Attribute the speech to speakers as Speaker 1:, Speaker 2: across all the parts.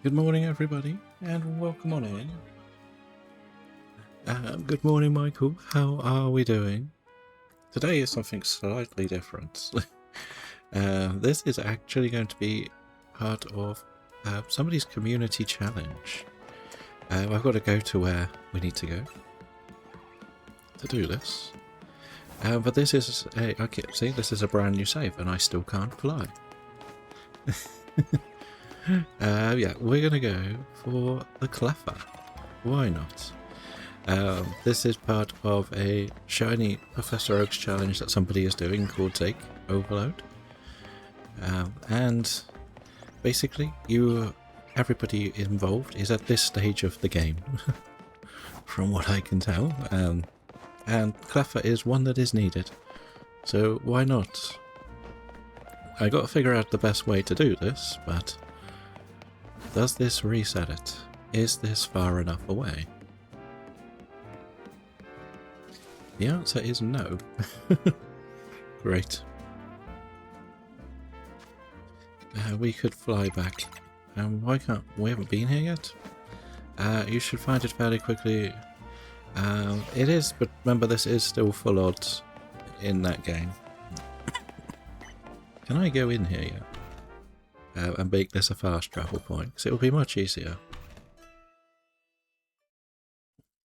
Speaker 1: Good morning, everybody, and welcome on in. Good morning, Michael. How are we doing? Today is something slightly different. This is actually going to be part of somebody's community challenge. I've got to go to where we need to go to do this. But this is okay, see, this is a brand new save, and I still can't fly. Yeah, we're gonna go for the Cleffer. Why not? This is part of a shiny Professor Oak's challenge that somebody is doing called Take Overload. And basically, everybody involved is at this stage of the game, from what I can tell. And Cleffer is one that is needed. So why not? I got to figure out the best way to do this, but does this reset it? Is this far enough away? The answer is no. Great. We could fly back. Why can't we? Haven't been here yet? You should find it fairly quickly. It is, but remember this is still full odds in that game. Can I go in here yet? And make this a fast travel point? Because it will be much easier.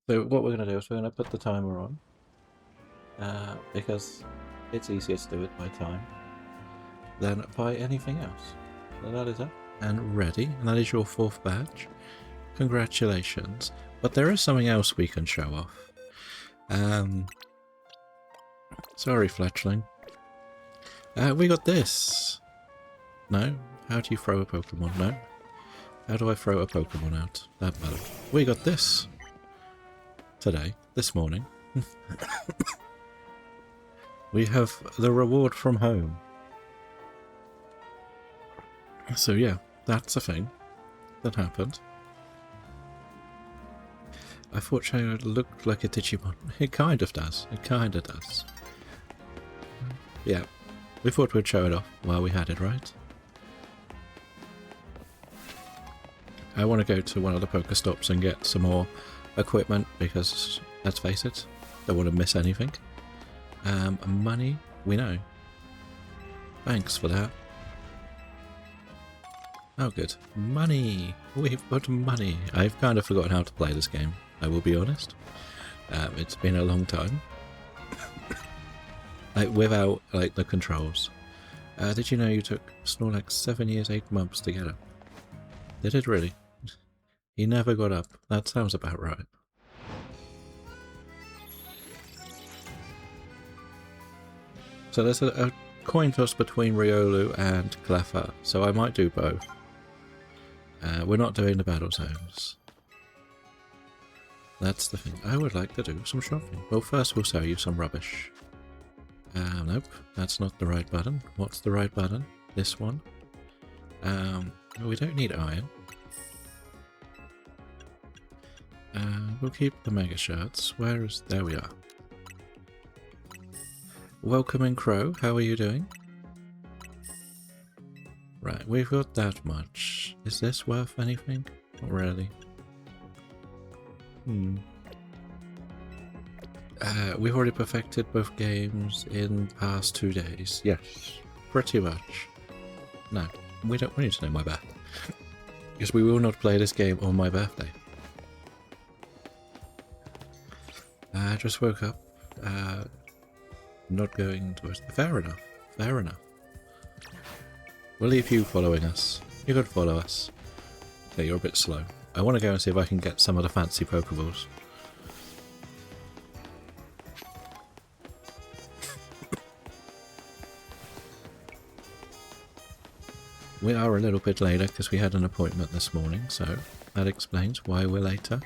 Speaker 1: So what we're going to do is we're going to put the timer on. Because it's easier to do it by time than by anything else. So that is up and ready, and that is your 4th badge. Congratulations. But there is something else we can show off. Sorry, Fletchling. We got this. No? How do you throw a Pokemon? No? How do I throw a Pokemon out? That better. We got this. Today. This morning. We have the reward from home. So yeah, that's a thing that happened. I thought Shadow looked like a Digimon. It kind of does. It kind of does. Yeah, we thought we'd show it off while we had it, right? I want to go to one of the Pokestops and get some more equipment because, let's face it, don't want to miss anything. Money, we know. Thanks for that. Oh good. Money! We've got money. I've kind of forgotten how to play this game, I will be honest. It's been a long time. Like, without, like, the controls. Did you know you took Snorlax 7 years, 8 months to get up? Did it really? He never got up. That sounds about right. So there's a coin toss between Riolu and Cleffer, so I might do both. We're not doing the battle zones. That's the thing. I would like to do some shopping. Well, first we'll sell you some rubbish. Nope, that's not the right button. What's the right button? This one. We don't need iron. We'll keep the mega shirts. Where is... There we are. Welcoming Crow, how are you doing? Right, we've got that much. Is this worth anything? Not really. We've already perfected both games in the past 2 days. Yes, pretty much. No, we need to know my birthday. Because we will not play this game on my birthday. I just woke up. Not going to... Fair enough. Fair enough. We'll leave you following us. You could follow us. Okay, you're a bit slow. I want to go and see if I can get some of the fancy Pokeballs. We are a little bit later because we had an appointment this morning, so that explains why we're later.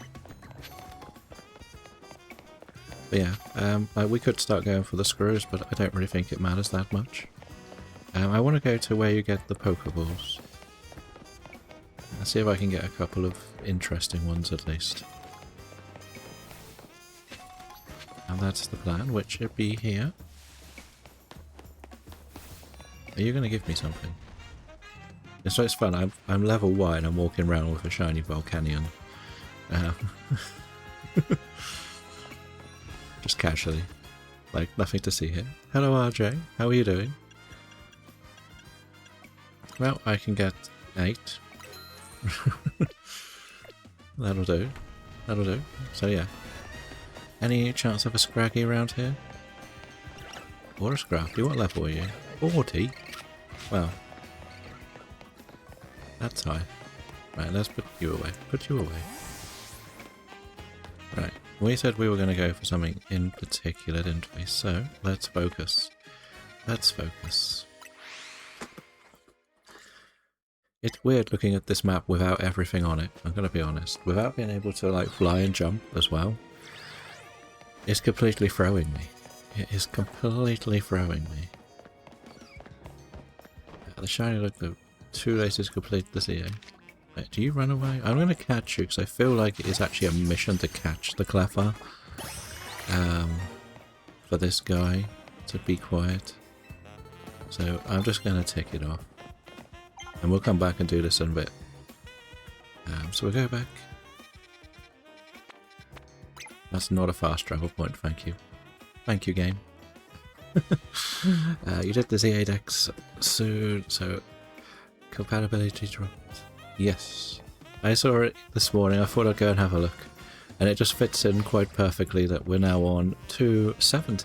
Speaker 1: But yeah, we could start going for the screws, but I don't really think it matters that much. I want to go to where you get the Pokeballs. Let's see if I can get a couple of interesting ones at least. And that's the plan, which should be here. Are you going to give me something? It's fun. I'm level 1. I'm walking around with a shiny Volcanion. Just casually. Like, nothing to see here. Hello, RJ. How are you doing? Well, I can get 8. That'll do. That'll do. So, yeah. Any chance of a Scraggy around here? Or a Scrafty? What level are you? 40? Well. That's high. Right, let's put you away. Put you away. Right. We said we were going to go for something in particular, didn't we? So, let's focus. Let's focus. It's weird looking at this map without everything on it, I'm going to be honest. Without being able to, like, fly and jump as well. It's completely throwing me. It is completely throwing me. The shiny look, the 2 laces complete the CA. Wait, do you run away? I'm going to catch you because I feel like it is actually a mission to catch the Cleffa. For this guy to be quiet. So I'm just going to take it off. And we'll come back and do this in a bit. So we'll go back. That's not a fast travel point, thank you. Thank you, game. You did the ZA Dex soon, so compatibility dropped. Yes. I saw it this morning, I thought I'd go and have a look. And it just fits in quite perfectly that we're now on 270.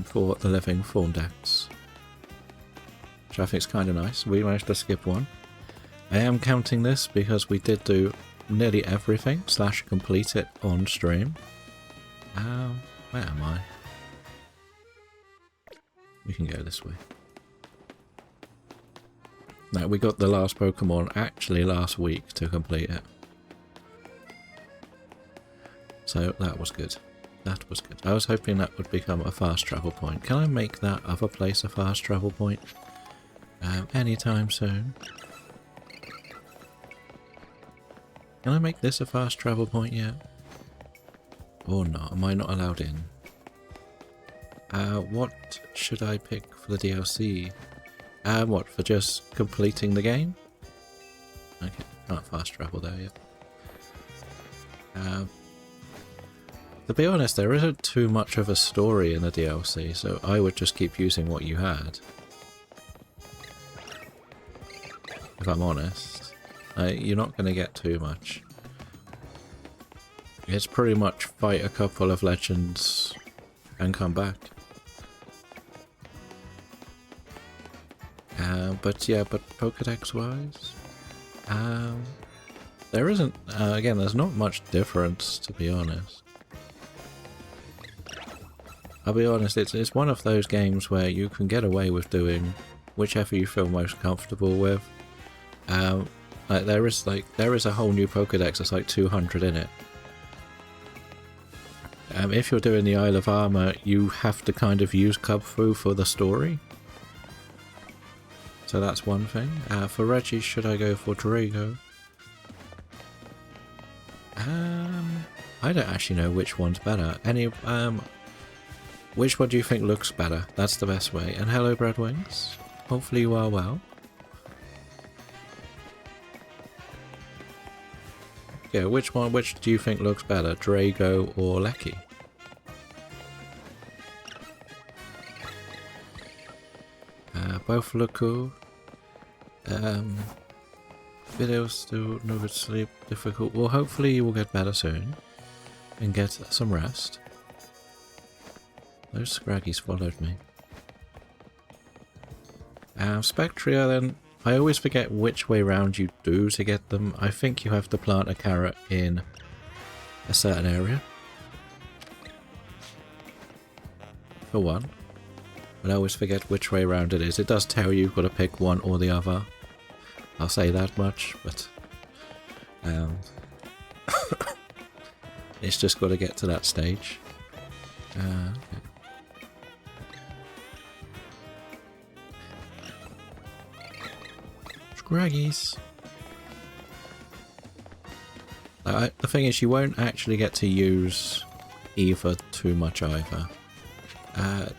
Speaker 1: For the living form decks. Which I think is kind of nice. We managed to skip one. I am counting this because we did do nearly everything / complete it on stream. Where am I? We can go this way. No, we got the last Pokemon actually last week to complete it. So that was good. That was good. I was hoping that would become a fast travel point. Can I make that other place a fast travel point? Anytime soon. Can I make this a fast travel point yet? Or not? Am I not allowed in? What should I pick for the DLC? What, for just completing the game? Okay, can't fast travel there yet. To be honest, there isn't too much of a story in the DLC, so I would just keep using what you had. If I'm honest. You're not going to get too much. It's pretty much fight a couple of legends and come back. But yeah, but Pokedex wise, there isn't, again, there's not much difference, to be honest. I'll be honest, it's one of those games where you can get away with doing whichever you feel most comfortable with. Like there is a whole new Pokedex that's like 200 in it. If you're doing the Isle of Armor, you have to kind of use Kubfu for the story. So that's one thing. For Reggie, should I go for Drago? I don't actually know which one's better. Which one do you think looks better? That's the best way. And hello, Breadwings. Hopefully you are well. Yeah, which do you think looks better? Drago or Lecky? Both look cool. Videos still no sleep difficult. Well, hopefully you will get better soon and get some rest. Those Scraggies followed me. Spectria then, I always forget which way round you do to get them. I think you have to plant a carrot in a certain area. For one. But I always forget which way round it is. It does tell you you've got to pick one or the other. I'll say that much, but it's just got to get to that stage. Okay. Scraggies. The thing is, you won't actually get to use either too much either.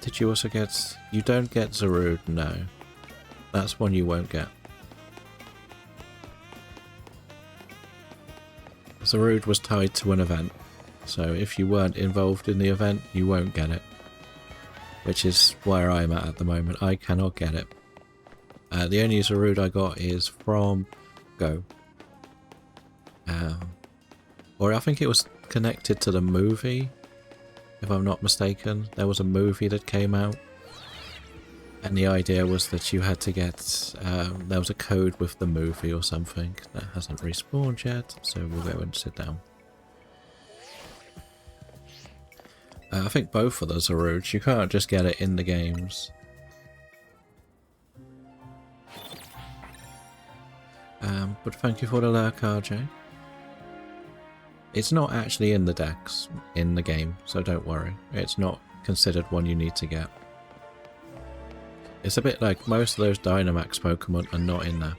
Speaker 1: Did you also get... You don't get Zarude, no. That's one you won't get. Zarude was tied to an event, so if you weren't involved in the event, you won't get it. Which is where I'm at the moment. I cannot get it. The only Zarude I got is from Go. Or I think it was connected to the movie, if I'm not mistaken. There was a movie that came out, and the idea was that you had to get, there was a code with the movie or something. That hasn't respawned yet, so we'll go and sit down. I think both of those are routes. You can't just get it in the games. But thank you for the lurk, RJ. It's not actually in the decks in the game, so don't worry. It's not considered one you need to get. It's a bit like most of those Dynamax Pokemon are not in there.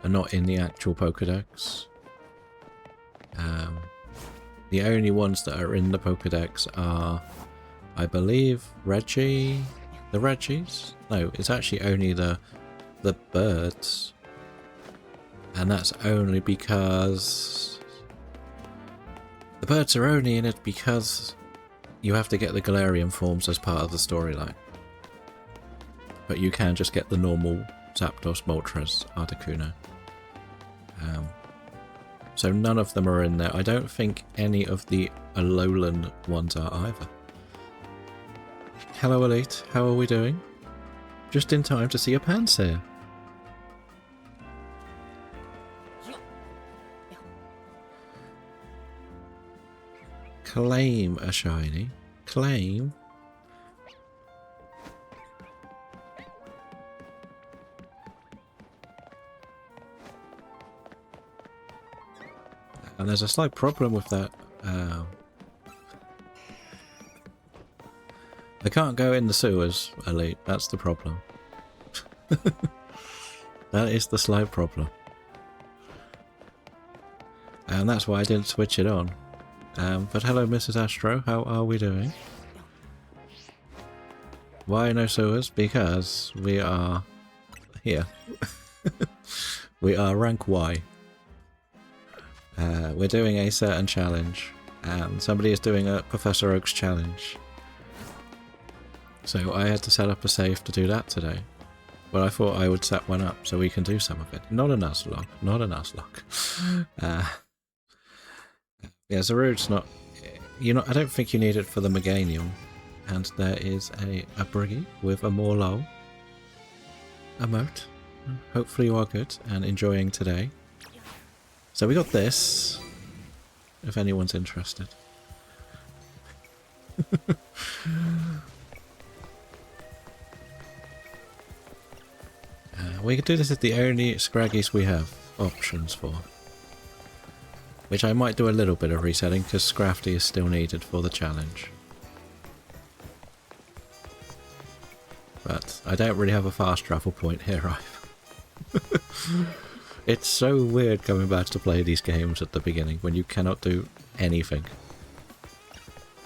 Speaker 1: Are not in the actual Pokedex. The only ones that are in the Pokedex are, I believe, Reggie? The Reggies? No, it's actually only the birds. And that's only because... The birds are only in it because you have to get the Galarian forms as part of the storyline. But you can just get the normal Zapdos, Moltres, Articuno. So none of them are in there. I don't think any of the Alolan ones are either. Hello Elite, how are we doing? Just in time to see a Pansear. Claim a shiny. Claim. And there's a slight problem with that. I can't go in the sewers, Elite. That's the problem. That is the slight problem. And that's why I didn't switch it on. But hello, Mrs. Astro. How are we doing? Why no sewers? Because we are here. We are rank Y. We're doing a certain challenge, and somebody is doing a Professor Oak's challenge. So I had to set up a save to do that today. But I thought I would set one up so we can do some of it. Not a Nuzlocke. Not a Nuzlocke. Yeah, Zarude's not... I don't think you need it for the Meganium. And there is a Briggy with a Morlow emote. Hopefully you are good and enjoying today. So we got this, if anyone's interested. We could do this as the only Scraggies we have options for. Which I might do a little bit of resetting, because Scrafty is still needed for the challenge. But I don't really have a fast travel point here either. It's so weird coming back to play these games at the beginning when you cannot do anything.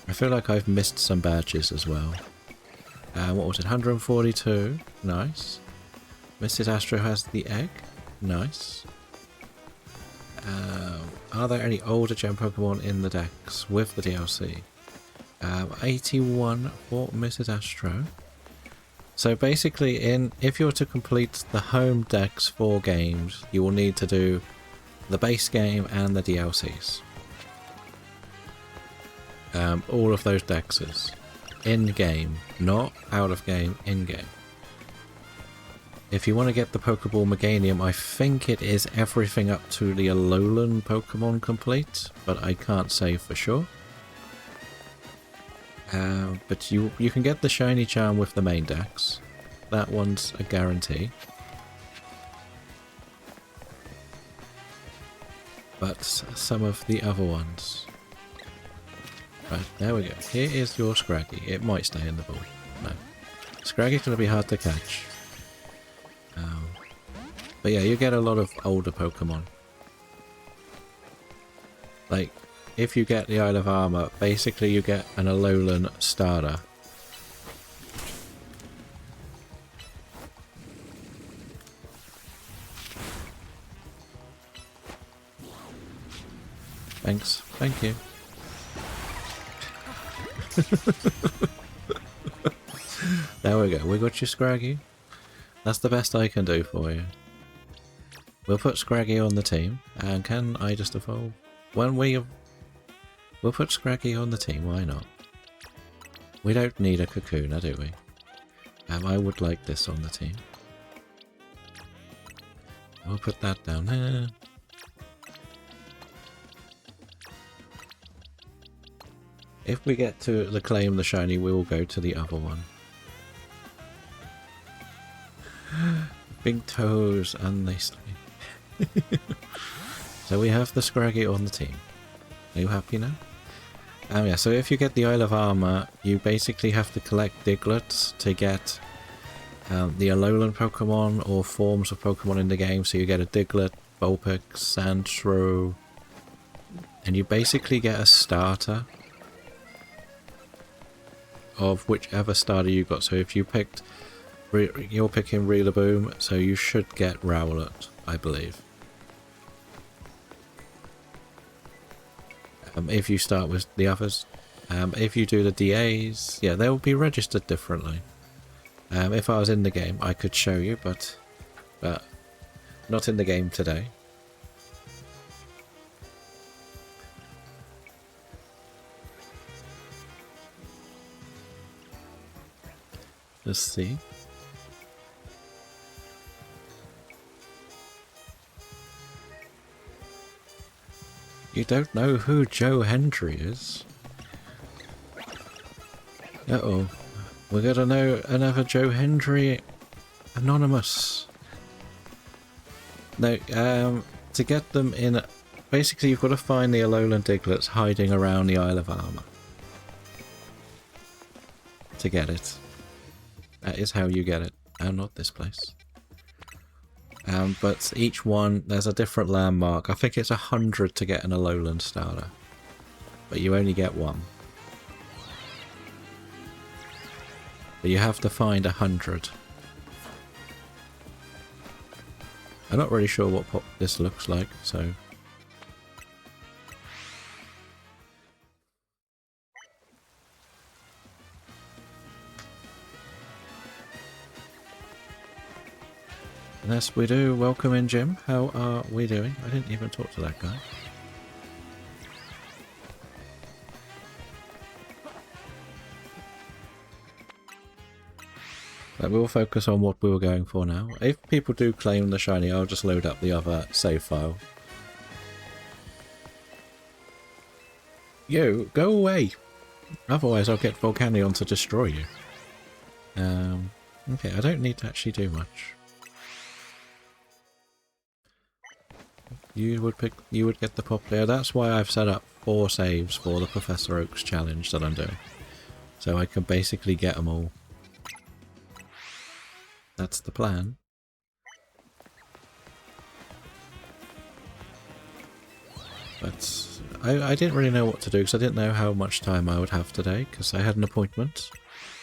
Speaker 1: I feel like I've missed some badges as well. What was it? 142. Nice. Mrs. Astro has the egg. Nice. Are there any older gem Pokemon in the decks with the DLC? 81 for Mrs. Astro. So basically, if you're to complete the home Dex 4 games, you will need to do the base game and the DLCs. All of those Dexes. In-game, not out-of-game, in-game. If you want to get the Pokeball Meganium, I think it is everything up to the Alolan Pokemon complete, but I can't say for sure. But you can get the Shiny Charm with the main Dex. That one's a guarantee. But some of the other ones... Right, there we go. Here is your Scraggy. It might stay in the ball. No. Scraggy's going to be hard to catch. But yeah, you get a lot of older Pokemon. Like... If you get the Isle of Armor, basically you get an Alolan starter Thanks. Thank you. There we go. We got you, Scraggy. That's the best I can do for you. We'll put Scraggy on the team. And can I just evolve? We'll put Scraggy on the team. Why not? We don't need a Kakuna, do we? I would like this on the team. We'll put that down there. If we get to the claim the shiny, we will go to the other one. Big toes, and they stay. So we have the Scraggy on the team. Are you happy now? Yeah, so if you get the Isle of Armor, you basically have to collect Diglets to get the Alolan Pokemon or forms of Pokemon in the game. So you get a Diglett, Vulpix, Sandshrew, and you basically get a starter of whichever starter you got. So if you picked, you're picking Rillaboom, so you should get Rowlet, I believe. If you start with the others. If you do the DAs, yeah, they will be registered differently. If I was in the game, I could show you, but not in the game today. Let's see. You don't know who Joe Hendry is? Uh-oh. We're gonna know another Joe Hendry anonymous. No, to get them in... Basically, you've got to find the Alolan Diglets hiding around the Isle of Armor. To get it. That is how you get it. And not this place. But each one, there's a different landmark. I think it's 100 to get an Alolan starter. But you only get one. But you have to find 100. I'm not really sure what this looks like, so... Yes, we do. Welcome in, Jim. How are we doing? I didn't even talk to that guy. But we'll focus on what we were going for now. If people do claim the shiny, I'll just load up the other save file. You, go away! Otherwise I'll get Volcanion to destroy you. Okay, I don't need to actually do much. You would get the Popplio. That's why I've set up 4 saves for the Professor Oak's challenge that I'm doing. So I can basically get them all. That's the plan. But I didn't really know what to do because I didn't know how much time I would have today because I had an appointment.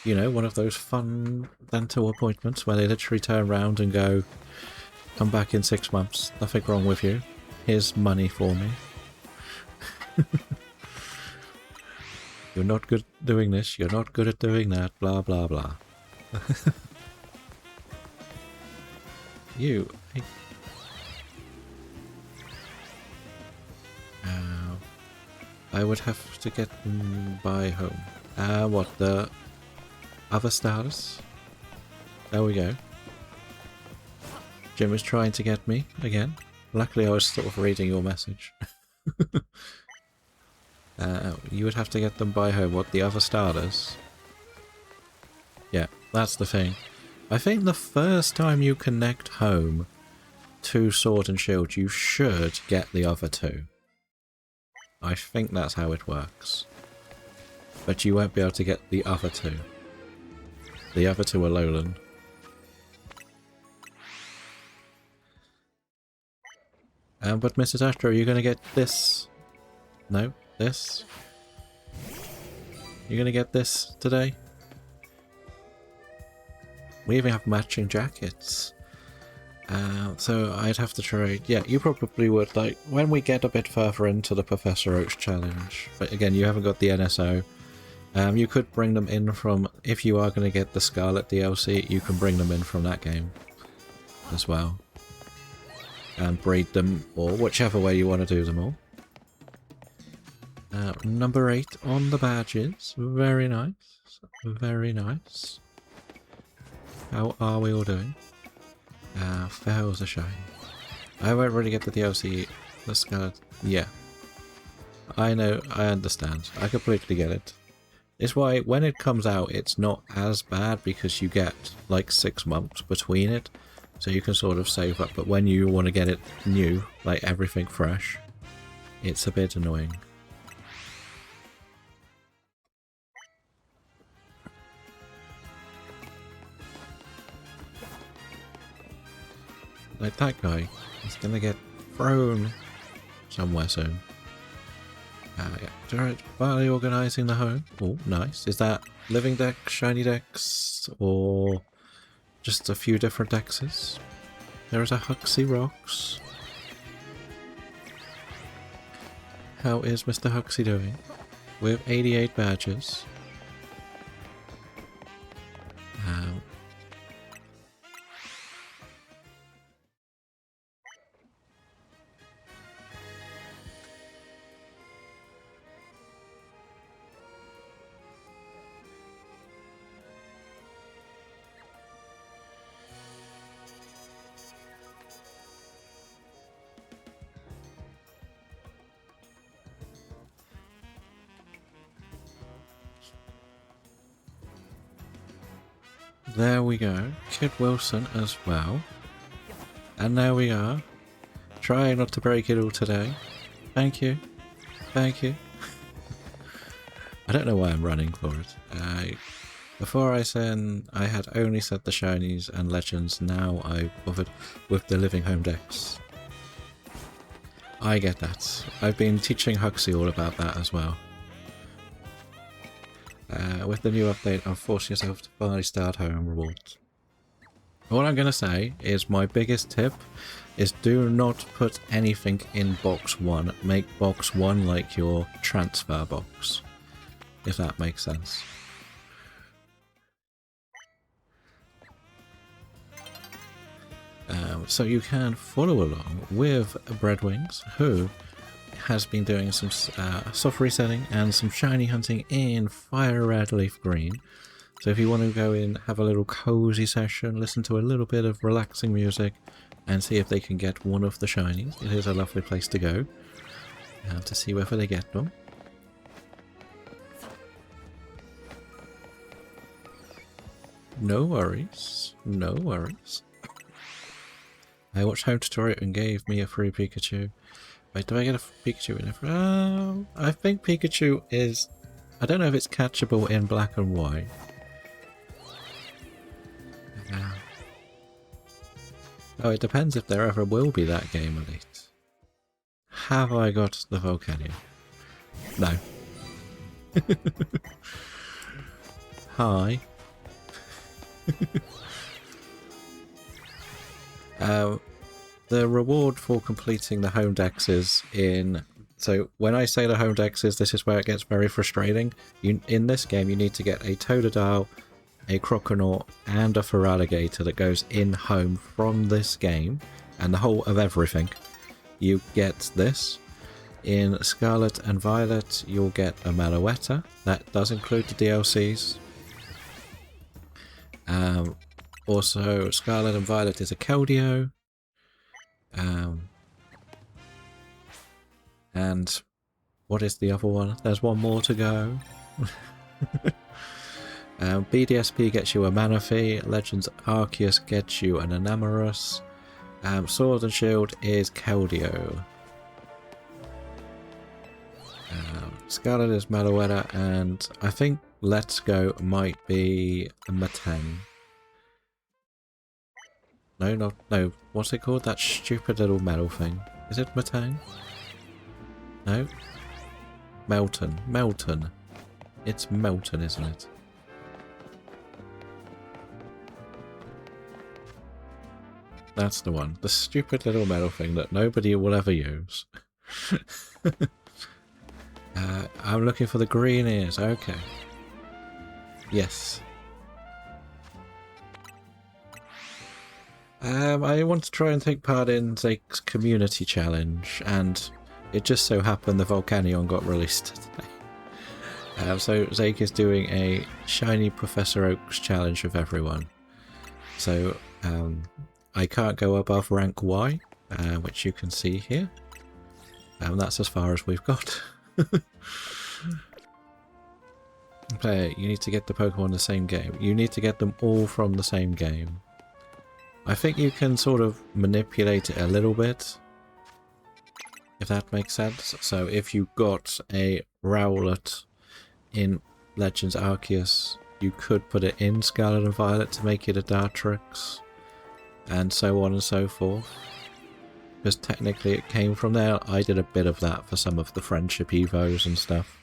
Speaker 1: You know, one of those fun dental appointments where they literally turn around and go, come back in 6 months, nothing wrong with you. Here's money for me. You're not good at doing this, you're not good at doing that, blah blah blah. You... I would have to get them by home. What, the other stars? There we go. Jim is trying to get me again. Luckily I was sort of reading your message. You would have to get them by home. What, the other starters? Yeah, that's the thing. I think the first time you connect home to Sword and Shield, you should get the other 2. I think that's how it works. But you won't be able to get the other 2. The other 2 are Alolan. But Mrs. Astro, are you going to get this? No? This? You're going to get this today? We even have matching jackets. So I'd have to trade. Yeah, you probably would. Like, when we get a bit further into the Professor Oaks challenge, but again, you haven't got the NSO. You could bring them in from, if you are going to get the Scarlet DLC, you can bring them in from that game as well. And breed them, or whichever way you want to do them all. Number 8 on the badges. Very nice. Very nice. How are we all doing? Fails a shine. I won't really get the DLC. The Scarlet. Yeah. I know, I understand. I completely get it. It's why when it comes out, it's not as bad because you get like 6 months between it. So you can sort of save up. But when you want to get it new, like everything fresh, it's a bit annoying. Like that guy, he's gonna get thrown somewhere soon. Yeah, finally organising the home. Oh, nice. Is that living deck, shiny decks, or just a few different dexes? There is a Huxley Rocks. How is Mr. Huxley doing? We have 88 badges. There we go. Kid Wilson as well. And there we are. Trying not to break it all today. Thank you. Thank you. I don't know why I'm running for it. Before I had only set the shinies and legends. Now I bothered with the living home decks. I get that. I've been teaching Huxley all about that as well. With the new update, I'm forcing yourself to finally start home rewards. All I'm going to say is my biggest tip is do not put anything in box 1. Make box 1 like your transfer box, if that makes sense. So you can follow along with Breadwings, who has been doing some soft resetting and some shiny hunting in Fire Red Leaf Green. So if you want to go in, have a little cozy session, listen to a little bit of relaxing music, and see if they can get one of the shinies, it is a lovely place to go to see whether they get them. No worries, no worries. I watched Home Tutorial and gave me a free Pikachu. Wait, do I get a Pikachu in it? I think Pikachu is... I don't know if it's catchable in black and white. Oh, it depends if there ever will be that game elite. Have I got the Volcanion? No. Hi. The reward for completing the home dexes in... So when I say the home dexes, this is where it gets very frustrating. In this game, you need to get a Totodile, a Croconaut, and a Feraligatr that goes in home from this game, and the whole of everything. You get this. In Scarlet and Violet, you'll get a Meloetta. That does include the DLCs. Also, Scarlet and Violet is a Keldeo. And what is the other one? There's one more to go. BDSP gets you a Manaphy. Legends Arceus gets you an Enamorus. Sword and Shield is Keldeo. Scarlet is Meloetta, and I think Let's Go might be a Matang. No, what's it called? That stupid little metal thing. Is it Matang? No? Melton. It's Melton, isn't it? That's the one. The stupid little metal thing that nobody will ever use. I'm looking for the green ears. Okay. Yes. I want to try and take part in Zake's community challenge, and it just so happened the Volcanion got released today. So Zake is doing a shiny Professor Oak's challenge with everyone. So I can't go above rank Y, which you can see here. That's as far as we've got. Player, you need to get the Pokemon in the same game. You need to get them all from the same game. I think you can sort of manipulate it a little bit, if that makes sense. So if you got a Rowlet in Legends Arceus, you could put it in Scarlet and Violet to make it a Dartrix, and so on and so forth. Because technically it came from there. I did a bit of that for some of the Friendship Evos and stuff.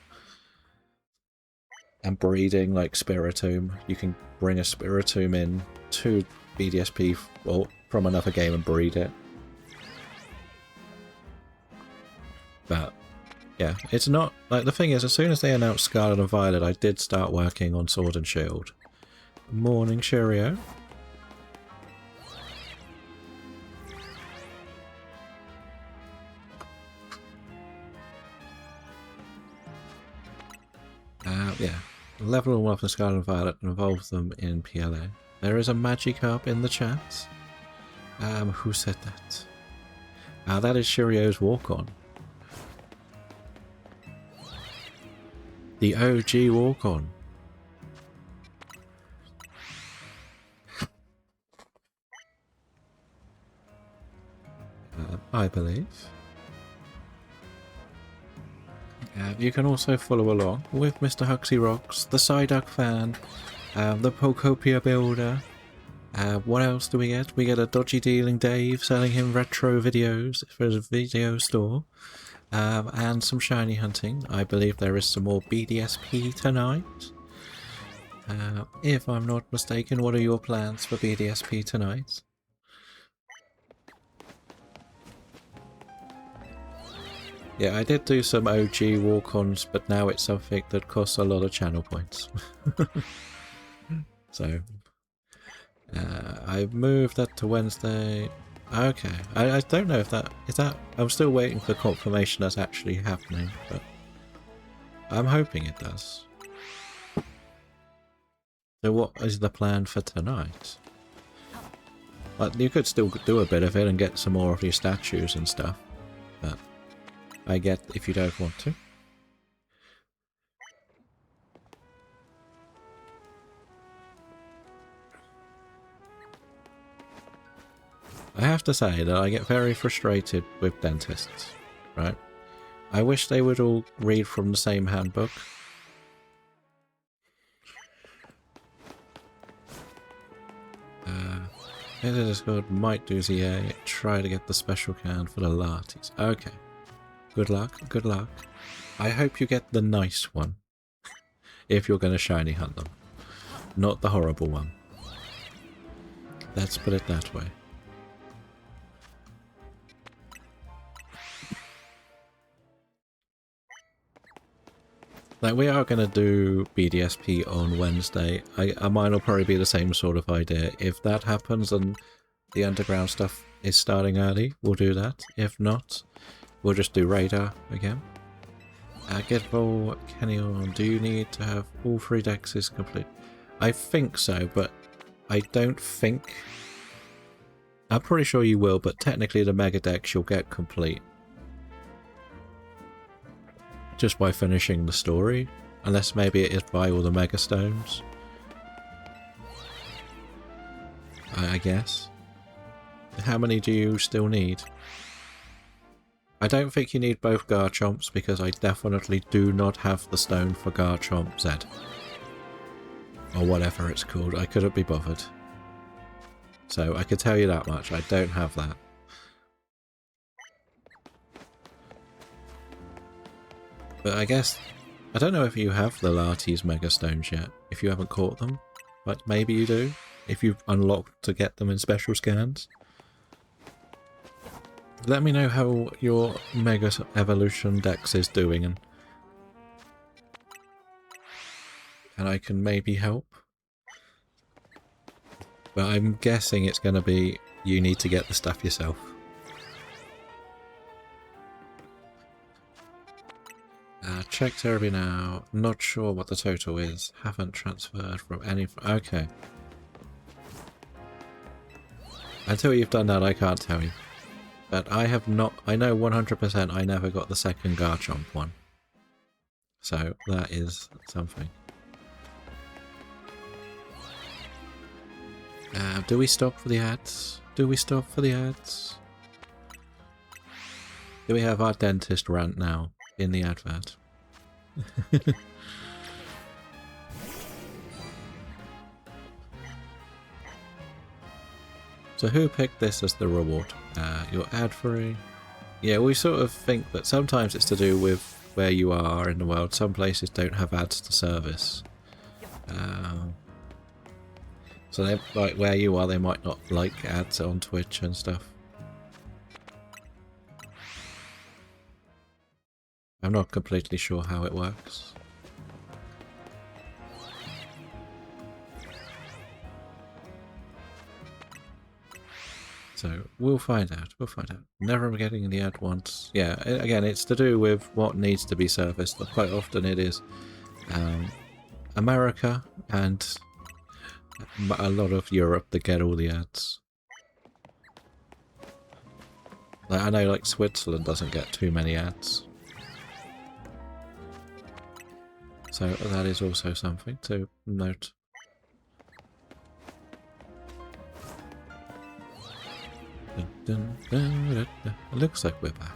Speaker 1: And breeding, like Spiritomb. You can bring a Spiritomb in to BDSP or from another game and breed it. But yeah, it's not like, the thing is, as soon as they announced Scarlet and Violet, I did start working on Sword and Shield. Morning, cheerio. Yeah, level them up in Scarlet and Violet and evolve them in PLA. There is a Magikarp in the chat. Who said that? That is Shirio's walk-on. The OG walk-on. I believe. You can also follow along with Mr. Huxley Rocks, the Psyduck fan, the Pokopia builder. What else do we get? We get a dodgy dealing Dave selling him retro videos for his video store. And some shiny hunting. I believe there is some more BDSP tonight. If I'm not mistaken, what are your plans for BDSP tonight? Yeah, I did do some OG walk-ons, but now it's something that costs a lot of channel points. So, I moved that to Wednesday. Okay, I don't know if that... is that... I'm still waiting for confirmation that's actually happening, but I'm hoping it does. So what is the plan for tonight? Like, you could still do a bit of it and get some more of your statues and stuff, but I get if you don't want to. I have to say that I get very frustrated with dentists, right? I wish they would all read from the same handbook. It is good, might do ZA, try to get the special can for the Lattes. Okay. Good luck, good luck. I hope you get the nice one. If you're going to shiny hunt them. Not the horrible one. Let's put it that way. Like, we are going to do BDSP on Wednesday. Mine will probably be the same sort of idea. If that happens and the underground stuff is starting early, we'll do that. If not, we'll just do radar again. Get Volcanion, do you need to have all 3 dexes complete? I think so, but I don't think... I'm pretty sure you will, but technically the Mega Dex you'll get complete. Just by finishing the story, unless maybe it is by all the Mega Stones. I guess. How many do you still need? I don't think you need both Garchomps because I definitely do not have the stone for Garchomp Z. Or whatever it's called, I couldn't be bothered. So I can tell you that much, I don't have that. But I guess, I don't know if you have the Lattes Mega Stones yet, if you haven't caught them. But maybe you do, if you've unlocked to get them in special scans. let me know how your Mega Evolution Dex is doing, and I can maybe help. But I'm guessing it's going to be you need to get the stuff yourself. Check therapy now. Not sure what the total is. Haven't transferred from any... Okay. Until you've done that, I can't tell you. But I have not... I know 100% I never got the second Garchomp one. So, that is something. Do we stop for the ads? Do we stop for the ads? Do we have our dentist rant now in the advert? So who picked this as the reward? Your ad free? Yeah, we sort of think that sometimes it's to do with where you are in the world. Some places don't have ads to service. So they, like where you are, they might not like ads on Twitch and stuff. I'm not completely sure how it works. So we'll find out. We'll find out. Never getting the ad once. Yeah, again, it's to do with what needs to be serviced. Quite often it is America and a lot of Europe that get all the ads. Like, I know like Switzerland doesn't get too many ads. So that is also something to note. It looks like we're back.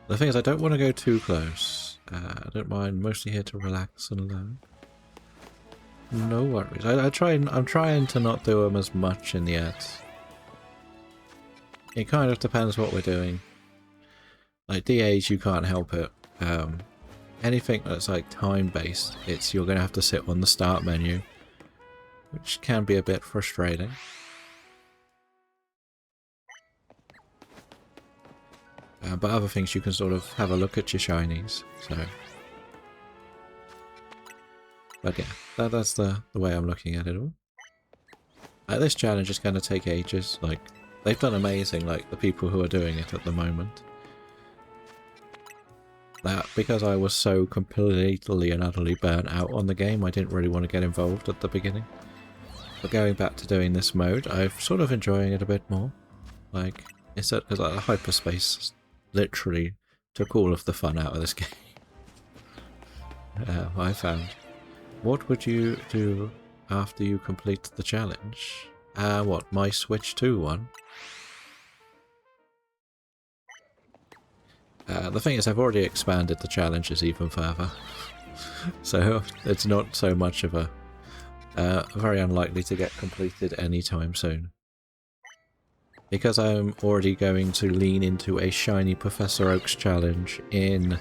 Speaker 1: The thing is, I don't want to go too close. I don't mind. Mostly here to relax and learn. No worries. I'm trying to not do them as much in the ads. It kind of depends what we're doing. Like DAs, you can't help it. Anything that's like time-based, you're going to have to sit on the start menu, which can be a bit frustrating. But other things you can sort of have a look at your shinies, so... But yeah, that's the way I'm looking at it all. This challenge is going to take ages, like, they've done amazing, like, the people who are doing it at the moment. Because I was so completely and utterly burnt out on the game, I didn't really want to get involved at the beginning. But going back to doing this mode, I'm sort of enjoying it a bit more. Like, it's because like, hyperspace literally took all of the fun out of this game. I found. What would you do after you complete the challenge? What, my Switch 2 one? The thing is, I've already expanded the challenges even further. So, it's not so much of a... very unlikely to get completed anytime soon. Because I'm already going to lean into a shiny Professor Oak's challenge in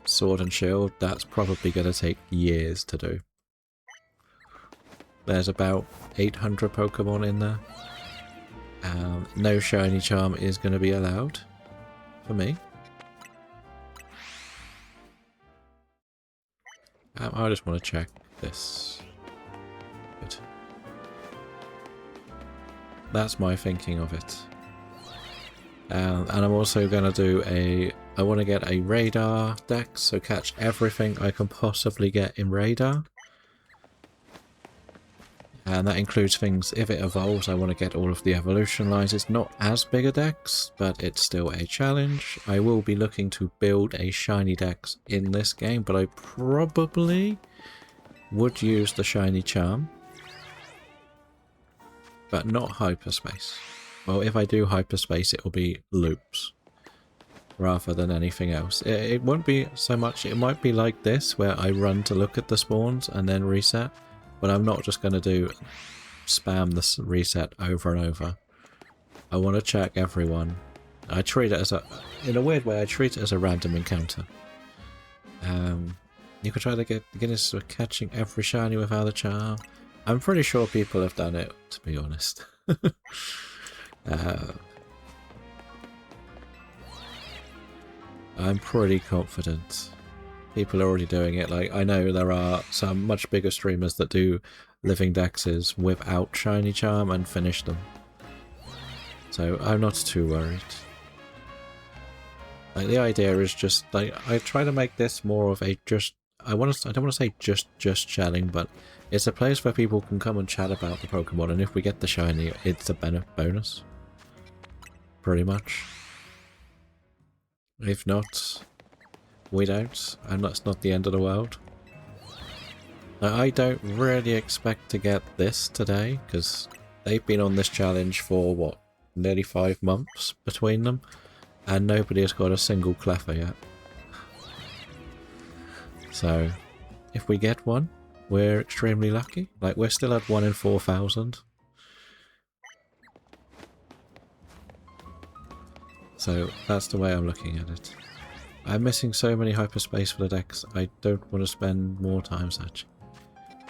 Speaker 1: Sword and Shield, that's probably going to take years to do. There's about 800 Pokemon in there. No shiny charm is going to be allowed for me. I just want to check this. Good. That's my thinking of it. And I'm also going to do I want to get a radar dex, so catch everything I can possibly get in radar. And that includes things, if it evolves, I want to get all of the evolution lines. It's not as big a dex, but it's still a challenge. I will be looking to build a shiny dex in this game, but I probably would use the shiny charm. But not hyperspace. Well, if I do hyperspace, it will be loops rather than anything else. It won't be so much, it might be like this, where I run to look at the spawns and then reset. But I'm not just going to spam this reset over and over. I want to check everyone. I treat it as in a weird way, I treat it as a random encounter. You could try to get Guinness of catching every shiny without a charm. I'm pretty sure people have done it, to be honest. I'm pretty confident. People are already doing it. Like, I know there are some much bigger streamers that do living dexes without shiny charm and finish them. So I'm not too worried. Like, the idea is just like I try to make this more of a just I don't want to say just chatting, but it's a place where people can come and chat about the Pokemon, and if we get the shiny, it's a bonus. Pretty much. If not, we don't, and that's not the end of the world. Now, I don't really expect to get this today, because they've been on this challenge for, what, nearly 5 months between them, and nobody has got a single Cleffa yet. So, if we get one, we're extremely lucky. Like, we're still at 1 in 4,000. So, that's the way I'm looking at it. I'm missing so many hyperspace for the decks, I don't want to spend more time such.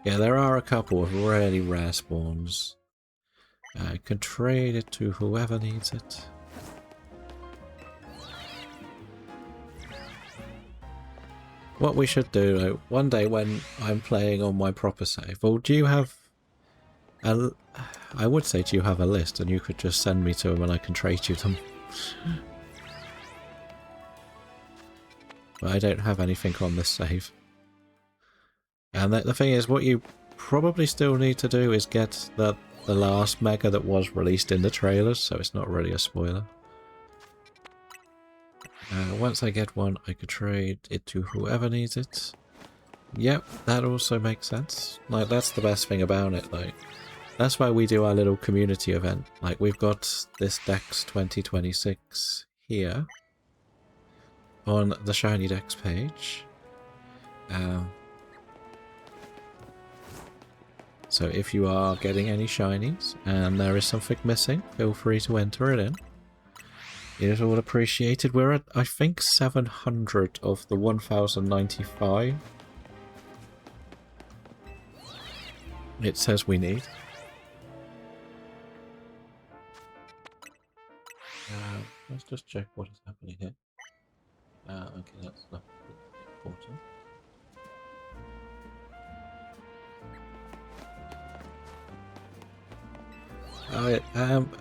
Speaker 1: Yeah, there are a couple of really rare spawns. I can trade it to whoever needs it. What we should do, though, one day when I'm playing on my proper save, well, do you have a... I would say, do you have a list, and you could just send me to them and I can trade you them. But I don't have anything on this save. And the thing is, what you probably still need to do is get the last mega that was released in the trailers, so it's not really a spoiler. Once I get one, I could trade it to whoever needs it. Yep, that also makes sense. Like, that's the best thing about it, like. That's why we do our little community event. Like, we've got this Dex 2026 here on the Shiny Dex page. So if you are getting any shinies and there is something missing, feel free to enter it in. It is all appreciated. We're at, I think, 700 of the 1095 it says we need. Let's just check what is happening here. Okay, that's not important.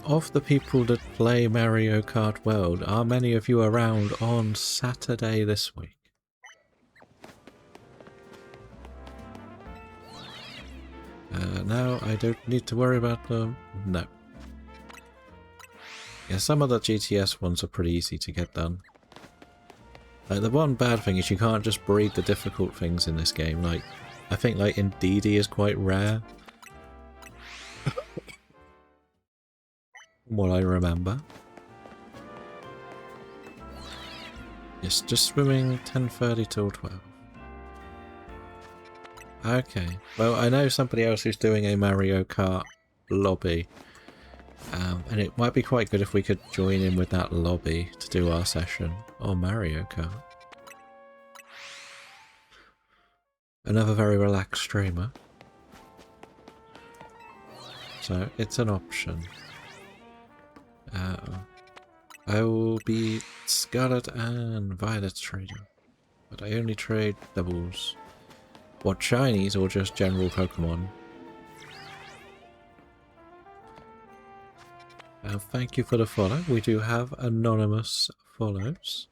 Speaker 1: Of the people that play Mario Kart World, are many of you around on Saturday this week? No, I don't need to worry about them. No. Yeah, some of the GTS ones are pretty easy to get done. Like, the one bad thing is you can't just breed the difficult things in this game. Like, I think like Indeedee is quite rare. What I remember. Yes, just swimming 10:30 till 12. Okay. Well, I know somebody else who's doing a Mario Kart lobby. And it might be quite good if we could join in with that lobby to do our session on Mario Kart. Another very relaxed streamer. So, it's an option. I will be Scarlet and Violet trader, but I only trade doubles. What, shinies or just general Pokemon? Thank you for the follow. We do have anonymous follows.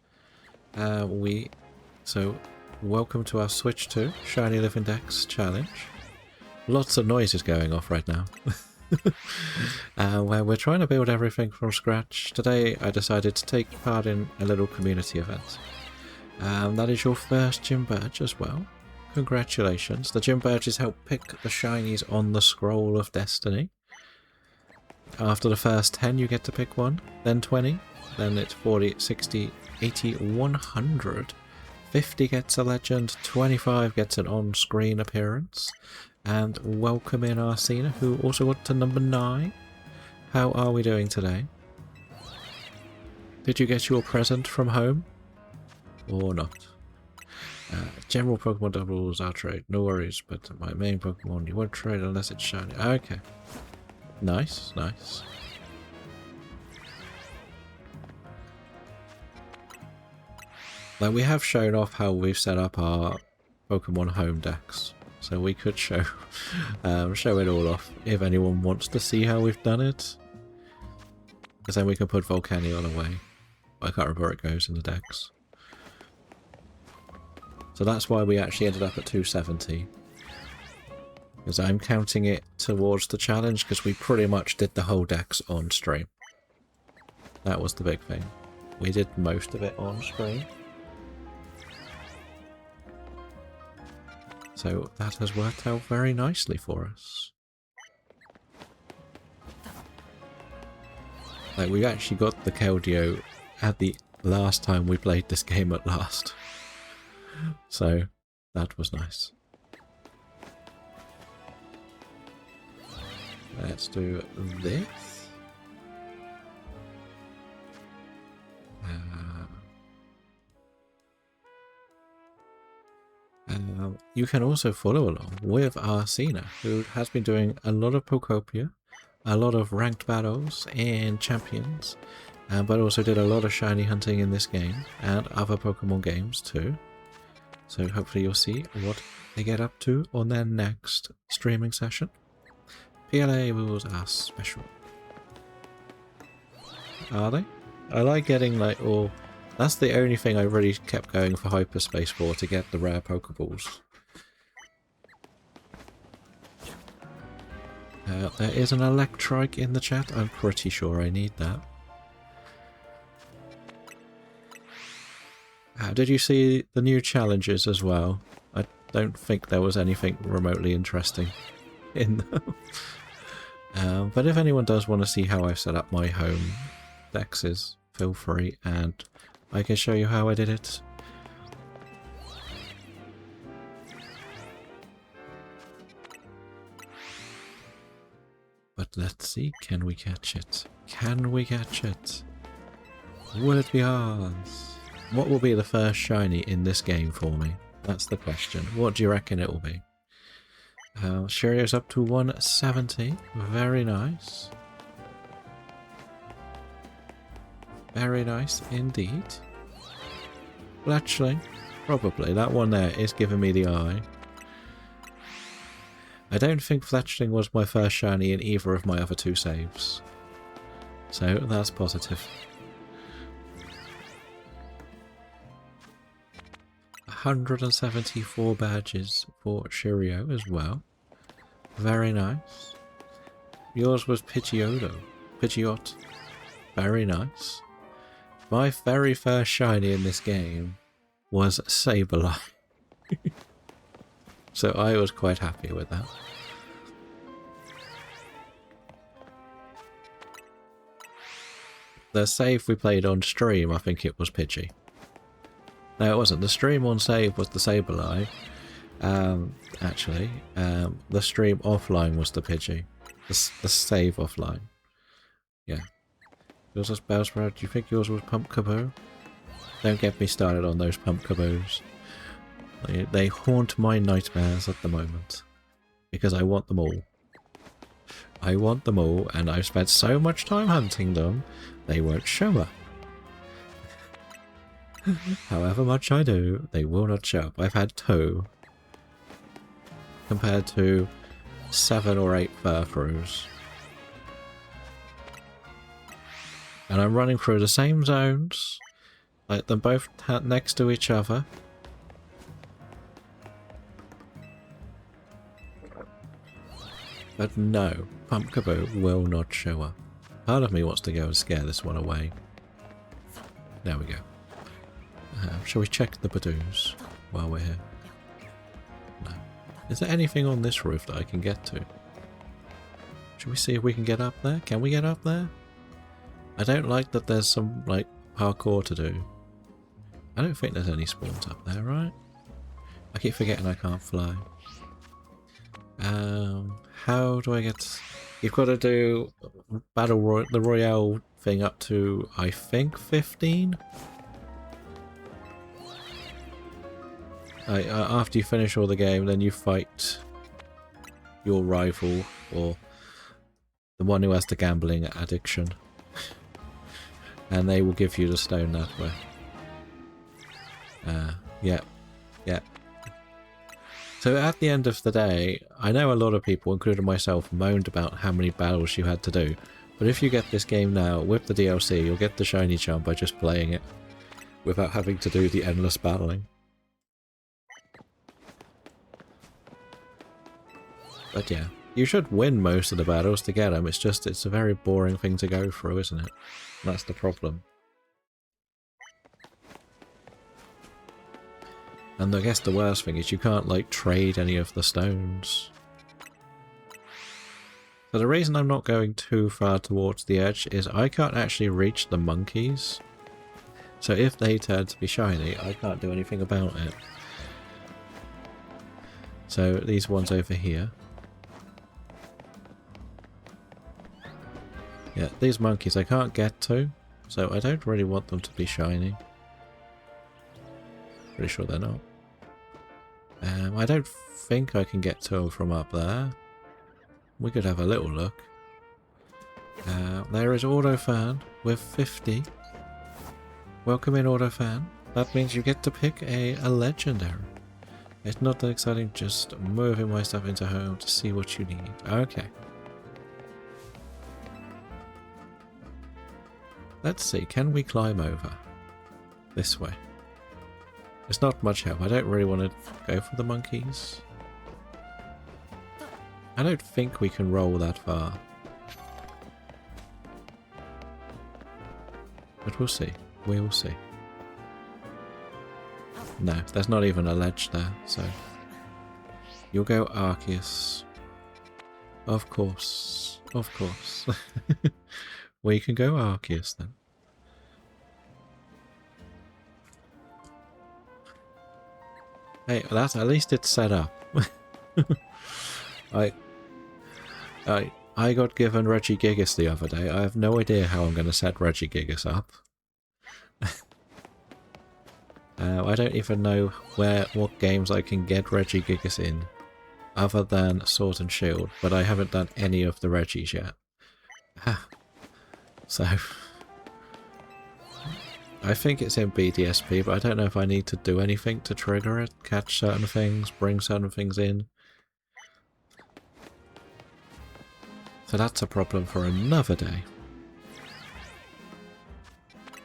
Speaker 1: So, welcome to our Switch 2 Shiny Living Dex challenge. Lots of noises going off right now. Where we're trying to build everything from scratch. Today I decided to take part in a little community event. That is your first gym badge as well. Congratulations. The gym badges help pick the shinies on the Scroll of Destiny. After the first 10 you get to pick one, then 20, then it's 40, 60, 80, 100. 50 gets a legend, 25 gets an on-screen appearance. And welcome in Arsena, who also got to number 9. How are we doing today? Did you get your present from home? Or not? General Pokemon doubles I'll trade, no worries, but my main Pokemon you won't trade unless it's shiny. Okay. Nice, nice. Like, we have shown off how we've set up our Pokemon home decks, so we could show show it all off if anyone wants to see how we've done it. Because then we can put Volcanion away. I can't remember where it goes in the decks. So that's why we actually ended up at 270. Because I'm counting it towards the challenge, because we pretty much did the whole decks on stream. That was the big thing. We did most of it on stream. So that has worked out very nicely for us. Like, we actually got the Keldeo at the last time we played this game at last. So that was nice. Let's do this. You can also follow along with Arsena, who has been doing a lot of Pokopia, a lot of ranked battles and champions, but also did a lot of shiny hunting in this game and other Pokemon games too. So hopefully you'll see what they get up to on their next streaming session. PLA rules are special. Are they? I like getting like all... That's the only thing I really kept going for Hyperspace for, to get the rare Pokeballs. There is an Electrike in the chat. I'm pretty sure I need that. Did you see the new challenges as well? I don't think there was anything remotely interesting in them. But if anyone does want to see how I've set up my home dexes, feel free, and I can show you how I did it. But let's see, can we catch it? Can we catch it? Will it be ours? What will be the first shiny in this game for me? That's the question. What do you reckon it will be? Shirio's up to 170. Very nice. Very nice indeed. Fletchling. Probably. That one there is giving me the eye. I don't think Fletchling was my first shiny in either of my other two saves. So that's positive. 174 badges for Shirio as well. Very nice. Yours was Pidgeot. Very nice. My very first shiny in this game was Sableye. So I was quite happy with that. The save we played on stream, I think it was Pidgey. No, it wasn't. The stream on save was the Sableye. Actually, the stream offline was the Pidgey. The save offline. Yeah. Yours was Bellsprout. Do you think yours was Pumpkaboo? Don't get me started on those Pumpkaboos. They haunt my nightmares at the moment. Because I want them all. I want them all, and I've spent so much time hunting them, they won't show up. However much I do, they will not show up. I've had 2. Compared to 7 or 8 Furfroos. And I'm running through the same zones. Like them both next to each other. But no, Pumpkaboo will not show up. Part of me wants to go and scare this one away. There we go. Shall we check the Badoos while we're here? No. Is there anything on this roof that I can get to? Should we see if we can get up there? Can we get up there? I don't like that there's some, like, parkour to do. I don't think there's any spawns up there, right? I keep forgetting I can't fly. How do I get... You've got to do the Royale thing up to, I think, 15? After you finish all the game, then you fight your rival, or the one who has the gambling addiction. And they will give you the stone that way. Yeah, yeah. So at the end of the day, I know a lot of people, including myself, moaned about how many battles you had to do. But if you get this game now, with the DLC, you'll get the shiny charm by just playing it, without having to do the endless battling. But yeah, you should win most of the battles to get them, it's a very boring thing to go through, isn't it? That's the problem. And I guess the worst thing is you can't, like, trade any of the stones. So the reason I'm not going too far towards the edge is I can't actually reach the monkeys. So if they turn to be shiny, I can't do anything about it. So these ones over here. Yeah, these monkeys I can't get to, so I don't really want them to be shiny. Pretty sure they're not. I don't think I can get to them from up there. We could have a little look. There is Autofan with 50. Welcome in, Autofan. That means you get to pick a legendary. It's not that exciting, just moving my stuff into home to see what you need. Okay. Let's see, can we climb over? This way. It's not much help. I don't really want to go for the monkeys. I don't think we can roll that far. But we'll see. We will see. No, there's not even a ledge there, so... You'll go Arceus. Of course. Of course. We can go Arceus then. Hey, that's at least it's set up. I got given Regigigas the other day. I have no idea how I'm going to set Regigigas up. I don't even know what games I can get Regigigas in, other than Sword and Shield, but I haven't done any of the Regis yet. So... I think it's in BDSP, but I don't know if I need to do anything to trigger it, catch certain things, bring certain things in. So that's a problem for another day.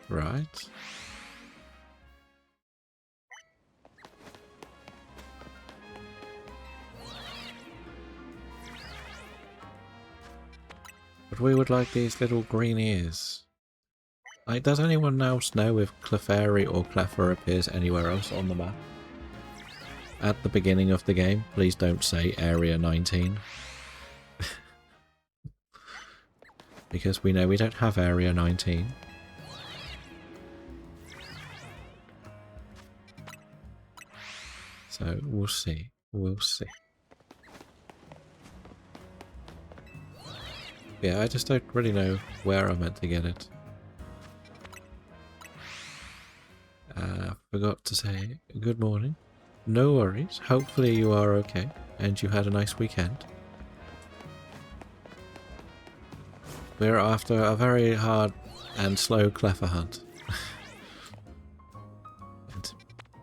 Speaker 1: Right. But we would like these little green ears. Like, does anyone else know if Clefairy or Cleffer appears anywhere else on the map? At the beginning of the game, please don't say Area 19. Because we know we don't have Area 19. So, we'll see. We'll see. Yeah, I just don't really know where I'm meant to get it. Forgot to say good morning. No worries. Hopefully you are okay and you had a nice weekend. We're after a very hard and slow Cleffer hunt. And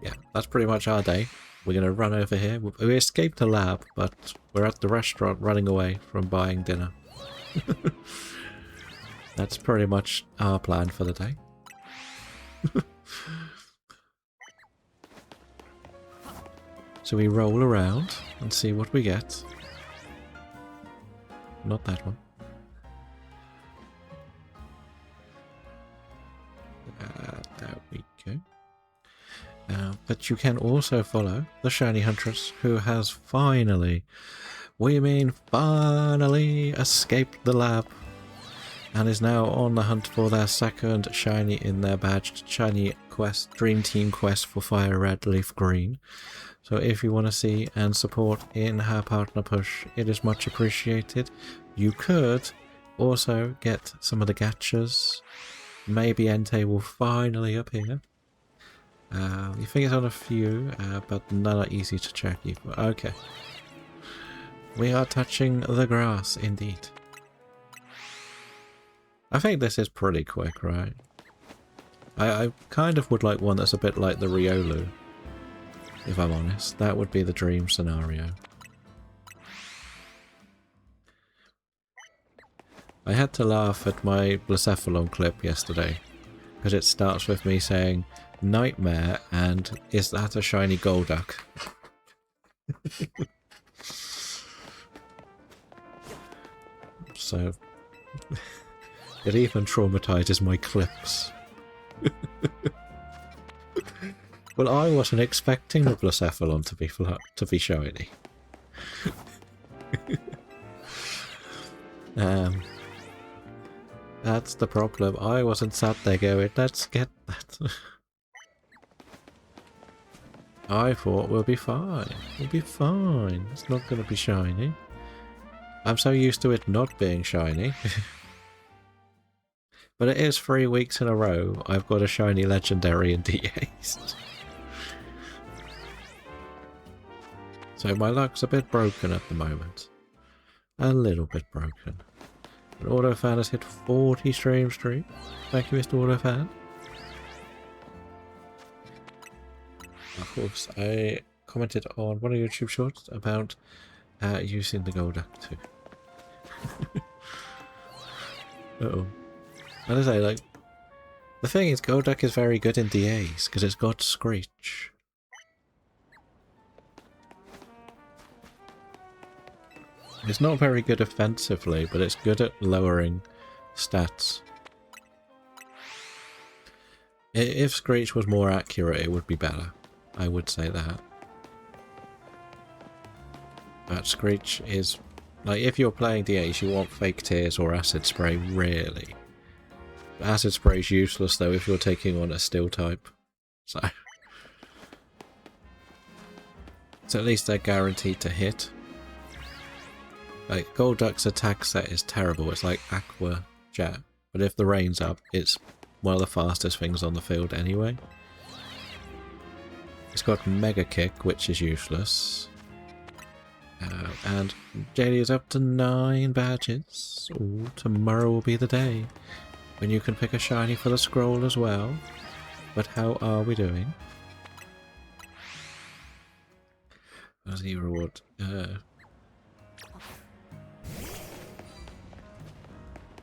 Speaker 1: yeah, that's pretty much our day. We're going to run over here. We escaped the lab, but we're at the restaurant running away from buying dinner. That's pretty much our plan for the day. So we roll around and see what we get. Not that one. There we go. But you can also follow the Shiny Huntress, who has finally, finally escaped the lab and is now on the hunt for their second shiny in their badged shiny quest, Dream Team quest for Fire Red, Leaf Green. So if you want to see and support in her partner push, it is much appreciated. You could also get some of the gachas. Maybe Entei will finally appear. You think it's on a few, but none are easy to check either. Okay. We are touching the grass, indeed. I think this is pretty quick, right? I kind of would like one that's a bit like the Riolu, if I'm honest. That would be the dream scenario. I had to laugh at my Blacephalon clip yesterday, because it starts with me saying, "Nightmare," and "Is that a shiny Golduck?" So, it even traumatizes my clips. Well, I wasn't expecting the Blacephalon to be shiny. That's the problem. I wasn't sat there going, let's get that. I thought we'll be fine. We'll be fine. It's not going to be shiny. I'm so used to it not being shiny. But it is 3 weeks in a row I've got a shiny legendary in DAs. So my luck's a bit broken at the moment. A little bit broken. And AutoFan has hit 40 stream streak. Thank you, Mr. AutoFan. Of course, I commented on one of your YouTube shorts about using the Golduck too. Uh-oh. And I say, like, the thing is, Golduck is very good in DAs because it's got Screech. It's not very good offensively, but it's good at lowering stats. If Screech was more accurate, it would be better. I would say that. But Screech is... like, if you're playing DAs, you want Fake Tears or Acid Spray, really. Acid Spray is useless, though, if you're taking on a Steel type. So at least they're guaranteed to hit. Like, Golduck's attack set is terrible. It's like Aqua Jet. But if the rain's up, it's one of the fastest things on the field anyway. It's got Mega Kick, which is useless. And JD is up to 9 badges. Ooh, tomorrow will be the day when you can pick a shiny for the scroll as well. But how are we doing? What's the reward?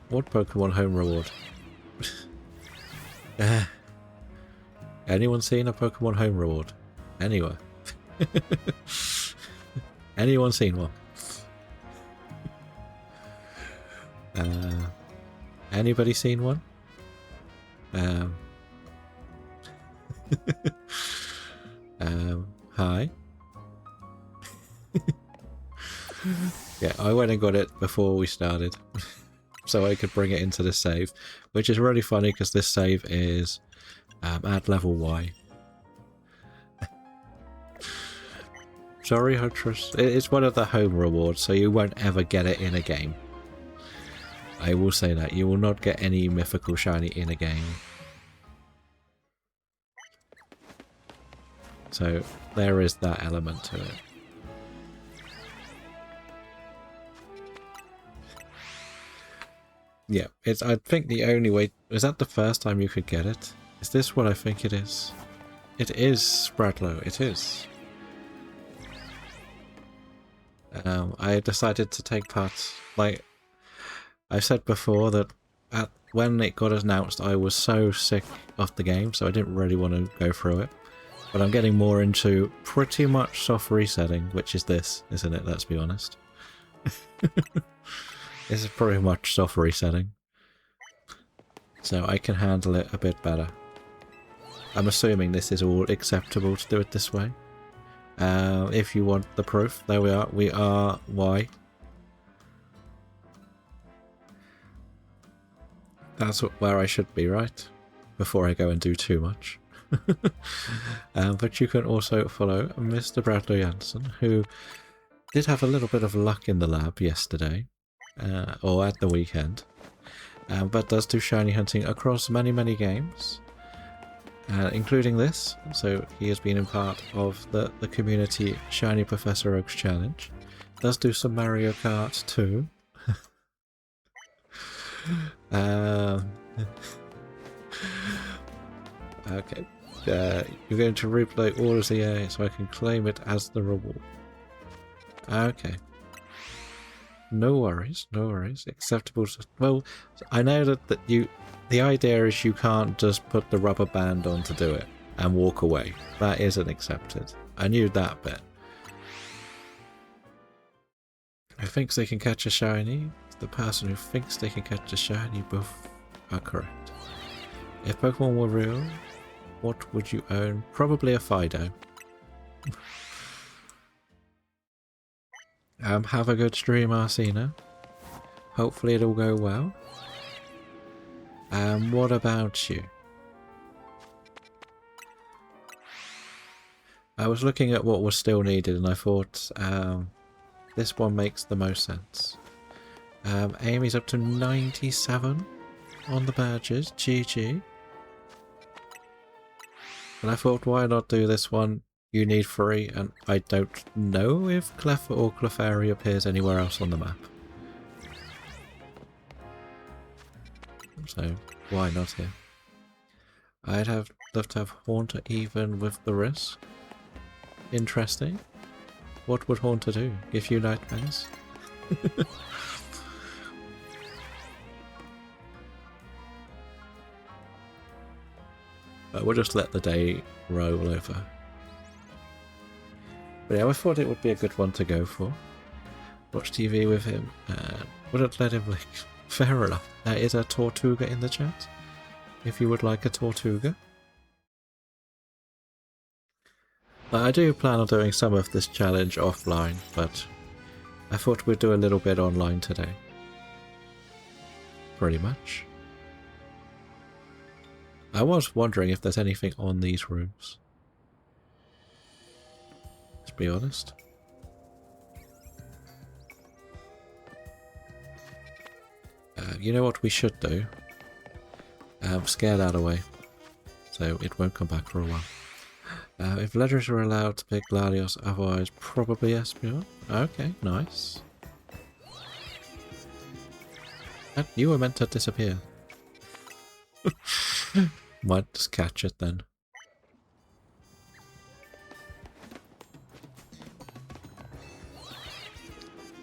Speaker 1: What Pokemon home reward? Anyone seen a Pokemon home reward? Anywhere? Anyone seen one? Anybody seen one? Hi. Yeah, I went and got it before we started. So I could bring it into this save, which is really funny because this save is at level Y. Sorry, Huntress. It's one of the home rewards, so you won't ever get it in a game. I will say that. You will not get any mythical shiny in a game. So there is that element to it. Yeah, it's. I think the only way... is that the first time you could get it? Is this what I think it is? It is Spradlow, it is. I decided to take part... like, I said before that when it got announced I was so sick of the game, so I didn't really want to go through it. But I'm getting more into pretty much soft resetting, which is this, isn't it? Let's be honest. This is pretty much soft resetting. So I can handle it a bit better. I'm assuming this is all acceptable to do it this way. If you want the proof, there we are. We are Y. That's where I should be, right? Before I go and do too much. But you can also follow Mr. Bradley Jansen, who did have a little bit of luck in the lab yesterday. Or at the weekend, but does do shiny hunting across many games, including this. So he has been in part of the community Shiny Professor Oak's challenge. Does do some Mario Kart too. Okay. You're going to replay all of the A so I can claim it as the reward. Okay. No worries, no worries. Acceptable. Well, I know that the idea is you can't just put the rubber band on to do it and walk away. That isn't accepted. I knew that bit. Who thinks they can catch a shiny? The person who thinks they can catch a shiny, both are correct. If Pokemon were real, what would you own? Probably a Fido. Have a good stream, Arsena. Hopefully it'll go well. What about you? I was looking at what was still needed and I thought this one makes the most sense. Amy's up to 97 on the badges. GG. And I thought, why not do this one? You need 3, and I don't know if Cleffa or Clefairy appears anywhere else on the map. So, why not here? I'd have loved to have Haunter even with the risk. Interesting. What would Haunter do? Give you nightmares? We'll just let the day roll over. But yeah, I thought it would be a good one to go for. Watch TV with him. Wouldn't let him like... Fair enough. There is a Tortuga in the chat. If you would like a Tortuga. I do plan on doing some of this challenge offline, but I thought we'd do a little bit online today. Pretty much. I was wondering if there's anything on these rooms. To be honest. You know what we should do? Scare that away. So it won't come back for a while. If letters are allowed to pick Gladios, otherwise probably Espeon. Okay, nice. And you were meant to disappear. Might just catch it then.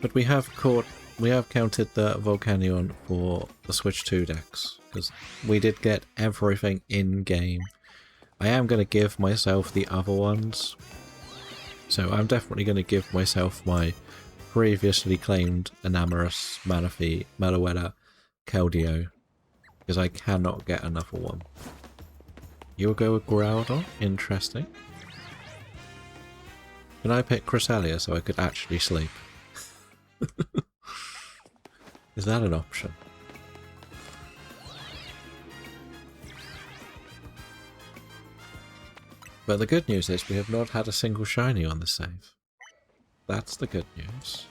Speaker 1: But we have counted the Volcanion for the Switch 2 decks, because we did get everything in game. I am going to give myself the other ones, so I'm definitely going to give myself my previously claimed Enamorus, Manaphy, Meloetta, Keldeo, because I cannot get another one. You'll go with Groudon? Interesting. Can I pick Cresselia so I could actually sleep? Is that an option? But the good news is we have not had a single shiny on the save. That's the good news.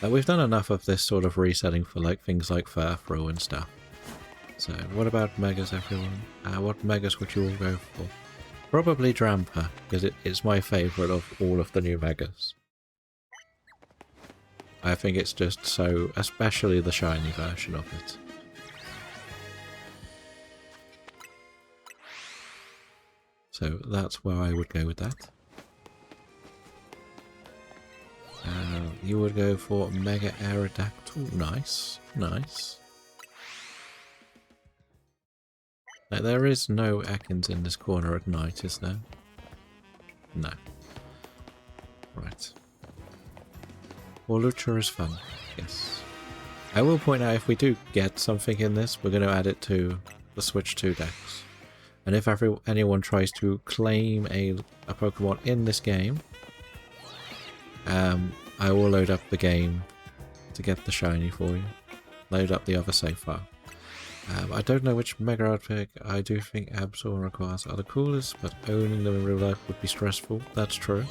Speaker 1: We've done enough of this sort of resetting for like things like Furfrou and stuff. So what about Megas, everyone? What Megas would you all go for? Probably Drampa, because it's my favourite of all of the new Megas. I think it's just so, especially the shiny version of it. So that's where I would go with that. You would go for Mega Aerodactyl. Nice, nice. Now, there is no Ekans in this corner at night, is there? No. Right. Lucha is fun, yes. I will point out, if we do get something in this, we're going to add it to the Switch 2 decks. And if anyone tries to claim a Pokemon in this game, I will load up the game to get the shiny for you. Load up the other save file. I don't know which Mega I'd pick. I do think Absol and Rayquaza are the coolest, but owning them in real life would be stressful. That's true.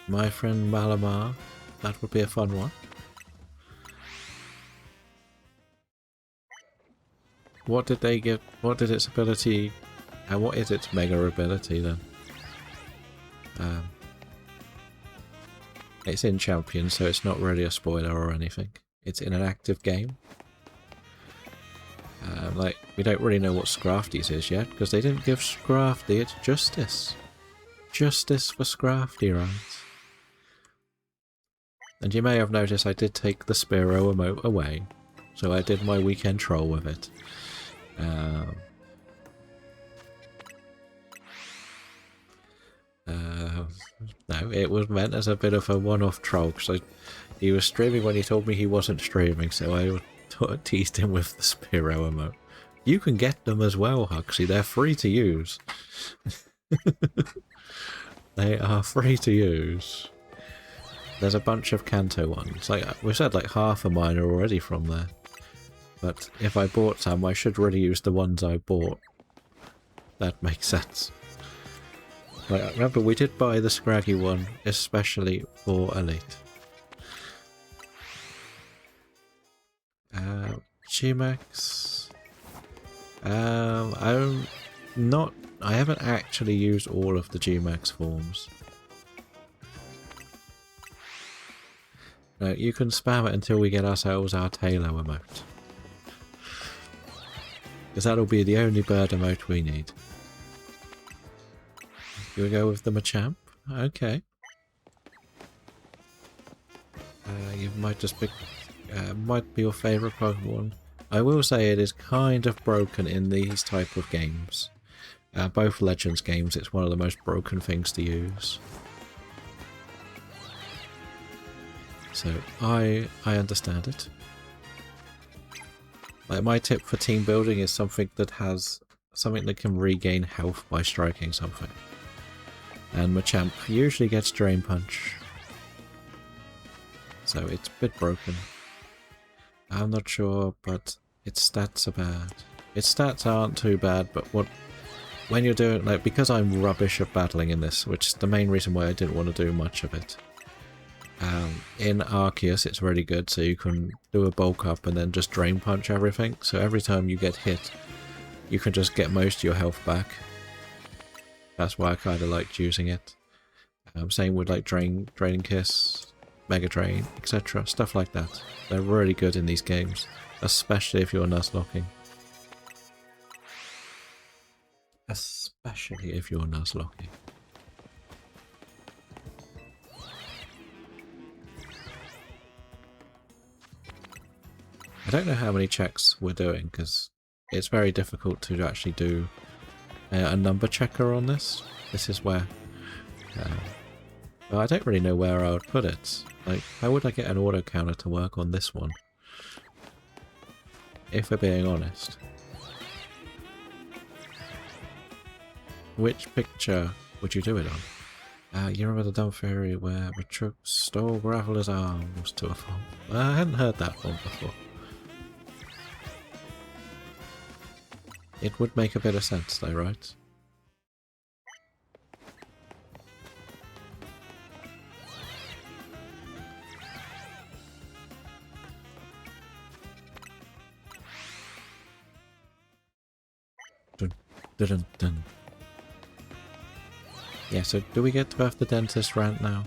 Speaker 1: My friend Malamar, that would be a fun one. What did they give? What did its ability? And what is its Mega ability then? It's in Champions, so it's not really a spoiler or anything. It's in an active game. Like, we don't really know what Scrafty's is yet, because they didn't give Scrafty its justice. Justice for Scrafty, right? And you may have noticed I did take the Spiro emote away, so I did my weekend troll with it. No, it was meant as a bit of a one-off troll, because he was streaming when he told me he wasn't streaming, so I teased him with the Spiro emote. You can get them as well, Huxley. They're free to use. They are free to use. There's a bunch of Kanto ones. Like we said, like half of mine are already from there. But if I bought some, I should really use the ones I bought. That makes sense. Like, remember, we did buy the Scraggy one, especially for Elite. Gmax. I haven't actually used all of the Gmax forms. No, you can spam it until we get ourselves our Tailo emote. Because that'll be the only bird emote we need. You we go with the Machamp? Okay. You might just pick... might be your favourite Pokemon. I will say it is kind of broken in these type of games. Both Legends games, it's one of the most broken things to use. So, I understand it. Like, my tip for team building is something that can regain health by striking something. And Machamp usually gets Drain Punch. So it's a bit broken. I'm not sure, but its stats are bad. Its stats aren't too bad, but when you're doing, like, because I'm rubbish at battling in this, which is the main reason why I didn't want to do much of it. In Arceus it's really good, so you can do a bulk up and then just Drain Punch everything, so every time you get hit you can just get most of your health back. That's why I kind of liked using it. Same with like Draining Kiss, Mega Drain, etc. Stuff like that. They're really good in these games, especially if you're Nuzlocking. Especially if you're Nuzlocking. I don't know how many checks we're doing, because it's very difficult to actually do a number checker on this. This is where... well, I don't really know where I would put it. Like, how would I get an auto counter to work on this one? If we're being honest. Which picture would you do it on? You remember the dumb fairy where Matrux stole Graveler's arms to a farm? I hadn't heard that one before. It would make a bit of sense though, right? Dun, dun, dun, dun. Yeah, so do we get to have the dentist rant now?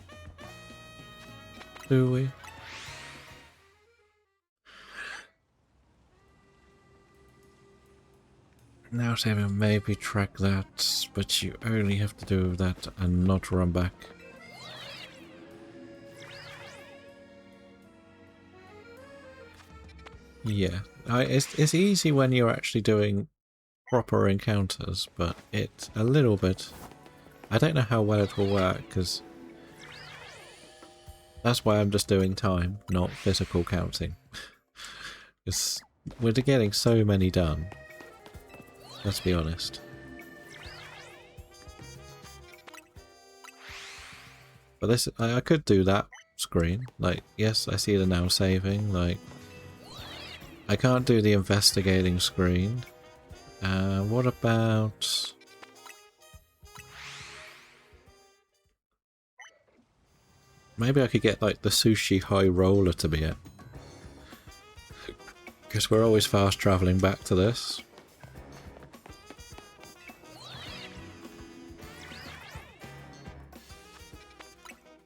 Speaker 1: Do we? Now saving maybe track that, but you only have to do that and not run back. Yeah, it's easy when you're actually doing proper encounters, but it's a little bit... I don't know how well it will work, because that's why I'm just doing time, not physical counting. Because we're getting so many done. Let's be honest. But this, I could do that screen. Like, yes, I see the now saving. Like, I can't do the investigating screen. What about... Maybe I could get, like, the sushi high roller to be it. Because we're always fast travelling back to this.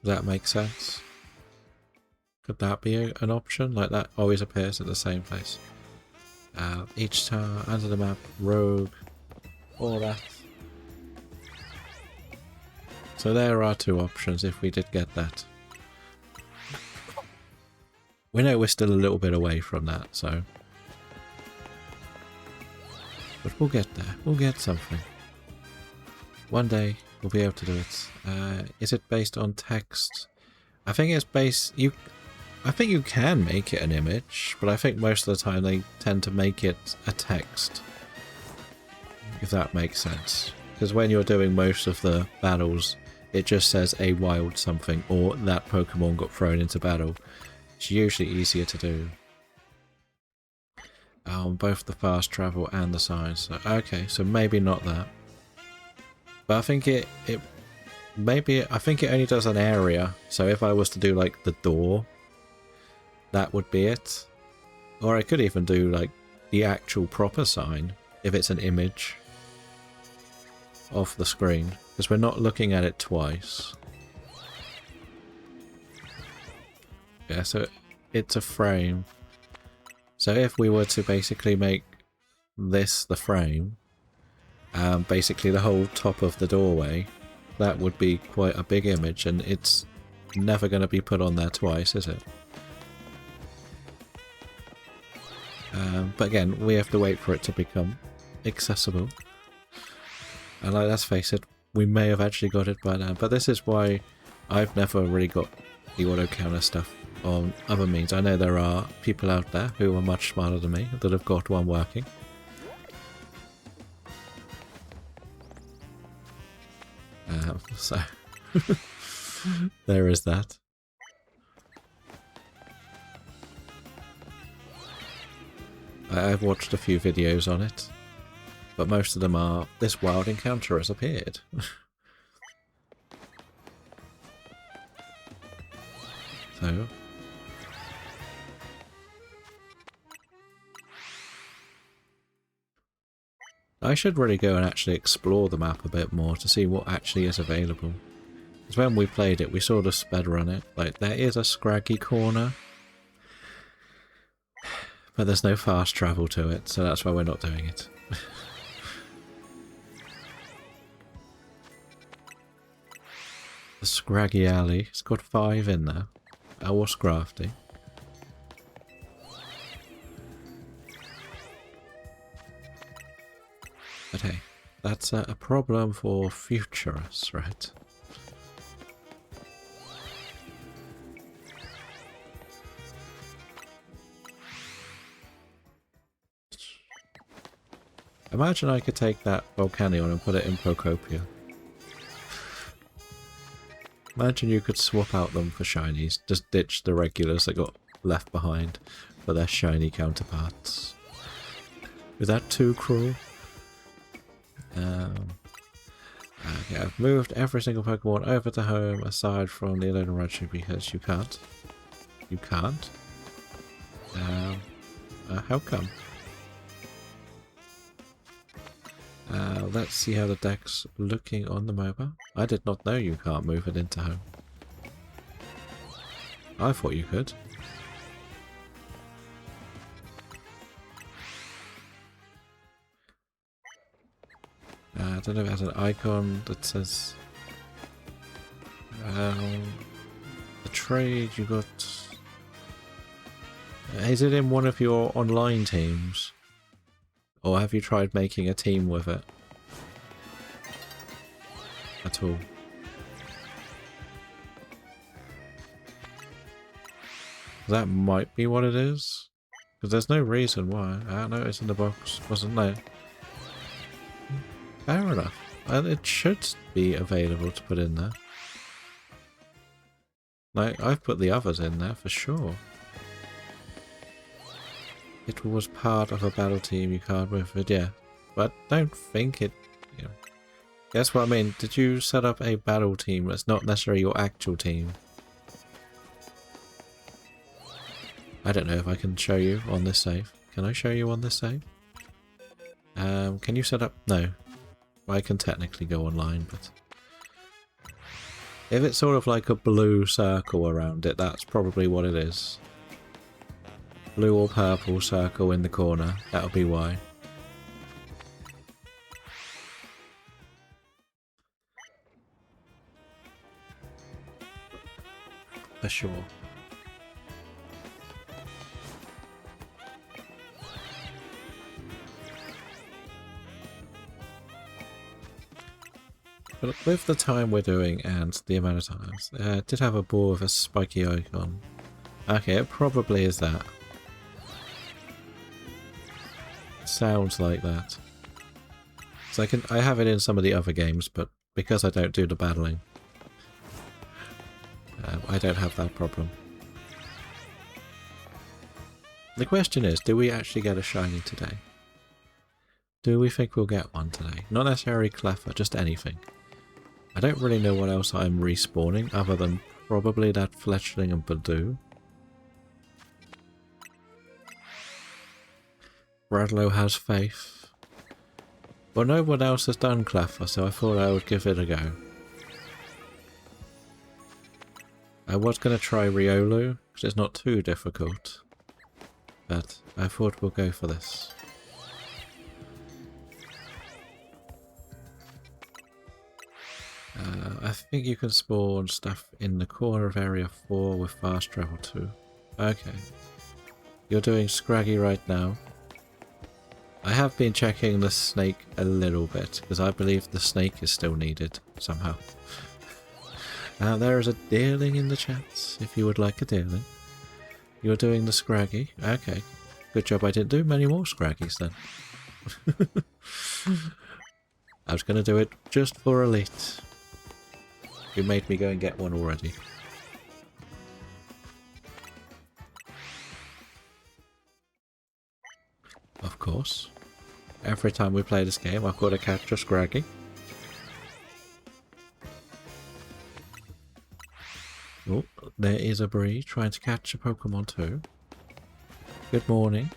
Speaker 1: Does that make sense? Could that be an option? Like that always appears at the same place. Each tower, under the map, rogue, all that. So there are two options if we did get that. We know we're still a little bit away from that, so... But we'll get there. We'll get something. One day, we'll be able to do it. Is it based on text? I think it's based... I think you can make it an image, but I think most of the time they tend to make it a text. If that makes sense. Because when you're doing most of the battles, it just says a wild something, or that Pokemon got thrown into battle. It's usually easier to do. Both the fast travel and the signs. So, okay, so maybe not that. But I think it I think it only does an area. So if I was to do like the door, that would be it. Or I could even do like the actual proper sign if it's an image of the screen, because we're not looking at it twice. Yeah, so it's a frame. So if we were to basically make this the frame, basically the whole top of the doorway, that would be quite a big image, and it's never going to be put on there twice, is it? But again, we have to wait for it to become accessible. And like, let's face it, we may have actually got it by now, but this is why I've never really got the auto counter stuff on other means. I know there are people out there who are much smarter than me that have got one working. So there is that. I've watched a few videos on it, but most of them are, this wild encounter has appeared. So... I should really go and actually explore the map a bit more to see what actually is available. Because when we played it, we sort of sped run it. Like, there is a scraggy corner, but there's no fast travel to it, so that's why we're not doing it. The scraggy alley. It's got 5 in there. I was crafty. But hey, that's a problem for future us, right? Imagine I could take that Volcanion and put it in Procopia. Imagine you could swap out them for shinies, just ditch the regulars that got left behind for their shiny counterparts. Is that too cruel? Okay, I've moved every single Pokemon over to home aside from the Alolan Raichu because you can't. You can't? How come? Let's see how the deck's looking on the mobile. I did not know you can't move it into home. I thought you could. I don't know if it has an icon that says... the trade you got... Is it in one of your online teams? Or have you tried making a team with it? At all? That might be what it is. Because there's no reason why. I know it's in the box, wasn't there? Fair enough. And it should be available to put in there. Like, I've put the others in there for sure. It was part of a battle team, you can't move it, yeah. But don't think it, you know. That's what I mean. Did you set up a battle team that's not necessarily your actual team? I don't know if I can show you on this save. Can I show you on this save? Can you set up? No. I can technically go online, but... If it's sort of like a blue circle around it, that's probably what it is. Blue or purple circle in the corner, that'll be why. For sure. But with the time we're doing and the amount of times, it did have a ball with a spiky icon. Okay, it probably is that. Sounds like that. So I have it in some of the other games, but because I don't do the battling, I don't have that problem. The question is, do we actually get a shiny today? Do we think we'll get one today? Not necessarily Cleffa, just anything. I don't really know what else I'm respawning other than probably that Fletchling and Badoo. Bradlow has faith. Well, no one else has done Cleffa, so I thought I would give it a go. I was going to try Riolu, because it's not too difficult. But I thought we'll go for this. I think you can spawn stuff in the corner of Area 4 with fast travel too. Okay. You're doing Scraggy right now. I have been checking the snake a little bit, because I believe the snake is still needed somehow. There is a deerling in the chats, if you would like a deerling. You're doing the Scraggy. Okay. Good job I didn't do many more Scraggies then. I was going to do it just for Elite. You made me go and get one already. Of course. Every time we play this game, I've got to catch a Scraggy. Oh, there is a Bree trying to catch a Pokemon too. Good morning.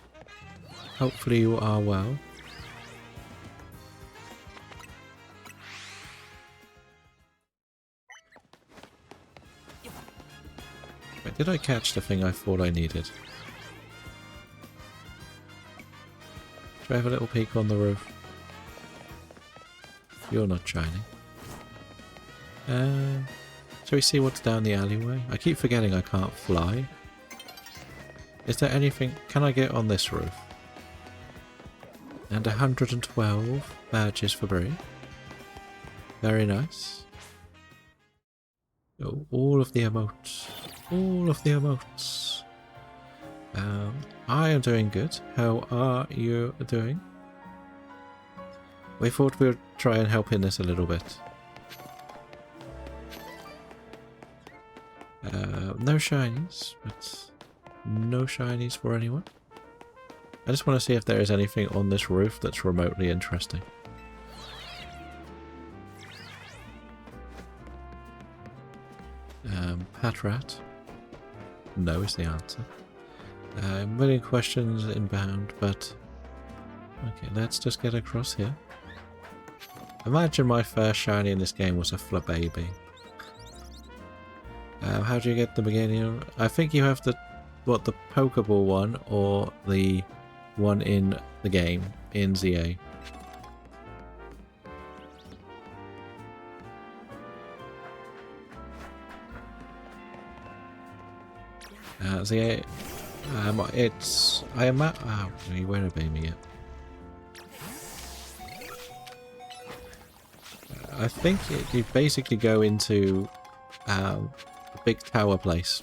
Speaker 1: Hopefully you are well. Wait, did I catch the thing I thought I needed? Should I have a little peek on the roof? You're not shining. Shall we see what's down the alleyway? I keep forgetting I can't fly. Is there anything... Can I get on this roof? And 112 badges for Bree. Very nice. Oh, all of the emotes. All of the emotes. I am doing good. How are you doing? We thought we would try and help in this a little bit. No shinies, but no shinies for anyone. I just want to see if there is anything on this roof that's remotely interesting. Patrat. No is the answer. A million questions inbound, but... Okay, let's just get across here. Imagine my first shiny in this game was a Flababy. How do you get the beginning? I think you have to... What, the Pokeball one, or the one in the game, in ZA? ZA... it's... I am at... Oh, you won't obey me yet. I think you basically go into a big tower place.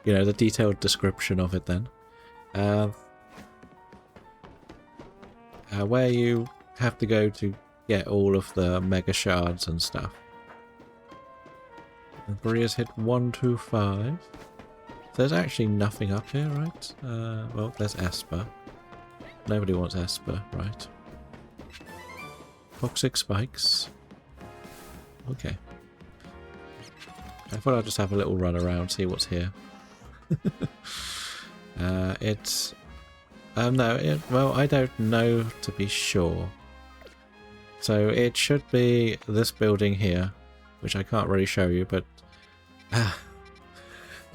Speaker 1: You know, the detailed description of it then. Where you have to go to get all of the mega shards and stuff. And Bria's hit 125. There's actually nothing up here, right? Well, there's Esper. Nobody wants Esper, right? Toxic spikes. Okay. I thought I'd just have a little run around, see what's here. It's... no, well, I don't know to be sure. So it should be this building here, which I can't really show you, but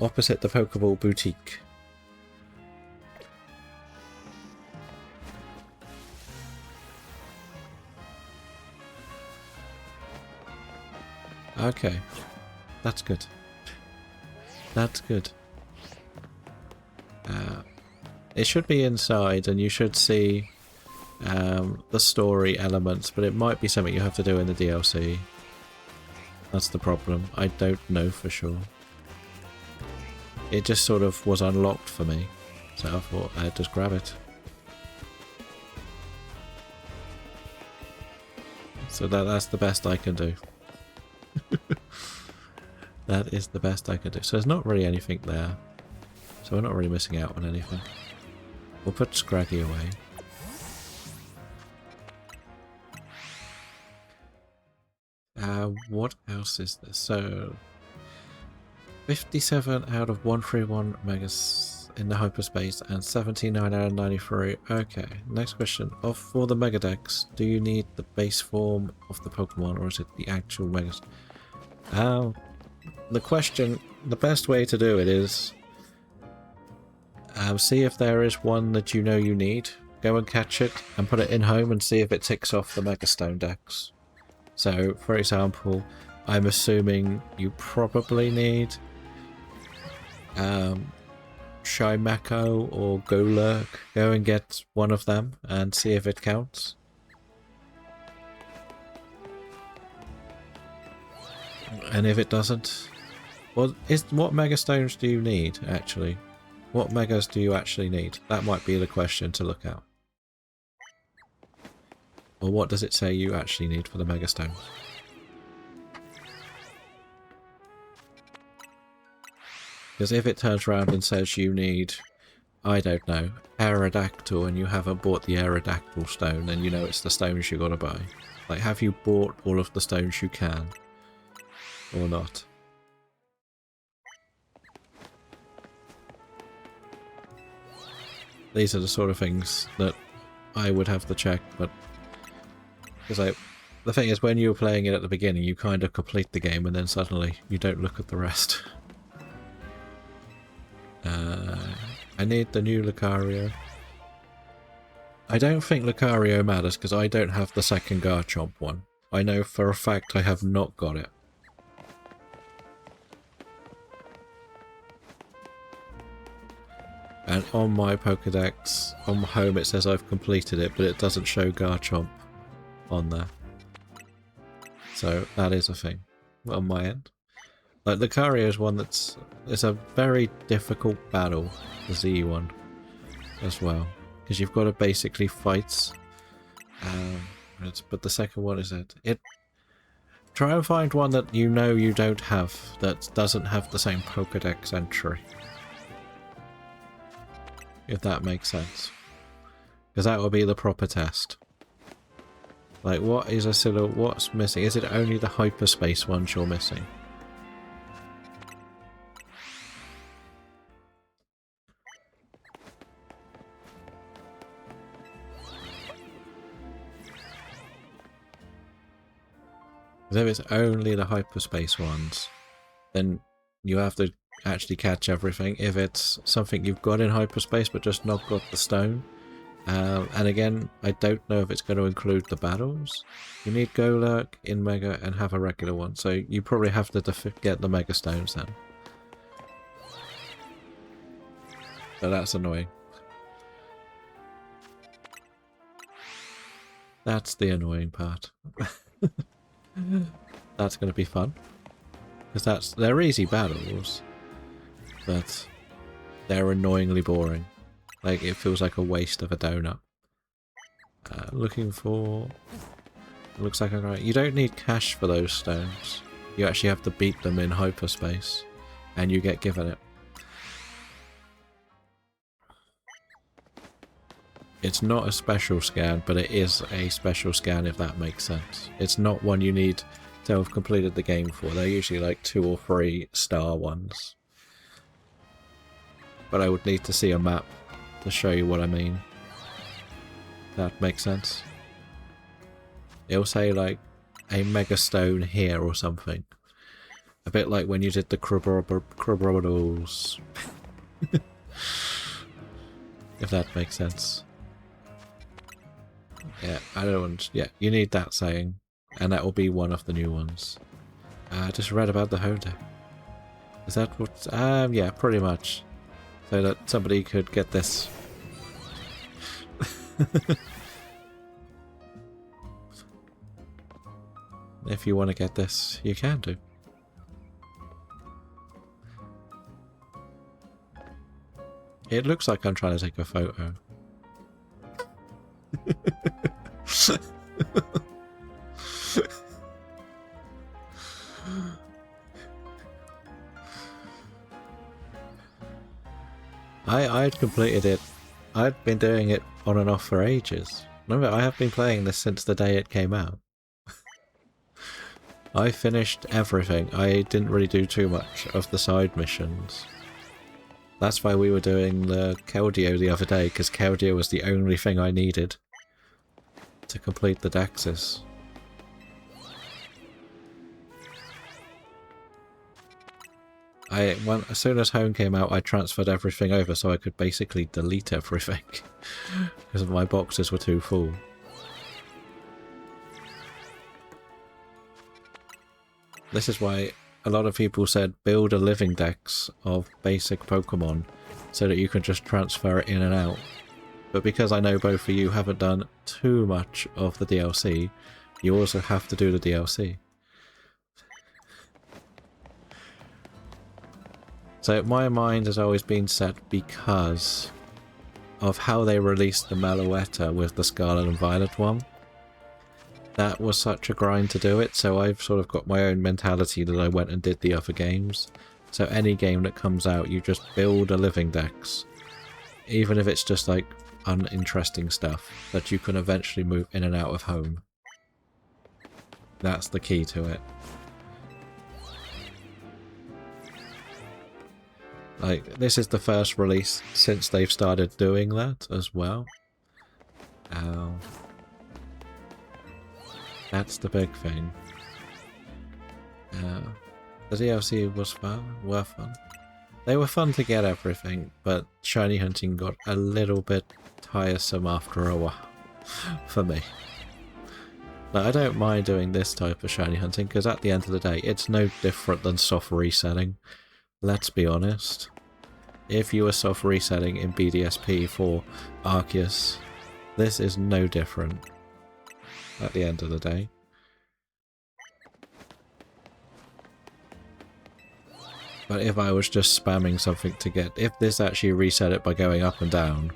Speaker 1: opposite the Pokeball boutique. Okay, that's good. That's good. It should be inside, and you should see the story elements, but it might be something you have to do in the DLC. That's the problem. I don't know for sure. It just sort of was unlocked for me, so I thought I'd just grab it. So that's the best I can do. That is the best I can do. So there's not really anything there. So we're not really missing out on anything. We'll put Scraggy away. What else is there? So 57 out of 131 megas in the hyperspace and 79 out of 93. Okay, next question. For the Mega Dex, do you need the base form of the Pokemon or is it the actual megas? The question, the best way to do it is see if there is one that you know you need. Go and catch it and put it in home and see if it ticks off the Mega Stone Dex. So, for example, I'm assuming you probably need Shymako or Golurk. Go and get one of them and see if it counts. And if it doesn't, well, what Mega Stones do you need, actually? What Megas do you actually need? That might be the question to look at. Or what does it say you actually need for the Mega Stones? Because if it turns around and says you need, I don't know, Aerodactyl, and you haven't bought the Aerodactyl stone, then you know it's the stones you gotta buy. Like, have you bought all of the stones you can? Or not? These are the sort of things that I would have to check, but because the thing is, when you're playing it at the beginning, you kind of complete the game and then suddenly you don't look at the rest. I need the new Lucario. I don't think Lucario matters because I don't have the second Garchomp one. I know for a fact I have not got it. And on my Pokedex, on home it says I've completed it, but it doesn't show Garchomp on there. So that is a thing on my end. Like Lucario is one it's a very difficult battle, the Z one, as well. Because you've got to basically fight. But the second one is it. Try and find one that you know you don't have, that doesn't have the same Pokedex entry. If that makes sense. Because that will be the proper test. Like, what is what's missing? Is it only the hyperspace ones you're missing? Because if it's only the hyperspace ones, then you have to actually catch everything. If it's something you've got in hyperspace but just not got the stone, and again, I don't know if it's going to include the battles. You need Golurk in Mega and have a regular one, so you probably have to get the Mega Stones then. So that's annoying. That's the annoying part. That's going to be fun. Because they're easy battles, but they're annoyingly boring. Like, it feels like a waste of a donut. Looking for... Looks like I'm right. You don't need cash for those stones. You actually have to beat them in hyperspace, and you get given it. It's not a special scan, but it is a special scan if that makes sense. It's not one you need to have completed the game for. They're usually like 2 or 3 star ones. But I would need to see a map to show you what I mean. That makes sense. It'll say like a Mega Stone here or something A bit like when you did the Crubrodos. If that makes sense. Yeah, I don't... Yeah, you need that saying. And that will be one of the new ones. I just read about the home deck. Is that what... yeah, pretty much. So that somebody could get this. If you want to get this, you can do. It looks like I'm trying to take a photo. I'd completed it. I'd been doing it on and off for ages. Remember, I have been playing this since the day it came out. I finished everything. I didn't really do too much of the side missions. That's why we were doing the Keldeo the other day, because Keldeo was the only thing I needed to complete the Dexes. As soon as Home came out, I transferred everything over so I could basically delete everything because my boxes were too full. This is why a lot of people said build a living dex of basic Pokemon so that you can just transfer it in and out. But because I know both of you haven't done too much of the DLC, you also have to do the DLC. So my mind has always been set because of how they released the Meloetta with the Scarlet and Violet one. That was such a grind to do it, so I've sort of got my own mentality that I went and did the other games. So any game that comes out, you just build a living dex. Even if it's just like uninteresting stuff that you can eventually move in and out of Home. That's the key to it. Like, this is the first release since they've started doing that as well. That's the big thing. The DLC was fun, were fun. They were fun to get everything, but shiny hunting got a little bit tiresome after a while for me. Now, I don't mind doing this type of shiny hunting because at the end of the day, it's no different than soft resetting. Let's be honest. If you were soft resetting in BDSP for Arceus, this is no different at the end of the day. But if I was just spamming something to get... If this actually reset it by going up and down,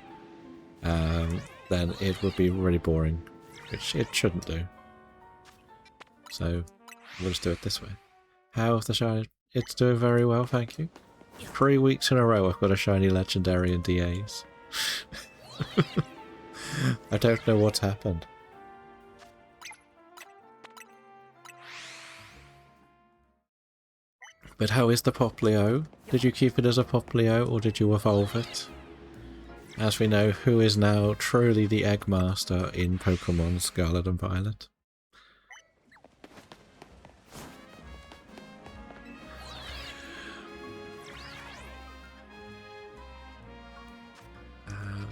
Speaker 1: then it would be really boring, which it shouldn't do. So, we'll just do it this way. How's the shiny? It's doing very well, thank you. 3 weeks in a row I've got a shiny legendary in DAs. I don't know what's happened. But how is the Poplio? Did you keep it as a Poplio or did you evolve it? As we know, who is now truly the Eggmaster in Pokemon Scarlet and Violet?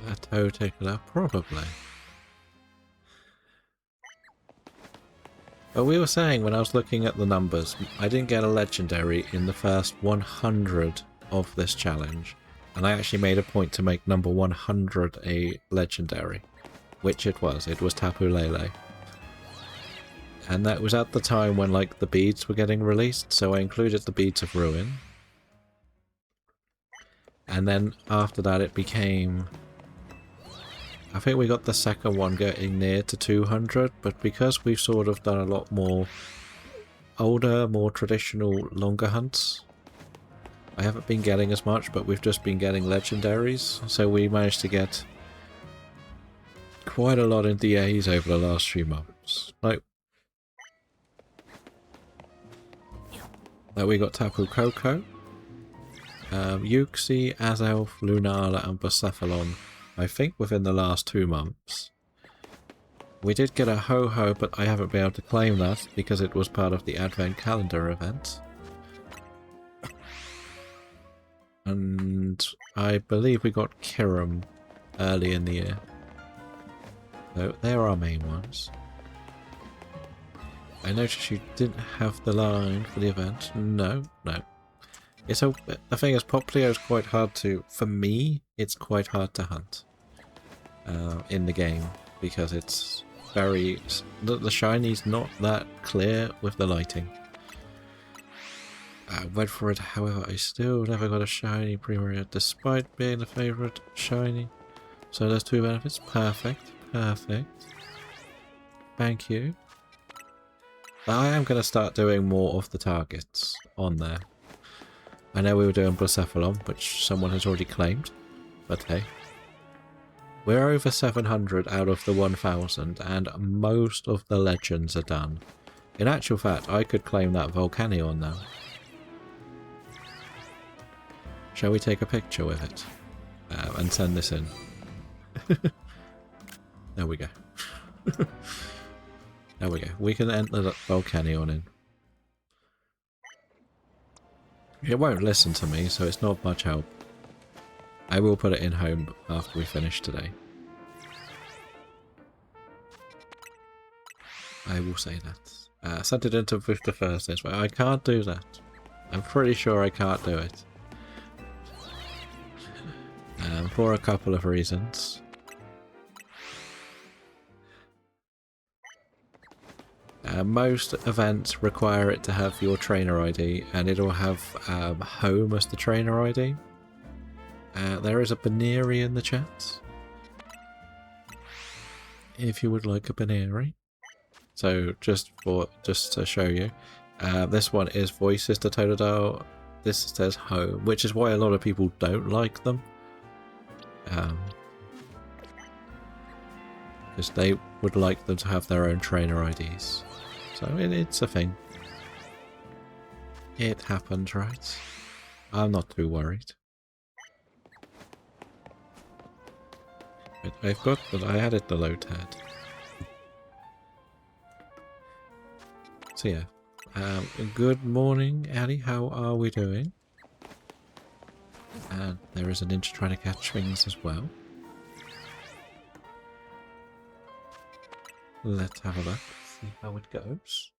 Speaker 1: A Totickler, probably. But we were saying when I was looking at the numbers, I didn't get a legendary in the first 100 of this challenge. And I actually made a point to make number 100 a legendary. Which it was. It was Tapu Lele. And that was at the time when like the beads were getting released, so I included the Beads of Ruin. And then after that it became... I think we got the second one getting near to 200, but because we've sort of done a lot more older, more traditional, longer hunts, I haven't been getting as much, but we've just been getting legendaries, so we managed to get quite a lot in DAs over the last few months. Like we got Tapu Koko, Uxie, Azelf, Lunala and Bucephalon, I think within the last 2 months. We did get a Ho-Ho, but I haven't been able to claim that because it was part of the Advent Calendar event. And I believe we got Kiram early in the year. So they're our main ones. I noticed you didn't have the line for the event. No. It's a, the thing is, Poplio is quite hard to, for me, it's quite hard to hunt in the game because it's very, the shiny's not that clear with the lighting. I went for it, however, I still never got a shiny Primaria despite being the favourite shiny. So there's 2 benefits. Perfect. Thank you. I am going to start doing more of the targets on there. I know we were doing Blacephalon, which someone has already claimed, but hey. We're over 700 out of the 1000, and most of the legends are done. In actual fact, I could claim that Volcanion now. Shall we take a picture with it? And send this in? There we go. There we go. We can enter that Volcanion in. It won't listen to me, so it's not much help. I will put it in home after we finish today. I will say that. Sent it into Vista Thursdays, but I can't do that. I'm pretty sure I can't do it. For a couple of reasons. Most events require it to have your trainer ID, and it'll have home as the trainer ID. There is a Baneri in the chat, if you would like a Baneri. So just to show you, this one is Voices to Totodile. This says home, which is why a lot of people don't like them. Because they would like them to have their own trainer IDs. So it's a thing. It happens, right? I'm not too worried. But I've got that. I added the low tab. So yeah. Good morning, Addy. How are we doing? And there is a ninja trying to catch things as well. Let's have a look, see how it goes.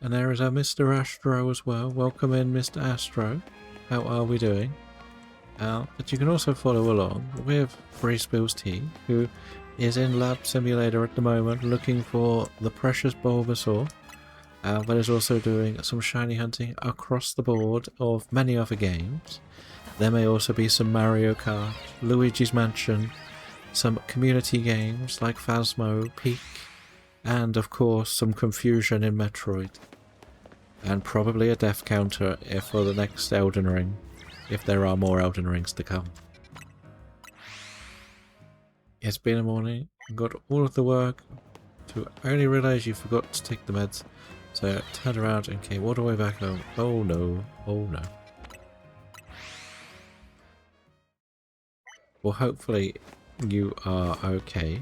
Speaker 1: And there is our Mr. Astro as well. Welcome in, Mr. Astro. How are we doing? But you can also follow along with Free Spills T, who is in Lab Simulator at the moment looking for the precious Bulbasaur, but is also doing some shiny hunting across the board of many other games. There may also be some Mario Kart, Luigi's Mansion, some community games like Phasmo, Peak, and of course some confusion in Metroid. And probably a death counter for the next Elden Ring, if there are more Elden Rings to come. It's been a morning, got all of the work, to only realise you forgot to take the meds, so turned around and came all the way back home. Oh no, oh no. Well, hopefully you are okay,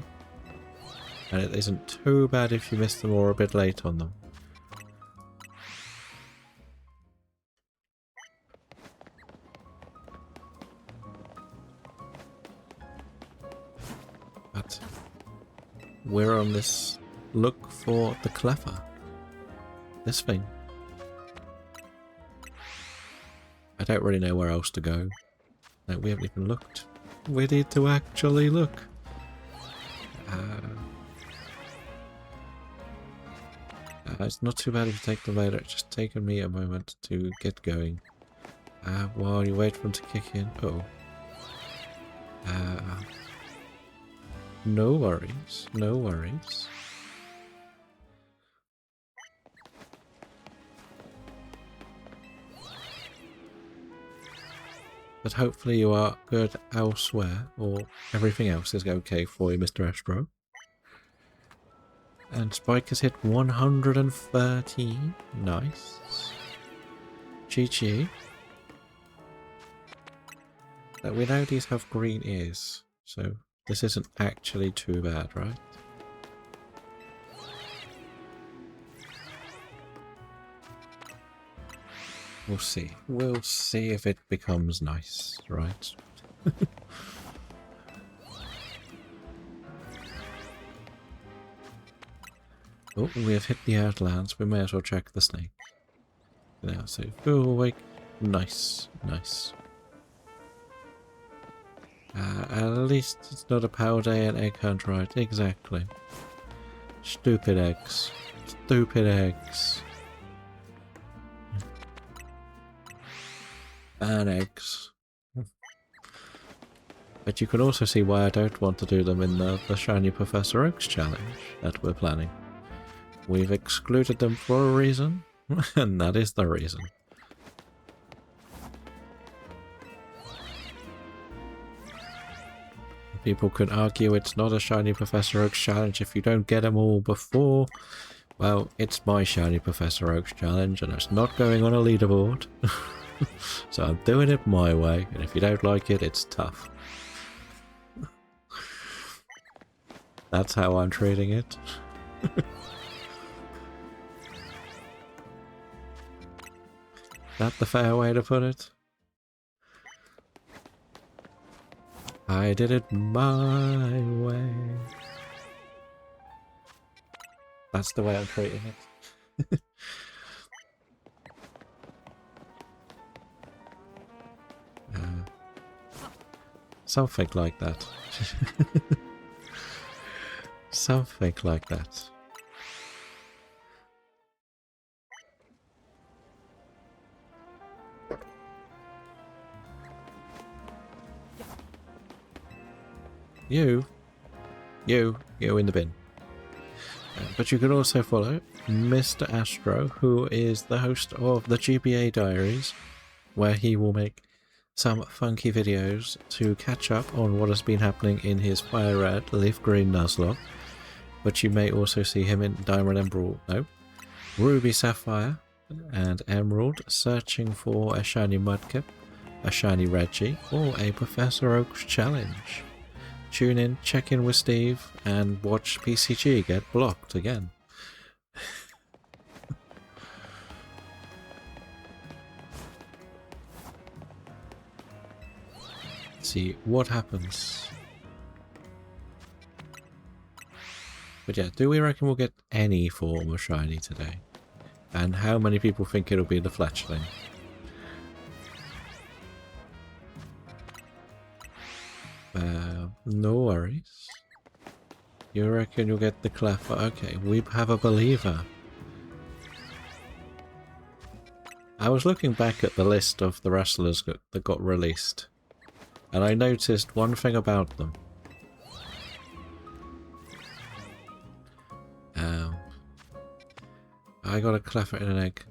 Speaker 1: and it isn't too bad if you missed them or are a bit late on them. But we're on this look for the clever. This thing. I don't really know where else to go. No, we haven't even looked. We need to actually look. It's not too bad if you take them later. It's just taken me a moment to get going. While you wait for them to kick in. Uh-oh. No worries. No worries. But hopefully you are good elsewhere, or everything else is okay for you, Mr. Astro. And Spike has hit 113. Nice. GG. We know these have green ears, so this isn't actually too bad, right? We'll see. We'll see if it becomes nice, right? Oh, we have hit the Outlands. We may as well check the snake. Now, so full awake. Nice, nice. At least it's not a power day and egg hunt, right? Exactly. Stupid eggs. Stupid eggs. And eggs. But you can also see why I don't want to do them in the Shiny Professor Oaks challenge that we're planning. We've excluded them for a reason, and that is the reason. People can argue it's not a Shiny Professor Oaks challenge if you don't get them all before. Well, it's my Shiny Professor Oaks challenge, and it's not going on a leaderboard. So I'm doing it my way, and if you don't like it, it's tough. That's how I'm treating it. That the fair way to put it? I did it my way. That's the way I'm treating it. Something like that. Something like that. You in the bin. But you can also follow Mr. Astro, who is the host of the GBA Diaries, where he will make some funky videos to catch up on what has been happening in his Fire Red, Leaf Green Nuzlocke. But you may also see him in Diamond Emerald, no, Ruby Sapphire and Emerald, searching for a shiny Mudkip, a shiny Reggie, or a Professor Oaks challenge. Tune in, check in with Steve, and watch PCG get blocked again. See what happens. But yeah, do we reckon we'll get any form of shiny today? And how many people think it'll be the Fletchling? No worries. You reckon you'll get the Cleffer? Okay, we have a believer. I was looking back at the list of the wrestlers that got released, and I noticed one thing about them. I got a Cleffer in an egg.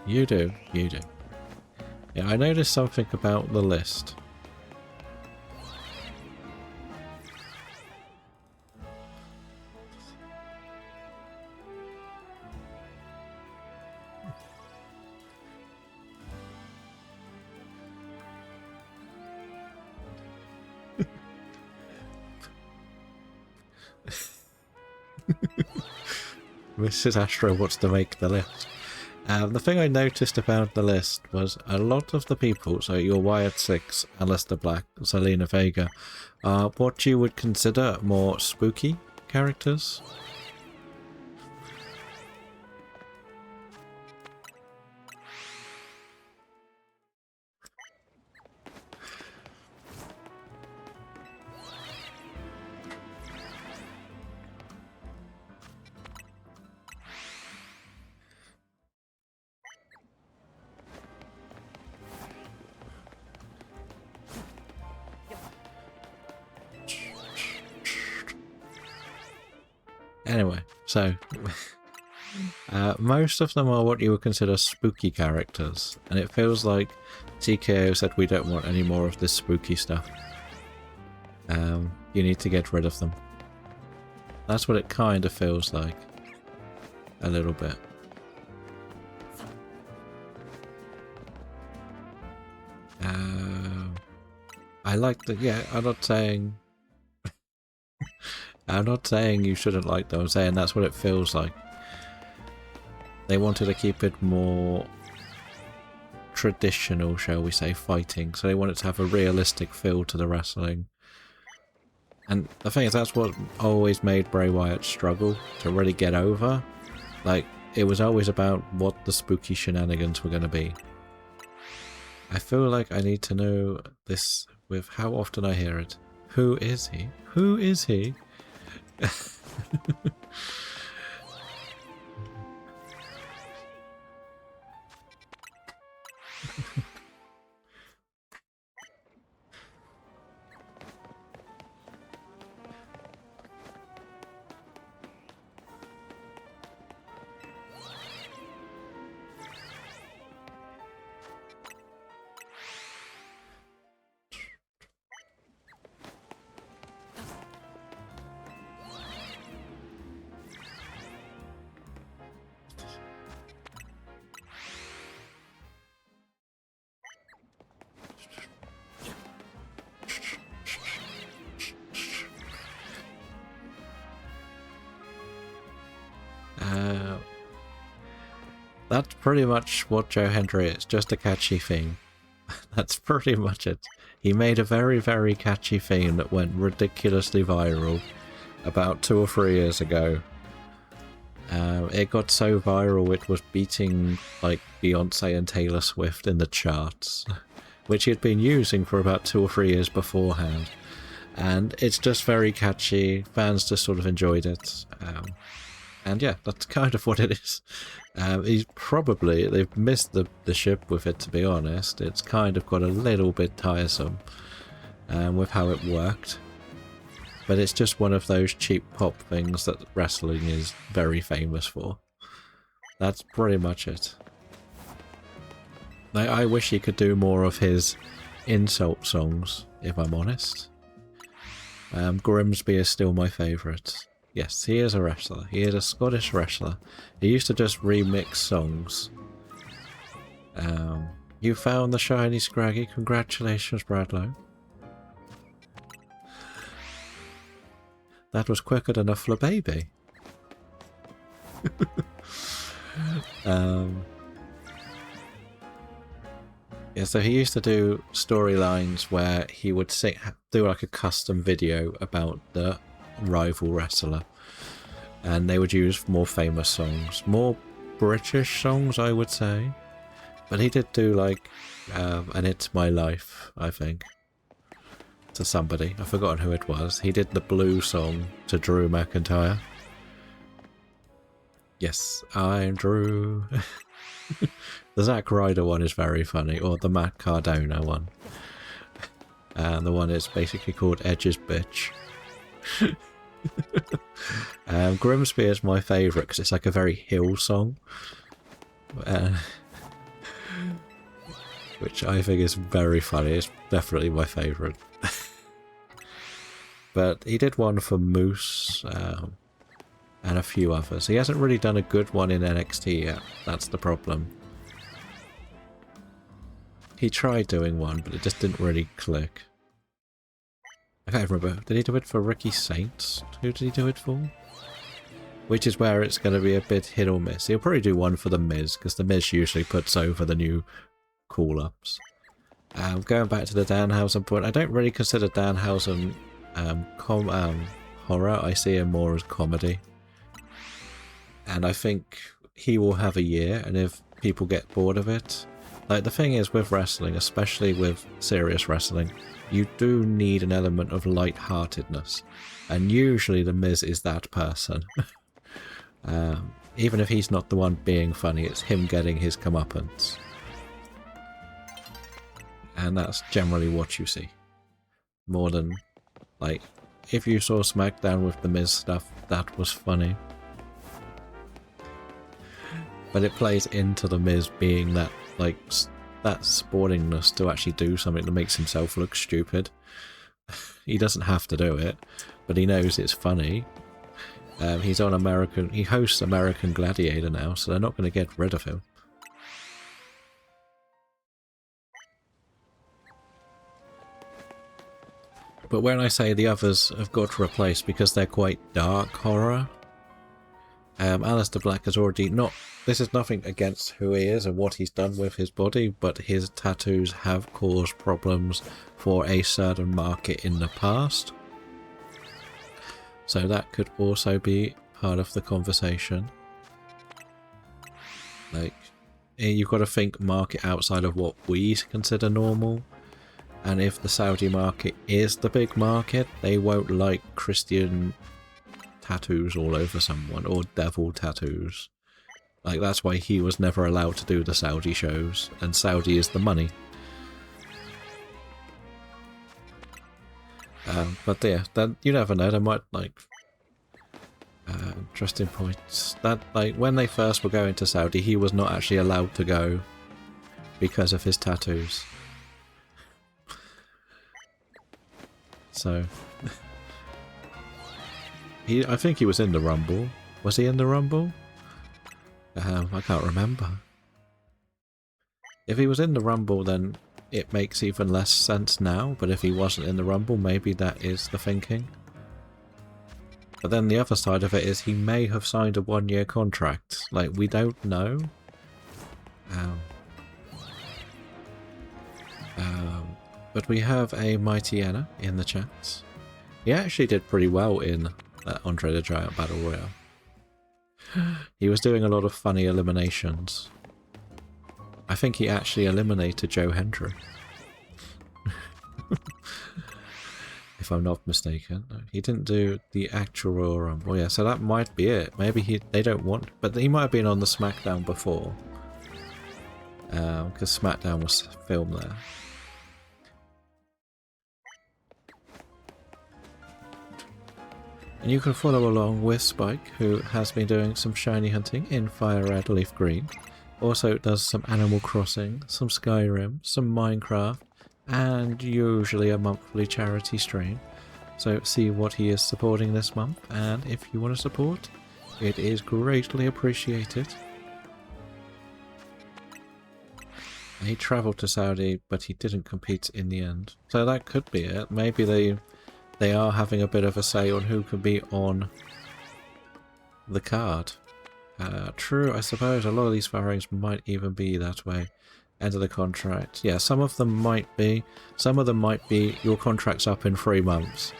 Speaker 1: You do, you do. Yeah, I noticed something about the list. Mrs. Astro wants to make the list. The thing I noticed about the list was a lot of the people, so your Wyatt 6, Alistair Black, Selena Vega, are what you would consider more spooky characters. Anyway, so Most of them are what you would consider spooky characters, and it feels like TKO said we don't want any more of this spooky stuff. You need to get rid of them. That's what it kind of feels like. A little bit. I like the... Yeah, I'm not saying... I'm not saying you shouldn't like them. I'm saying that's what it feels like. They wanted to keep it more traditional, shall we say, fighting. So they wanted to have a realistic feel to the wrestling. And the thing is, that's what always made Bray Wyatt struggle to really get over. Like, it was always about what the spooky shenanigans were going to be. I feel like I need to know this with how often I hear it. Who is he? Who is he? That's pretty much what Joe Hendry is, just a catchy theme. That's pretty much it. He made a very, very catchy theme that went ridiculously viral about 2 or 3 years ago. It got so viral it was beating like Beyonce and Taylor Swift in the charts, which he had been using for about 2 or 3 years beforehand. And it's just very catchy, fans just sort of enjoyed it. And yeah, that's kind of what it is. They've missed the ship with it, to be honest. It's kind of got a little bit tiresome with how it worked. But it's just one of those cheap pop things that wrestling is very famous for. That's pretty much it. I wish he could do more of his insult songs, if I'm honest. Grimsby is still my favourite. Yes, he is a wrestler. He is a Scottish wrestler. He used to just remix songs. You found the shiny Scraggy. Congratulations, Bradlow. That was quicker than a flababy. Yeah, so he used to do storylines where he would do like a custom video about the rival wrestler, and they would use more famous songs, more British songs, I would say. But he did do like and It's My Life, I think, to somebody. I've forgotten who it was. He did the Blue song to Drew McIntyre. Yes, I'm Drew. The Zack Ryder one is very funny, or the Matt Cardona one. And the one is basically called Edge's Bitch. Grimsby is my favourite because it's like a very Hill song. Which I think is very funny. It's definitely my favourite. But he did one for Moose and a few others. He hasn't really done a good one in NXT yet. That's the problem. He tried doing one, but it just didn't really click. I can't remember. Did he do it for Ricky Saints? Who did he do it for? Which is where it's going to be a bit hit or miss. He'll probably do one for The Miz, because The Miz usually puts over the new call-ups. Going back to the Danhausen point, I don't really consider Danhausen horror. I see him more as comedy. And I think he will have a year, and if people get bored of it... Like, the thing is with wrestling, especially with serious wrestling, you do need an element of light-heartedness. And usually The Miz is that person. Even if he's not the one being funny, it's him getting his comeuppance. And that's generally what you see. More than, like, if you saw SmackDown with The Miz stuff, that was funny. but it plays into the Miz being that, like, that sportingness to actually do something that makes himself look stupid. He doesn't have to do it, but he knows it's funny. He's on American... He hosts American Gladiator now, so they're not going to get rid of him. But when I say the others have got replaced because they're quite dark horror, Alistair Black has already not... This is nothing against who he is and what he's done with his body, but his tattoos have caused problems for a certain market in the past. So that could also be part of the conversation. Like, you've got to think market outside of what we consider normal. And if the Saudi market is the big market, they won't like Christian tattoos all over someone, or devil tattoos. Like, that's why he was never allowed to do the Saudi shows, and Saudi is the money. But yeah, then you never know, they might, like... interesting points. That, like, when they first were going to Saudi, he was not actually allowed to go because of his tattoos. So... I think he was in the Rumble. Was he in the Rumble? I can't remember. If he was in the Rumble, then it makes even less sense now, but if he wasn't in the Rumble, maybe that is the thinking. But then the other side of it is he may have signed a one-year contract. Like, we don't know. But we have a Mighty Anna in the chat. He actually did pretty well in that Andre the Giant Battle Royale. He was doing a lot of funny eliminations. I think he actually eliminated Joe Hendry. If I'm not mistaken. He didn't do the actual Royal Rumble. Yeah, so that might be it. Maybe they don't want... But he might have been on the SmackDown before. Because SmackDown was filmed there. And you can follow along with Spike, who has been doing some shiny hunting in Fire Red, Leaf Green. Also does some Animal Crossing, some Skyrim, some Minecraft, and usually a monthly charity stream. So see what he is supporting this month, and if you want to support, it is greatly appreciated. He travelled to Saudi, but he didn't compete in the end. So that could be it. Maybe they are having a bit of a say on who can be on the card. True, I suppose a lot of these firings might even be that way. End of the contract. Yeah, some of them might be. Some of them might be your contract's up in 3 months.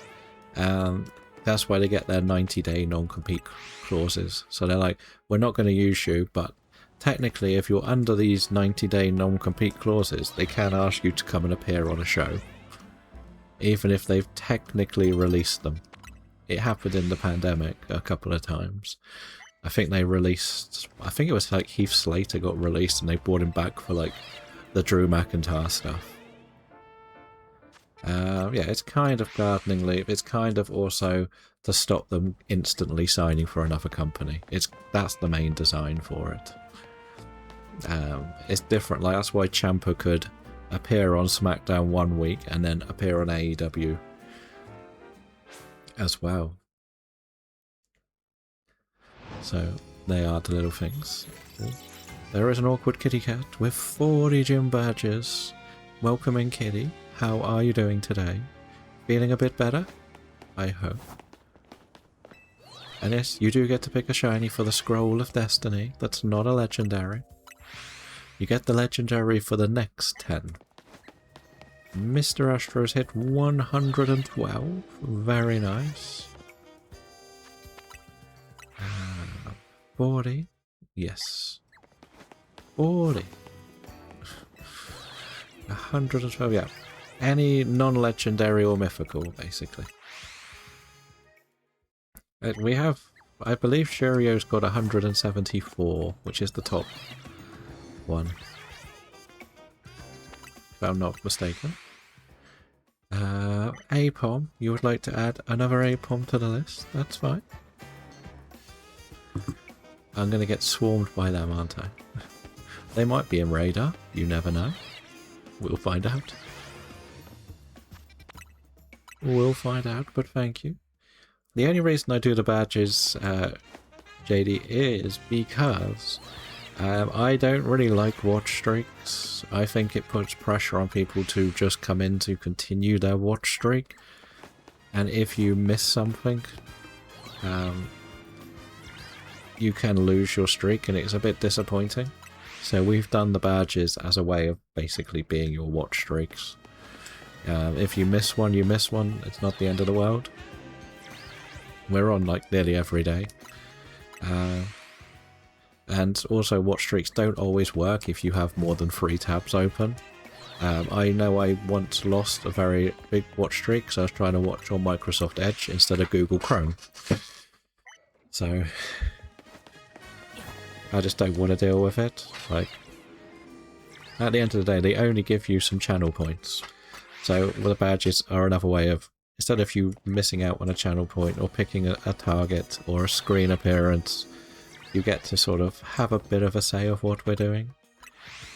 Speaker 1: That's why they get their 90-day non-compete clauses. So they're like, we're not going to use you, but technically if you're under these 90-day non-compete clauses, they can ask you to come and appear on a show. Even if they've technically released them. It happened in the pandemic a couple of times. I think they released... I think it was like Heath Slater got released and they brought him back for like the Drew McIntyre stuff. Yeah, it's kind of gardening leave. It's kind of also to stop them instantly signing for another company. That's the main design for it. It's different. Like, that's why Ciampa could appear on SmackDown 1 week and then appear on AEW as well. So they are the little things. There is an awkward kitty cat with 40 gym badges. Welcoming kitty. How are you doing today? Feeling a bit better? I hope. And yes, you do get to pick a shiny for the Scroll of Destiny. That's not a legendary. You get the legendary for the next 10. Mr. Astro's hit 112. Very nice. 40. Yes. 40. 112, yeah. Any non-legendary or mythical, basically. We have, I believe Shirio's got 174, which is the top one. If I'm not mistaken. APOM, you would like to add another APOM to the list? That's fine. I'm going to get swarmed by them, aren't I? They might be in radar. You never know. We'll find out. We'll find out, but thank you. The only reason I do the badges, JD, is because I don't really like watch streaks. I think it puts pressure on people to just come in to continue their watch streak. And if you miss something, you can lose your streak, and it's a bit disappointing. So we've done the badges as a way of basically being your watch streaks. If you miss one, you miss one. It's not the end of the world. We're on like nearly every day. And also watch streaks don't always work if you have more than 3 tabs open. I know I once lost a very big watch streak because I was trying to watch on Microsoft Edge instead of Google Chrome. So I just don't want to deal with it. Like, at the end of the day, they only give you some channel points. So the badges are another way of, instead of you missing out on a channel point or picking a target or a screen appearance, you get to sort of have a bit of a say of what we're doing.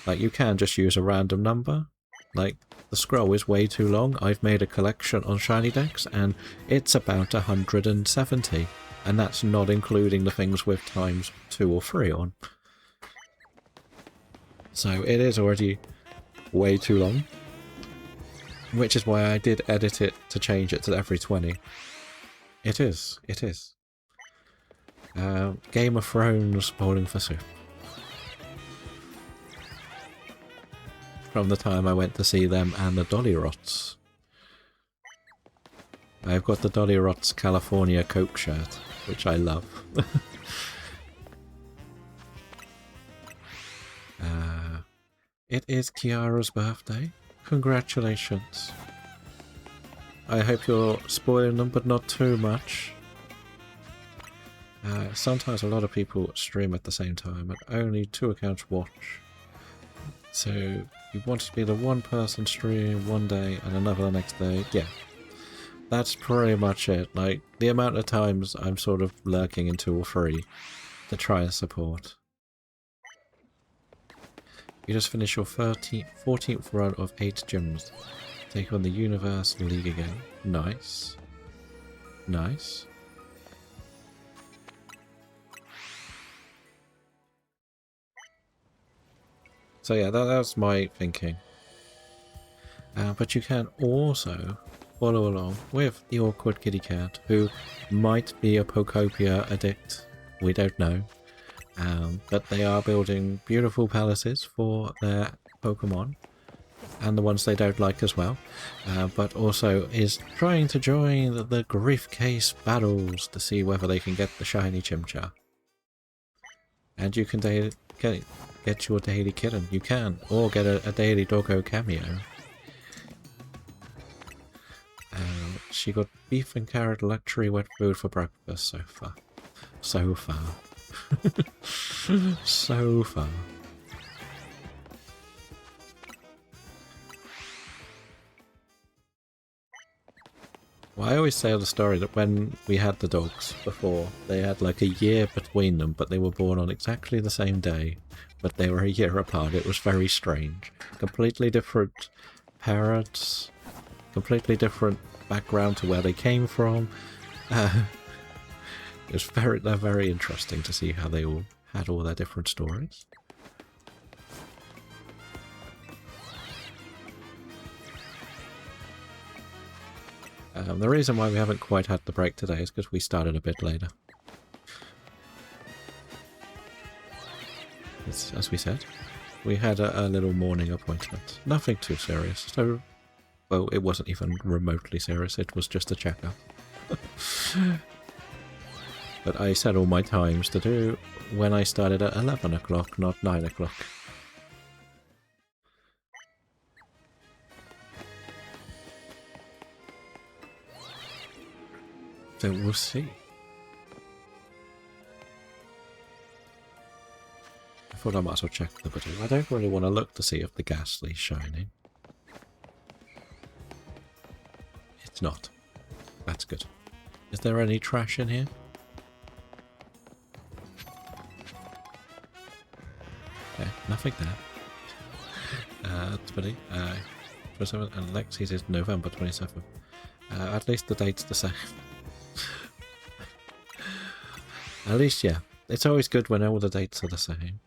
Speaker 1: Like, you can just use a random number. Like, the scroll is way too long. I've made a collection on Shiny Dex, and it's about 170. And that's not including the things with times 2 or 3 on. So it is already way too long. Which is why I did edit it to change it to every 20. It is. It is. Game of Thrones bowling for soup. From the time I went to see them and the Dollyrots. I've got the Dollyrots California Coke shirt, which I love. It is Kiara's birthday. Congratulations. I hope you're spoiling them, but not too much. Sometimes a lot of people stream at the same time, and only 2 accounts watch. So you want to be the one person stream one day and another the next day. Yeah. That's pretty much it. Like, the amount of times I'm sort of lurking in 2 or 3 to try and support. You just finished your 14th run of 8 gyms. Take on the Universal League again. Nice. Nice. So yeah, that's my thinking. But you can also follow along with the awkward kitty cat, who might be a Pokopia addict. We don't know. But they are building beautiful palaces for their Pokemon, and the ones they don't like as well. But also is trying to join the Grief Case battles to see whether they can get the shiny Chimchar. And you can get your daily kitten. You can, or get a daily doggo cameo. She got beef and carrot luxury wet food for breakfast so far. So far. So far. Well, I always tell the story that when we had the dogs before, they had like a year between them, but they were born on exactly the same day, but they were a year apart. It was very strange. Completely different parents, completely different background to where they came from. It was very interesting to see how they all had all their different stories. The reason why we haven't quite had the break today is because we started a bit later. As we said, we had a little morning appointment. Nothing too serious, so... Well, it wasn't even remotely serious, it was just a checkup. But I set all my times to do when I started at 11 o'clock, not 9 o'clock. So we'll see. I thought I might as well check the button. I don't really want to look to see if the ghastly's shining. It's not. That's good. Is there any trash in here? nothing there. 20, 27, and Lexi's is November 27th. At least the date's the same. At least, yeah. It's always good when all the dates are the same.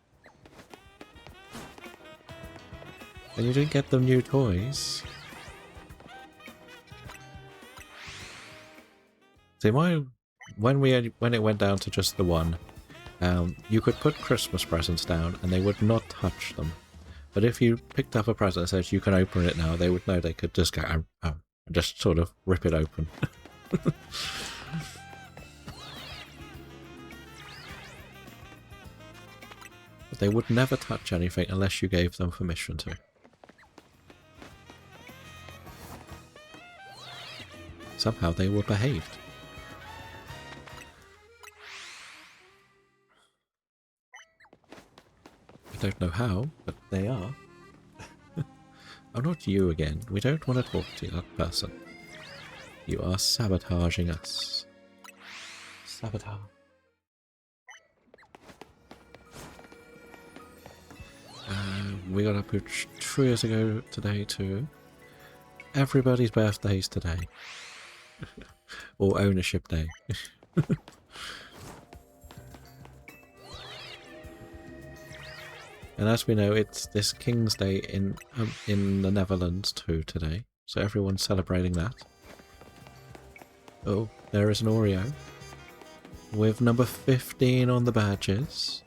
Speaker 1: And you didn't get them new toys. See, when it went down to just the one, you could put Christmas presents down and they would not touch them. But if you picked up a present that says you can open it now, they would know they could just go, oh, just sort of rip it open. But they would never touch anything unless you gave them permission to. Somehow they were behaved. I don't know how, but they are. Oh, not you again. We don't want to talk to that person. You are sabotaging us. Sabotage. We got up 2 years ago today too. Everybody's birthday's today. Or ownership day. And as we know, it's this King's Day in the Netherlands too today, so everyone's celebrating that. Oh, there is an Oreo with number 15 on the badges.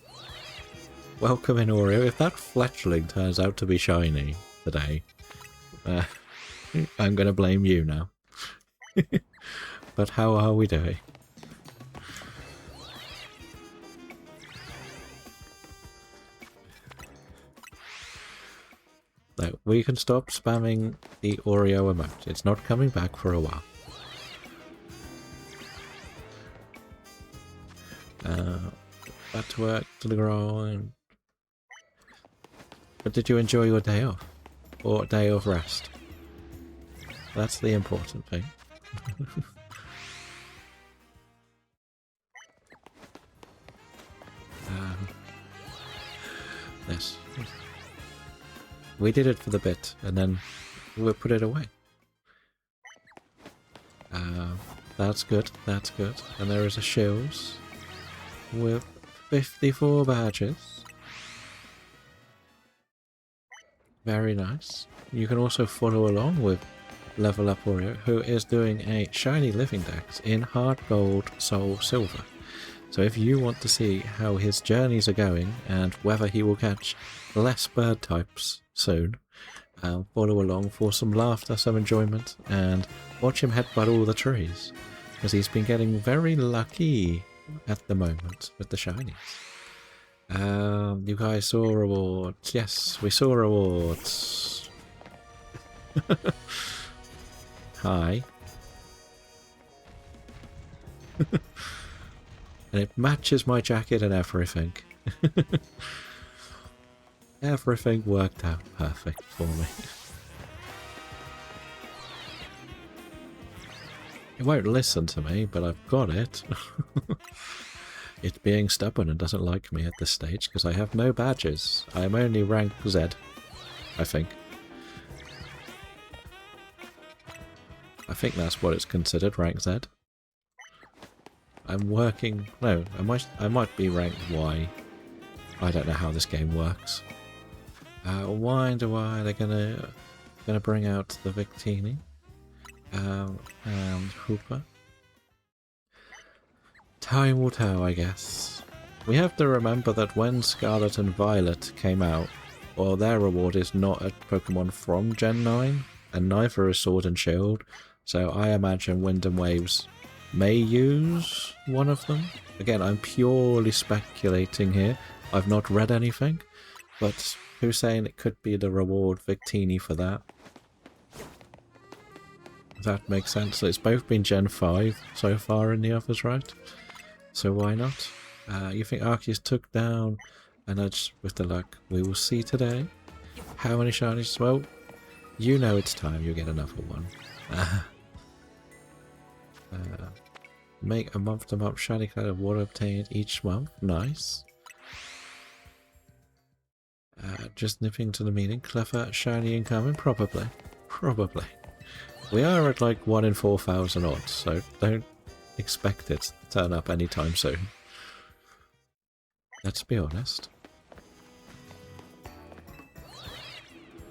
Speaker 1: Welcome in, Oreo. If that fletchling turns out to be shiny today, I'm going to blame you now. But how are we doing? No, we can stop spamming the Oreo emote. It's not coming back for a while. Back to work, to the grind. But did you enjoy your day off? Or day of rest? That's the important thing. Yes. We did it for the bit, and then we'll put it away. That's good, that's good. And there is a Shills with 54 badges. Very nice. You can also follow along with Level Up Oreo, who is doing a shiny living dex in Hard Gold, Soul Silver. So if you want to see how his journeys are going and whether he will catch less bird types soon, follow along for some laughter, some enjoyment, and watch him headbutt all the trees, because he's been getting very lucky at the moment with the shinies. You guys saw rewards. Yes, we saw rewards. Hi. And it matches my jacket and everything. Everything worked out perfect for me. It won't listen to me, but I've got it. It's being stubborn and doesn't like me at this stage because I have no badges. I am only rank Z, I think. I think that's what it's considered, rank Z. I'm working... No, I might be ranked Y. I don't know how this game works. Why do I... They're gonna bring out the Victini. And Hooper. Time will tell, I guess. We have to remember that when Scarlet and Violet came out, well, their reward is not a Pokemon from Gen 9, and neither is Sword and Shield, so I imagine Wind and Waves may use one of them. Again, I'm purely speculating here. I've not read anything, but who's saying it could be the reward Victini for that? If that makes sense. It's both been Gen 5 so far in the others, right? So why not? You think Arceus took down a nudge with the luck? We will see today. How many shinies? Well, you know it's time you get another one. Make a month-to-month shiny cloud of water obtained each month. Nice. just nipping to the meeting. Clever, shiny incoming? Probably. Probably. We are at like 1 in 4,000 odds, so don't expect it to turn up anytime soon. Let's be honest.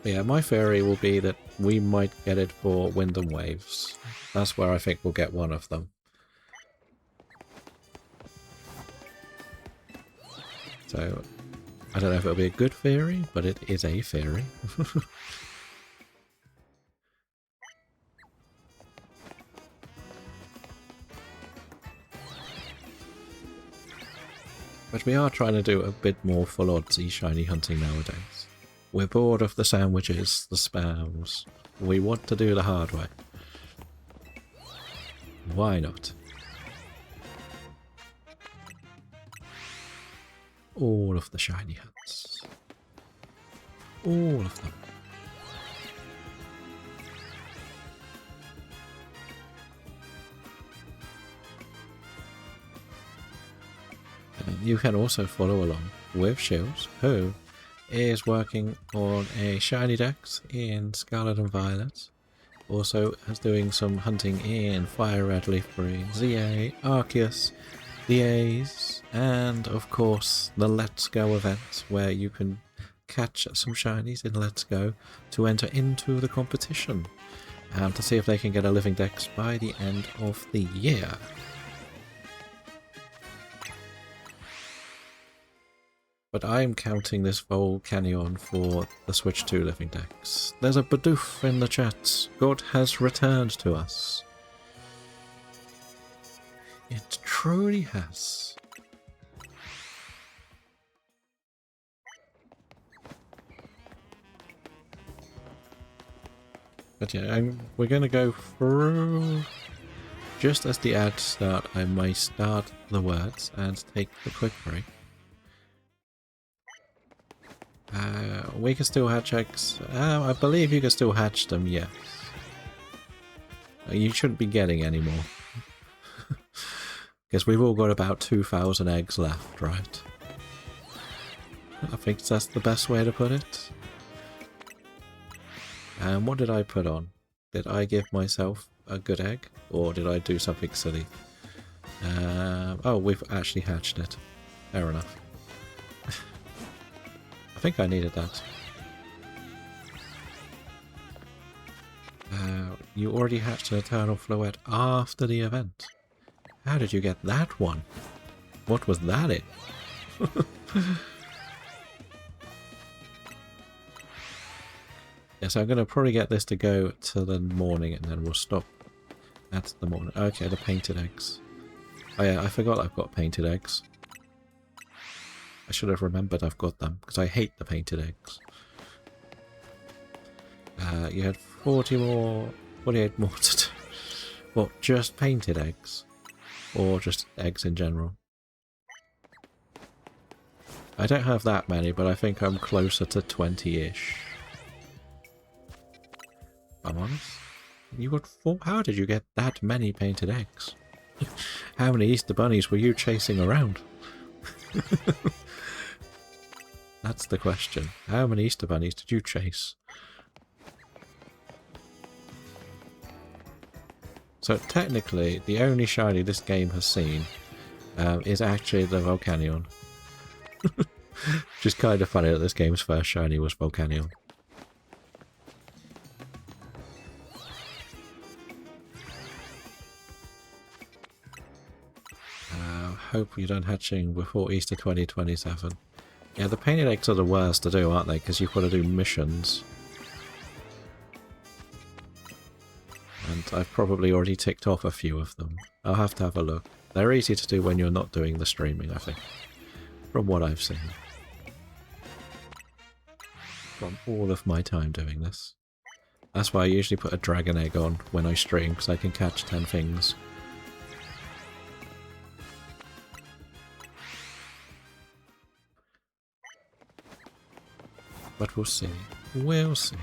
Speaker 1: But yeah, my theory will be that we might get it for Wind and Waves. That's where I think we'll get one of them. So, I don't know if it'll be a good theory, but it is a theory. But we are trying to do a bit more full oddsy shiny hunting nowadays. We're bored of the sandwiches, the spams. We want to do the hard way. Why not? All of the shiny hunts. All of them. You can also follow along with Shields, who is working on a shiny dex in Scarlet and Violet. Also is doing some hunting in Fire Red, Leaf Green, ZA, Arceus, the A's, and of course the Let's Go event where you can catch some shinies in Let's Go to enter into the competition to see if they can get a living dex by the end of the year. But I'm counting this Volcanion for the Switch 2 living dex. There's a Bidoof in the chat. God has returned to us. It truly has. But yeah, we're going to go through... Just as the ads start, I may start the words and take the quick break. We can still hatch eggs. I believe you can still hatch them, yes. You shouldn't be getting any more. Because we've all got about 2,000 eggs left, right? I think that's the best way to put it. And what did I put on? Did I give myself a good egg? Or did I do something silly? Oh, we've actually hatched it. Fair enough. I think I needed that. You already hatched an Eternal Floette after the event. How did you get that one? What was that in? Yes, I'm going to probably get this to go to the morning and then we'll stop at the morning. Okay, the painted eggs. Oh yeah, I forgot I've got painted eggs. I should have remembered I've got them, because I hate the painted eggs. You had 48 more to do. What, just painted eggs? Or just eggs in general? I don't have that many, but I think I'm closer to 20-ish. I'm honest. You got 4? How did you get that many painted eggs? How many Easter bunnies were you chasing around? That's the question. How many Easter bunnies did you chase? So technically, the only shiny this game has seen is actually the Volcanion. Which is kind of funny that this game's first shiny was Volcanion. Hope you're done hatching before Easter 2027. Yeah, the painted eggs are the worst to do, aren't they? Because you've got to do missions. And I've probably already ticked off a few of them. I'll have to have a look. They're easy to do when you're not doing the streaming, I think. From what I've seen. From all of my time doing this. That's why I usually put a dragon egg on when I stream, because I can catch 10 things. But we'll see. We'll see.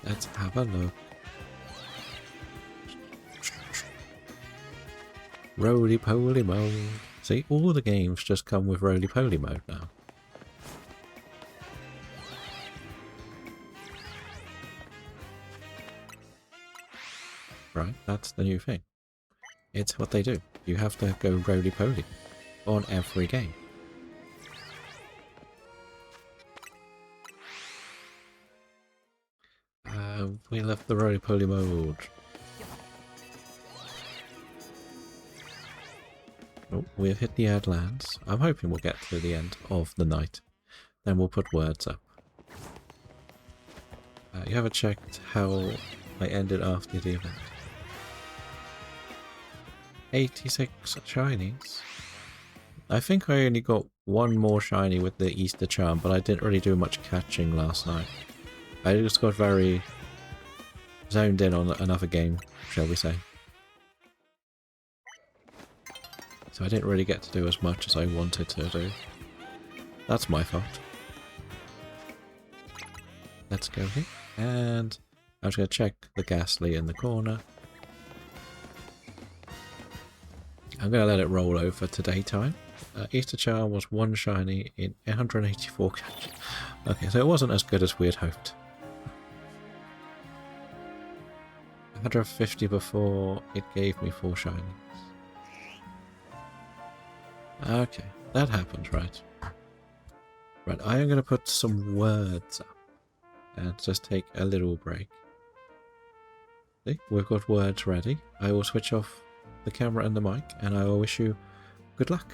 Speaker 1: Let's have a look. Roly-poly mode. See, all the games just come with roly-poly mode now. Right, that's the new thing. It's what they do. You have to go roly-poly on every game. We left the roly-poly mode. Oh, we've hit the Adlands. I'm hoping we'll get to the end of the night. Then we'll put words up. You haven't checked how I ended after the event. 86 shinies. I think I only got one more shiny with the Easter charm, but I didn't really do much catching last night. I just got very zoned in on another game, shall we say. So I didn't really get to do as much as I wanted to do. That's my fault. Let's go here. And I'm just going to check the Ghastly in the corner. I'm going to let it roll over to daytime. Easter Charm was one shiny in 184 catches. Okay, so it wasn't as good as we had hoped. 150 before, it gave me 4 shinies. Okay, that happens, right? Right, I am going to put some words up and just take a little break. See, we've got words ready. I will switch off the camera and the mic, and I will wish you good luck.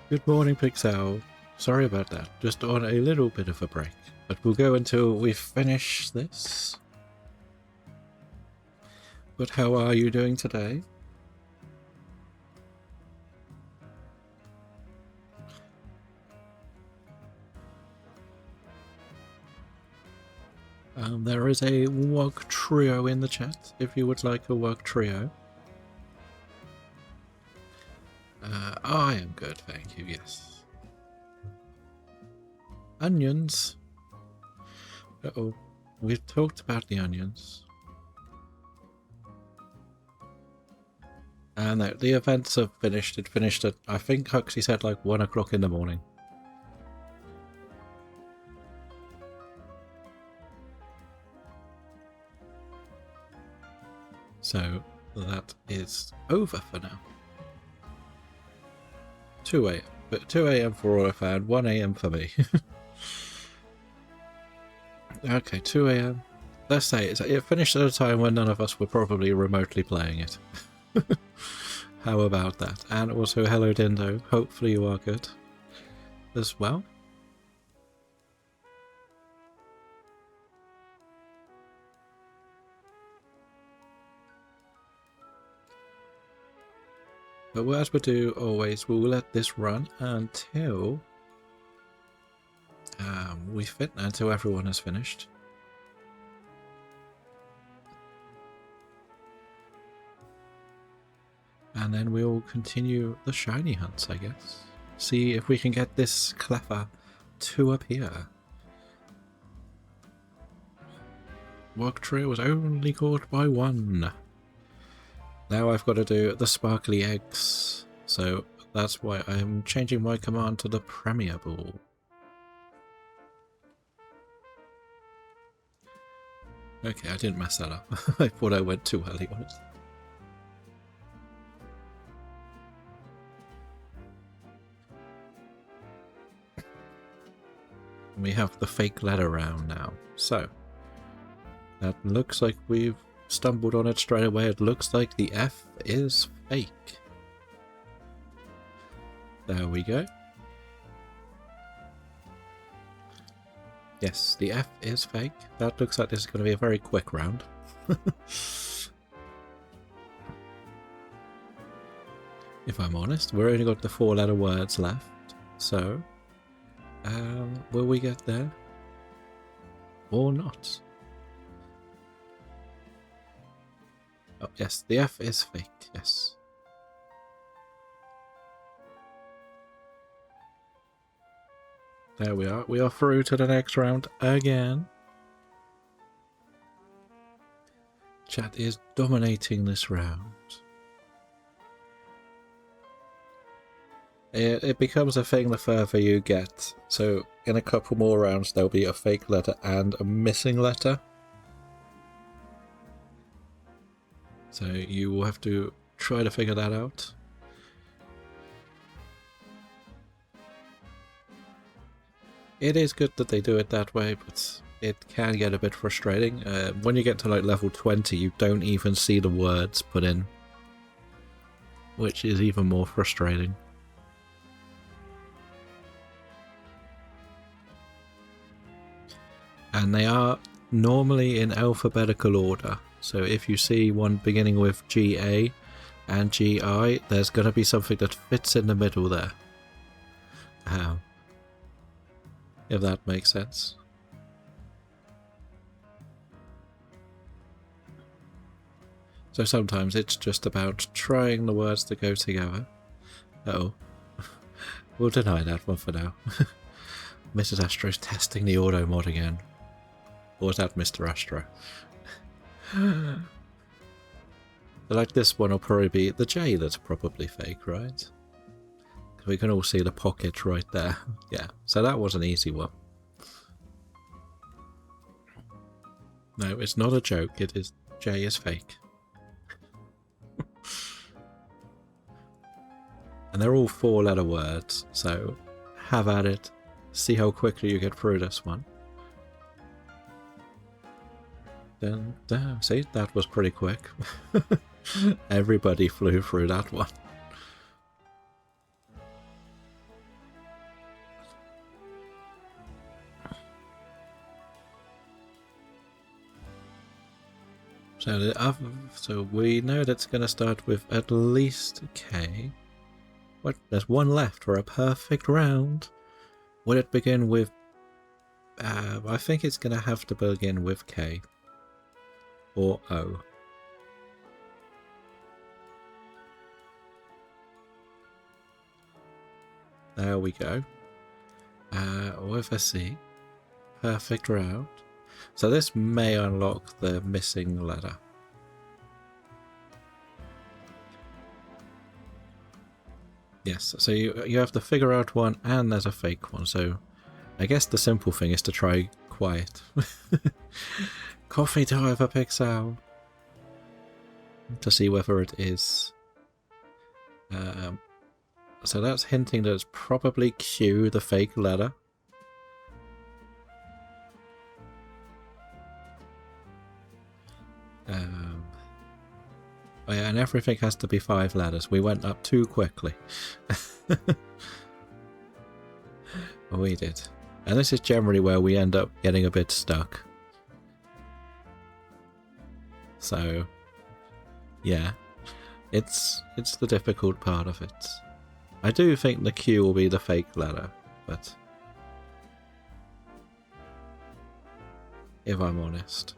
Speaker 1: Good morning, Pixel. Sorry about that. Just on a little bit of a break. But we'll go until we finish this. But how are you doing today? There is a work trio in the chat if you would like a work trio. I am good, thank you, yes. Onions. Uh-oh. We've talked about the onions. And the events have finished. It finished at, I think Huxley said, like 1 o'clock in the morning. So that is over for now. 2 a.m. But 2 a.m. for all I found, 1 a.m. for me. Okay, 2 a.m. Let's say it finished at a time when none of us were probably remotely playing it. How about that? And also, hello Dindo. Hopefully you are good as well. But as we do always, we'll let this run until until everyone has finished. And then we'll continue the shiny hunts, I guess. See if we can get this Cleffer to appear. Work trio was only caught by 1. Now I've got to do the sparkly eggs. So that's why I'm changing my command to the Premier Ball. Okay, I didn't mess that up. I thought I went too early on it. We have the fake letter round now. So, that looks like we've stumbled on it straight away. It looks like the F is fake. There we go. Yes, the F is fake. That looks like this is going to be a very quick round. If I'm honest, we've only got the 4-letter words left. So, will we get there? Or not? Oh, yes, the F is fake, yes. There we are. We are through to the next round again. Chat is dominating this round. It becomes a thing the further you get. So in a couple more rounds there'll be a fake letter and a missing letter. So you will have to try to figure that out. It is good that they do it that way, but it can get a bit frustrating. When you get to like level 20, you don't even see the words put in, which is even more frustrating. And they are normally in alphabetical order. So if you see one beginning with GA and GI, there's going to be something that fits in the middle there. If that makes sense. So sometimes it's just about trying the words to go together. Uh-oh. We'll deny that one for now. Mrs. Astro's testing the auto mod again. Or is that Mr. Astro? Like this one will probably be the J that's probably fake, right? We can all see the pocket right there. Yeah, so that was an easy one. No, it's not a joke. It is J is fake. And they're all 4-letter words, so have at it. See how quickly you get through this one. Then, see, that was pretty quick. Everybody flew through that one. So we know that's going to start with at least K. What? There's one left for a perfect round. Would it begin with... I think it's going to have to begin with K. Or O. There we go. With a C. Perfect round. So this may unlock the missing letter. Yes, so you have to figure out one and there's a fake one, so I guess the simple thing is to try quiet. Coffee to either pixel to see whether it is. So that's hinting that it's probably Q, the fake letter. Oh yeah, and everything has to be 5 letters. We went up too quickly. We did. And this is generally where we end up getting a bit stuck. So, yeah. It's the difficult part of it. I do think the Q will be the fake letter, but... if I'm honest.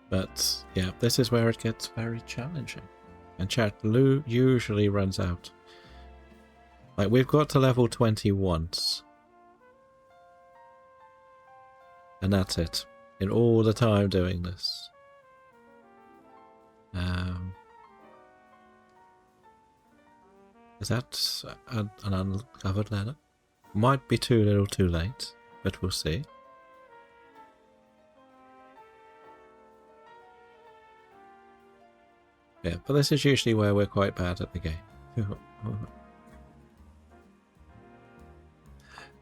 Speaker 1: But, yeah, this is where it gets very challenging. And chat usually runs out. Like, we've got to level 20 once. And that's it. In all the time doing this. Is that an uncovered letter? Might be too little too late, but we'll see. Yeah, but this is usually where we're quite bad at the game.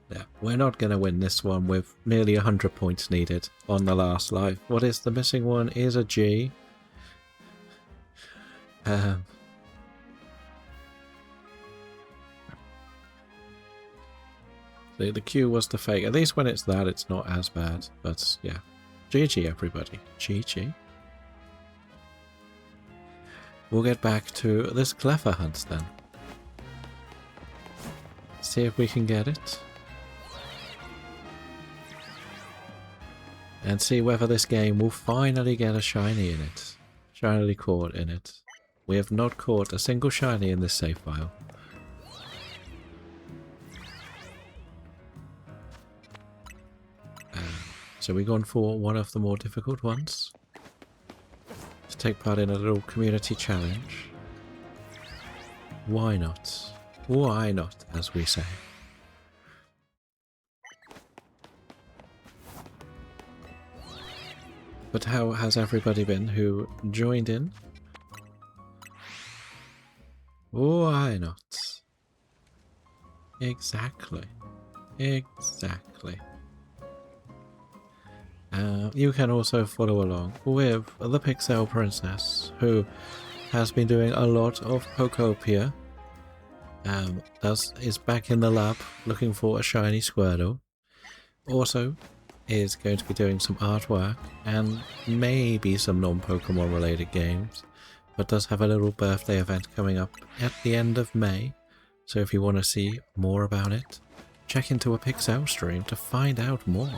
Speaker 1: Yeah, we're not going to win this one with nearly 100 points needed on the last life. What is the missing one? Is a G. The Q was the fake. At least when it's that, it's not as bad. But yeah, GG everybody. GG. We'll get back to this clever hunt then. See if we can get it. And see whether this game will finally get a shiny in it. Shinily caught in it. We have not caught a single shiny in this save file. So we've gone for one of the more difficult ones. To take part in a little community challenge. Why not? Why not, as we say. But how has everybody been who joined in? Why not? Exactly. Exactly. You can also follow along with the Pixel Princess, who has been doing a lot of Pokopia. Is back in the lab looking for a shiny Squirtle. Also is going to be doing some artwork and maybe some non-Pokemon related games, but does have a little birthday event coming up at the end of May. So if you want to see more about it, check into a Pixel stream to find out more.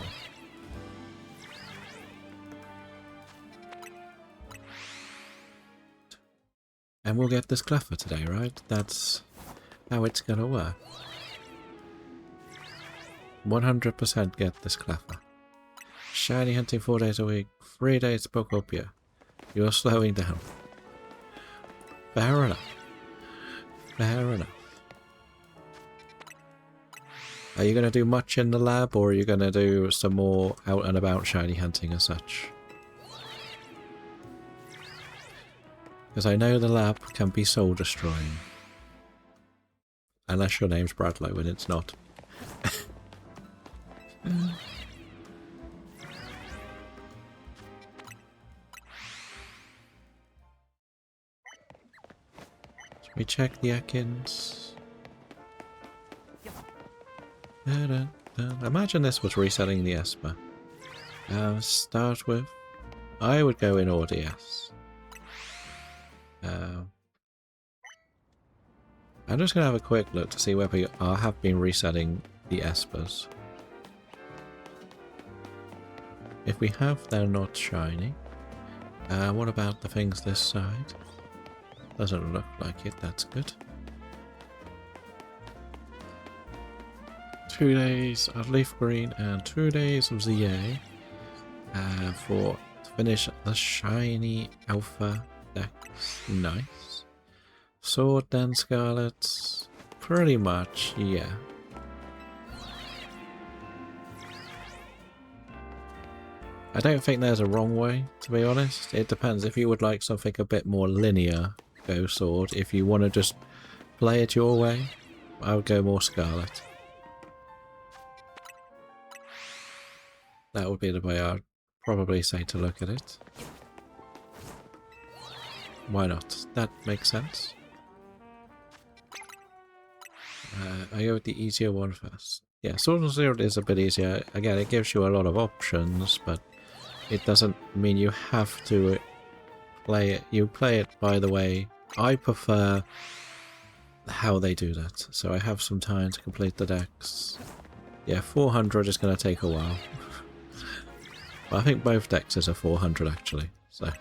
Speaker 1: And we'll get this Cleffer today, right? That's how it's gonna work. 100% get this Cleffer. Shiny hunting 4 days a week, 3 days Pokopia. You're slowing down. Fair enough. Fair enough. Are you gonna do much in the lab, or are you gonna do some more out and about shiny hunting as such? Because I know the lab can be soul destroying. Unless your name's Bradlow and it's not. Should we check the Ekans? Imagine this was resetting the Esper. Start with... I would go in order, yes. I'm just going to have a quick look to see whether we have been resetting the Espers. If we have, they're not shiny. What about the things this side? Doesn't look like it, that's good. 2 days of leaf green and 2 days of ZA to finish the shiny alpha Dex. Nice. Sword then Scarlet. Pretty much, yeah. I don't think there's a wrong way, to be honest. It depends. If you would like something a bit more linear, go Sword. If you want to just play it your way, I would go more Scarlet. That would be the way I'd probably say to look at it. Why not? That makes sense. I go with the easier one first. Yeah, Sword and Shield is a bit easier. Again, it gives you a lot of options, but it doesn't mean you have to play it. You play it by the way. I prefer how they do that. So I have some time to complete the decks. Yeah, 400 is going to take a while. But I think both decks are 400 actually. So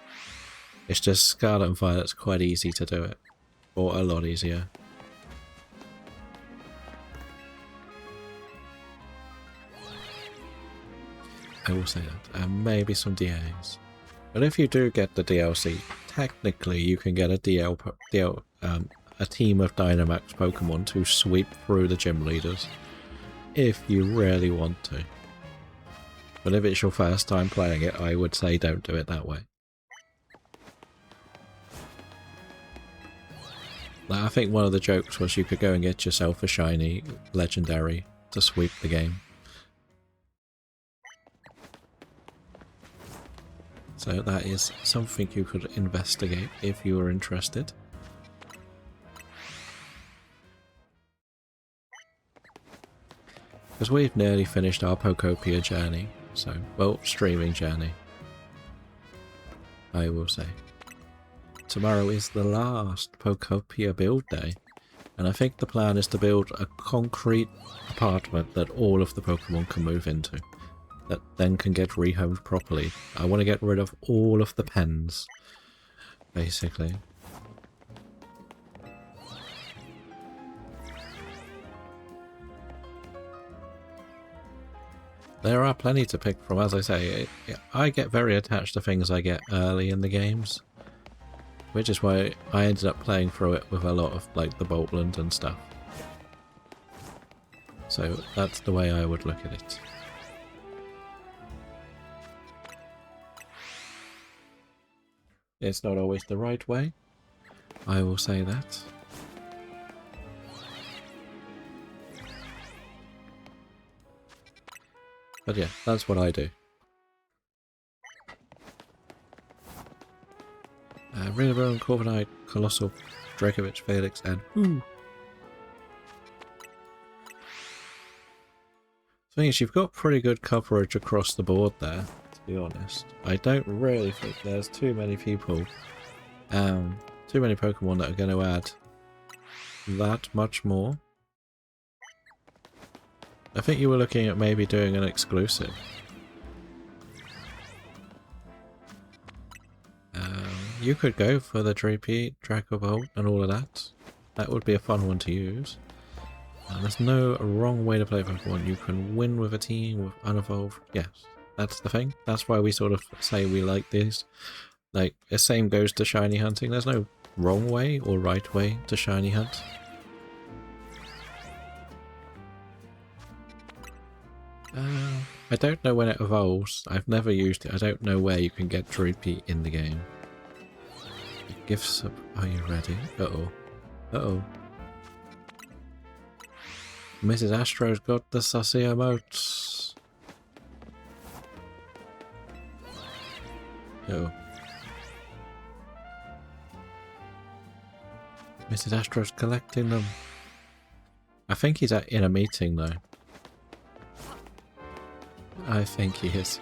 Speaker 1: it's just Scarlet and Violet's quite easy to do it. Or a lot easier. I will say that. And maybe some DAs. But if you do get the DLC, technically you can get a a team of Dynamax Pokemon to sweep through the gym leaders. If you really want to. But if it's your first time playing it, I would say don't do it that way. Like, I think one of the jokes was you could go and get yourself a shiny legendary to sweep the game. So that is something you could investigate if you were interested. Because we've nearly finished our Pokopia journey. So, well, streaming journey. I will say. Tomorrow is the last Pokopia build day. And I think the plan is to build a concrete apartment that all of the Pokemon can move into. That then can get rehomed properly. I want to get rid of all of the pens, basically. There are plenty to pick from, as I say. I get very attached to things I get early in the games. Which is why I ended up playing through it with a lot of, like, the Boltland and stuff. So that's the way I would look at it. It's not always the right way, I will say that. But yeah, that's what I do. Rinnerbone, Corviknight, Colossal, Dracovic, Felix, and The thing is, you've got pretty good coverage across the board there, to be honest. I don't really think there's too many people, too many Pokemon that are going to add that much more. I think you were looking at maybe doing an exclusive. You could go for the Dreepy, Dracobolt, and all of that. That would be a fun one to use. There's no wrong way to play Pokemon. You can win with a team with unevolved. Yes, that's the thing. That's why we sort of say we like these. Like, the same goes to shiny hunting. There's no wrong way or right way to shiny hunt. I don't know when it evolves. I've never used it. I don't know where you can get Droopy in the game. Gifts up. Are you ready? Uh-oh. Uh-oh. Mrs. Astro's got the sussy emotes. Uh-oh. Mrs. Astro's collecting them. I think he's in a meeting though. I think he is.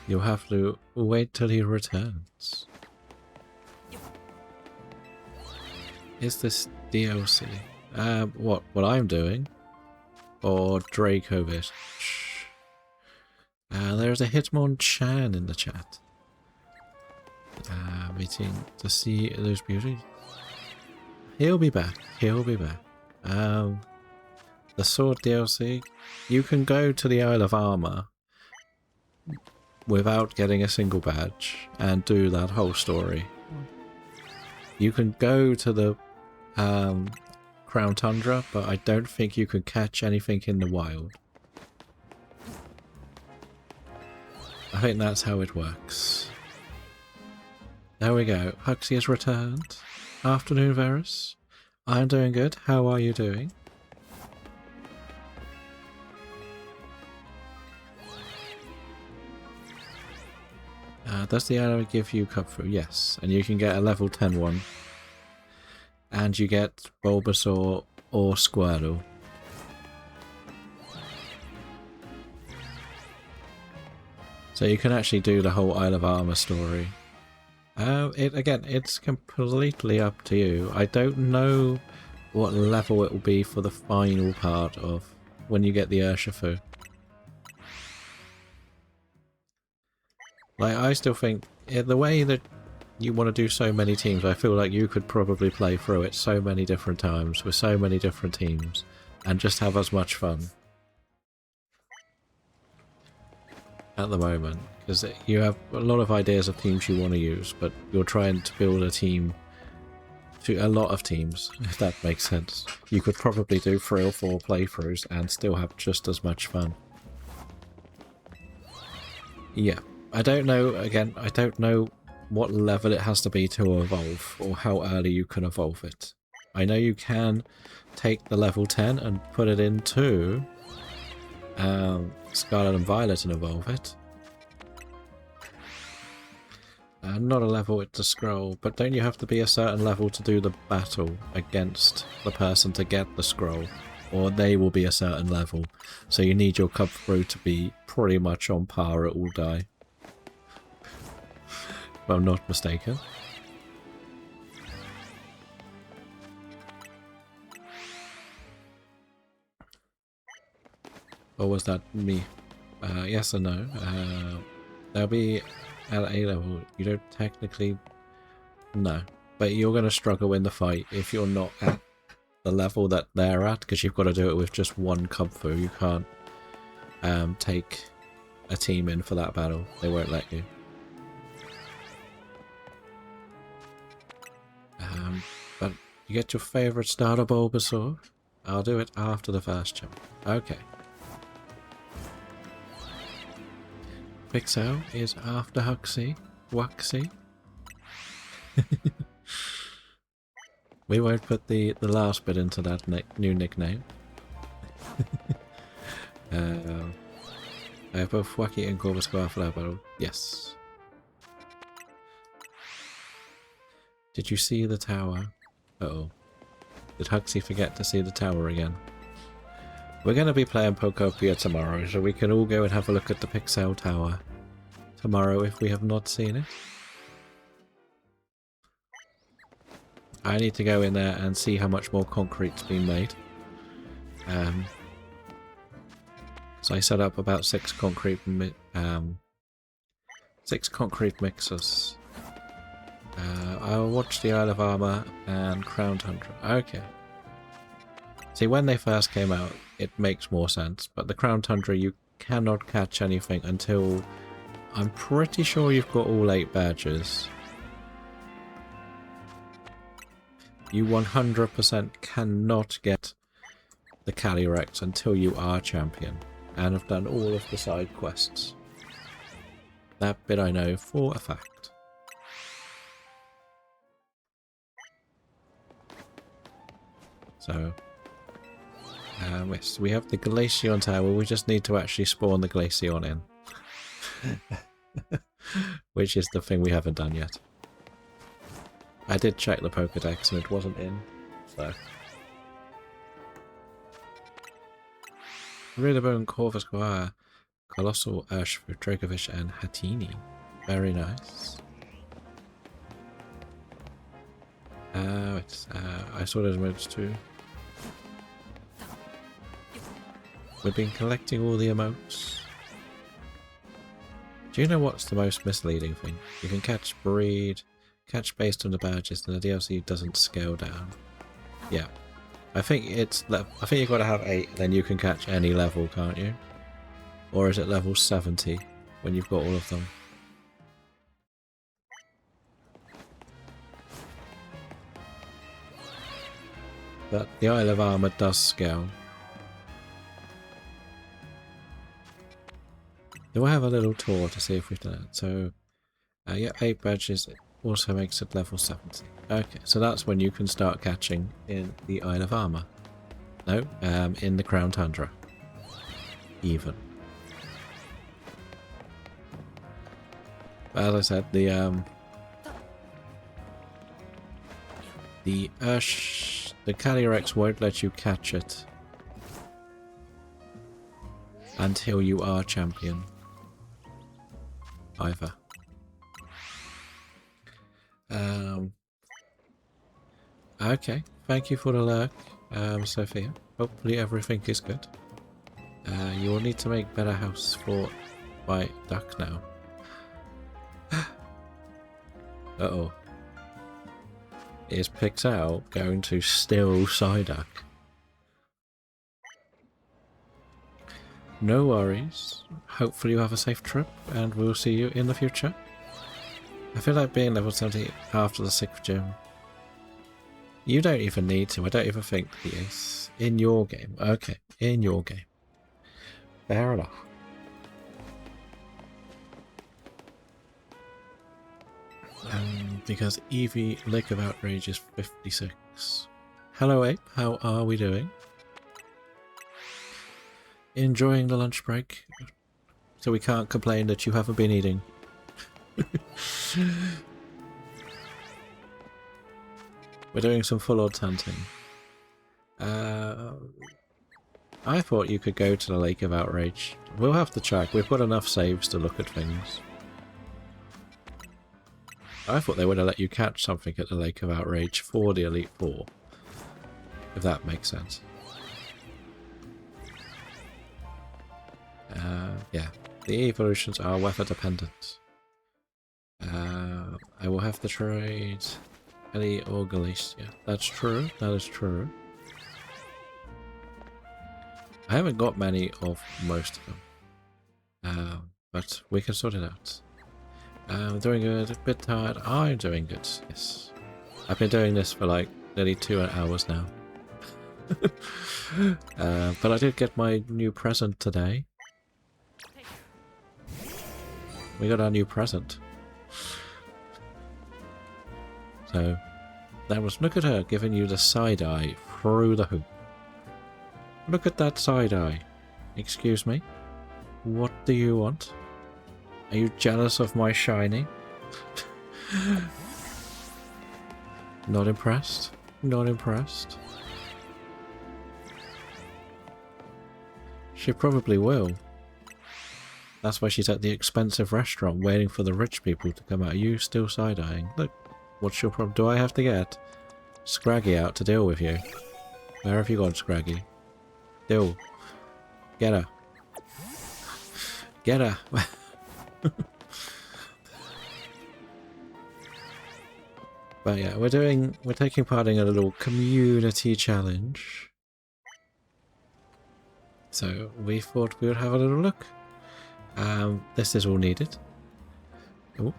Speaker 1: You'll have to wait till he returns. Is this DLC? What I'm doing? Or Dracovic? There's a Hitmonchan in the chat. Waiting to see those beauties. He'll be back. He'll be back. The Sword DLC. You can go to the Isle of Armor without getting a single badge and do that whole story. You can go to the Crown Tundra, but I don't think you can catch anything in the wild. I think that's how it works. There we go. Huxley has returned. Afternoon, Varus. I'm doing good. How are you doing? Does the arrow give you Cupfu? Yes. And you can get a level 10 one. And you get Bulbasaur or Squirtle. So you can actually do the whole Isle of Armor story. Again, it's completely up to you. I don't know what level it will be for the final part of when you get the Urshifu. Like, I still think, the way that you want to do so many teams, I feel like you could probably play through it so many different times with so many different teams and just have as much fun at the moment, because you have a lot of ideas of teams you want to use, but you're trying to build a team to a lot of teams, if that makes sense. You could probably do 3 or 4 playthroughs and still have just as much fun. Yeah, I don't know, again, I don't know what level it has to be to evolve, or how early you can evolve it. I know you can take the level 10 and put it into Scarlet and Violet and evolve it. Not a level with the scroll, but don't you have to be a certain level to do the battle against the person to get the scroll? Or they will be a certain level, so you need your Cupfu to be pretty much on par, it will die. If I'm not mistaken. Or was that me? Yes or no? They'll be at A level. You don't technically... No. But you're going to struggle in the fight if you're not at the level that they're at, because you've got to do it with just one Cupfu. You can't take a team in for that battle. They won't let you. But you get your favourite starter Bulbasaur. I'll do it after the first chapter. Okay. Pixel is after Huxley. Wuxie. We won't put the last bit into that new nickname. I have both Wacky and Corvuscular for that battle. Yes. Did you see the tower? Uh-oh. Did Huxley forget to see the tower again? We're going to be playing Pokopia tomorrow, so we can all go and have a look at the Pixel Tower tomorrow if we have not seen it. I need to go in there and see how much more concrete's been made. So I set up about 6 concrete mixers. I'll watch the Isle of Armor and Crown Tundra. Okay. See, when they first came out, it makes more sense, but the Crown Tundra, you cannot catch anything until... I'm pretty sure you've got all 8 badges. You 100% cannot get the Calyrex until you are champion, and have done all of the side quests. That bit I know for a fact. So... yes, we have the Glaceon Tower, we just need to actually spawn the Glaceon in. Which is the thing we haven't done yet. I did check the Pokedex and it wasn't in, so... Ridabone, Corvus Squire, Colossal Ash, Dracovish, and Hatini. Very nice. I saw those emotes too. We've been collecting all the emotes. Do you know what's the most misleading thing? You can catch breed, catch based on the badges, and the DLC doesn't scale down. Yeah. I think you've got to have 8, then you can catch any level, can't you? Or is it level 70 when you've got all of them? But the Isle of Armor does scale. We'll have a little tour to see if we've done it. So, yeah, 8 badges also makes it level 70. Okay, so that's when you can start catching in the Isle of Armor. No, in the Crown Tundra. Even. But as I said, the Calyrex won't let you catch it until you are champion. Either. Okay, thank you for the lurk, Sophia. Hopefully everything is good. You will need to make better house for my duck now. Uh-oh. Is Pixel going to steal Psyduck? No worries. Hopefully you have a safe trip, and we'll see you in the future. I feel like being level 70 after the 6th gym. You don't even need to. I don't even think he is. In your game. Okay, in your game. Fair enough. Because Eevee Lake of Outrage is 56. Hello Ape, how are we doing? Enjoying the lunch break? So we can't complain that you haven't been eating. We're doing some full odds hunting. I thought you could go to the Lake of Outrage. We'll have to check. We've got enough saves to look at things. I thought they would have let you catch something at the Lake of Outrage for the Elite Four. If that makes sense. Yeah. The evolutions are weather dependent. I will have to trade Ellie or Galicia. That's true. That is true. I haven't got many of most of them. But we can sort it out. I'm doing good, a bit tired. I'm doing good, yes. I've been doing this for like nearly 2 hours now. But I did get my new present today. We got our new present. So, that was, look at her giving you the side eye through the hoop. Look at that side eye. Excuse me? What do you want? Are you jealous of my shiny? Not impressed? Not impressed? She probably will. That's why she's at the expensive restaurant waiting for the rich people to come out. Are you still side-eyeing? Look, what's your problem? Do I have to get Scraggy out to deal with you? Where have you gone, Scraggy? Deal. Get her. Get her. But yeah, we're taking part in a little community challenge. So we thought we would have a little look. This is all needed. Ooh.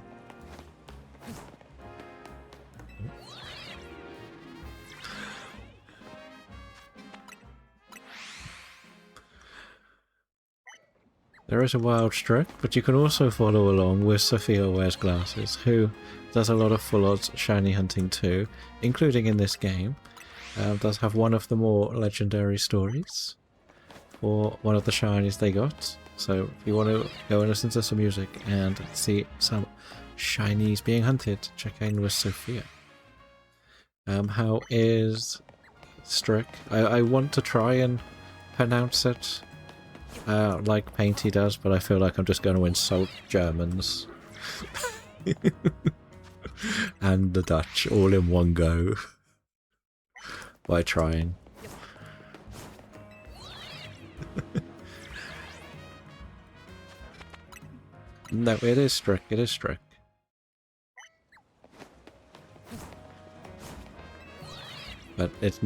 Speaker 1: There is a wild stroke, but you can also follow along with Sophia Wears Glasses, who does a lot of full odds shiny hunting too, including in this game. Does have one of the more legendary stories for one of the shinies they got. So if you want to go and listen to some music and see some shinies being hunted, check in with Sophia. How is Strick? I want to try and pronounce it like Painty does, but I feel like I'm just going to insult Germans. And the Dutch all in one go. By trying. No, it is strict, it is strict. But it's...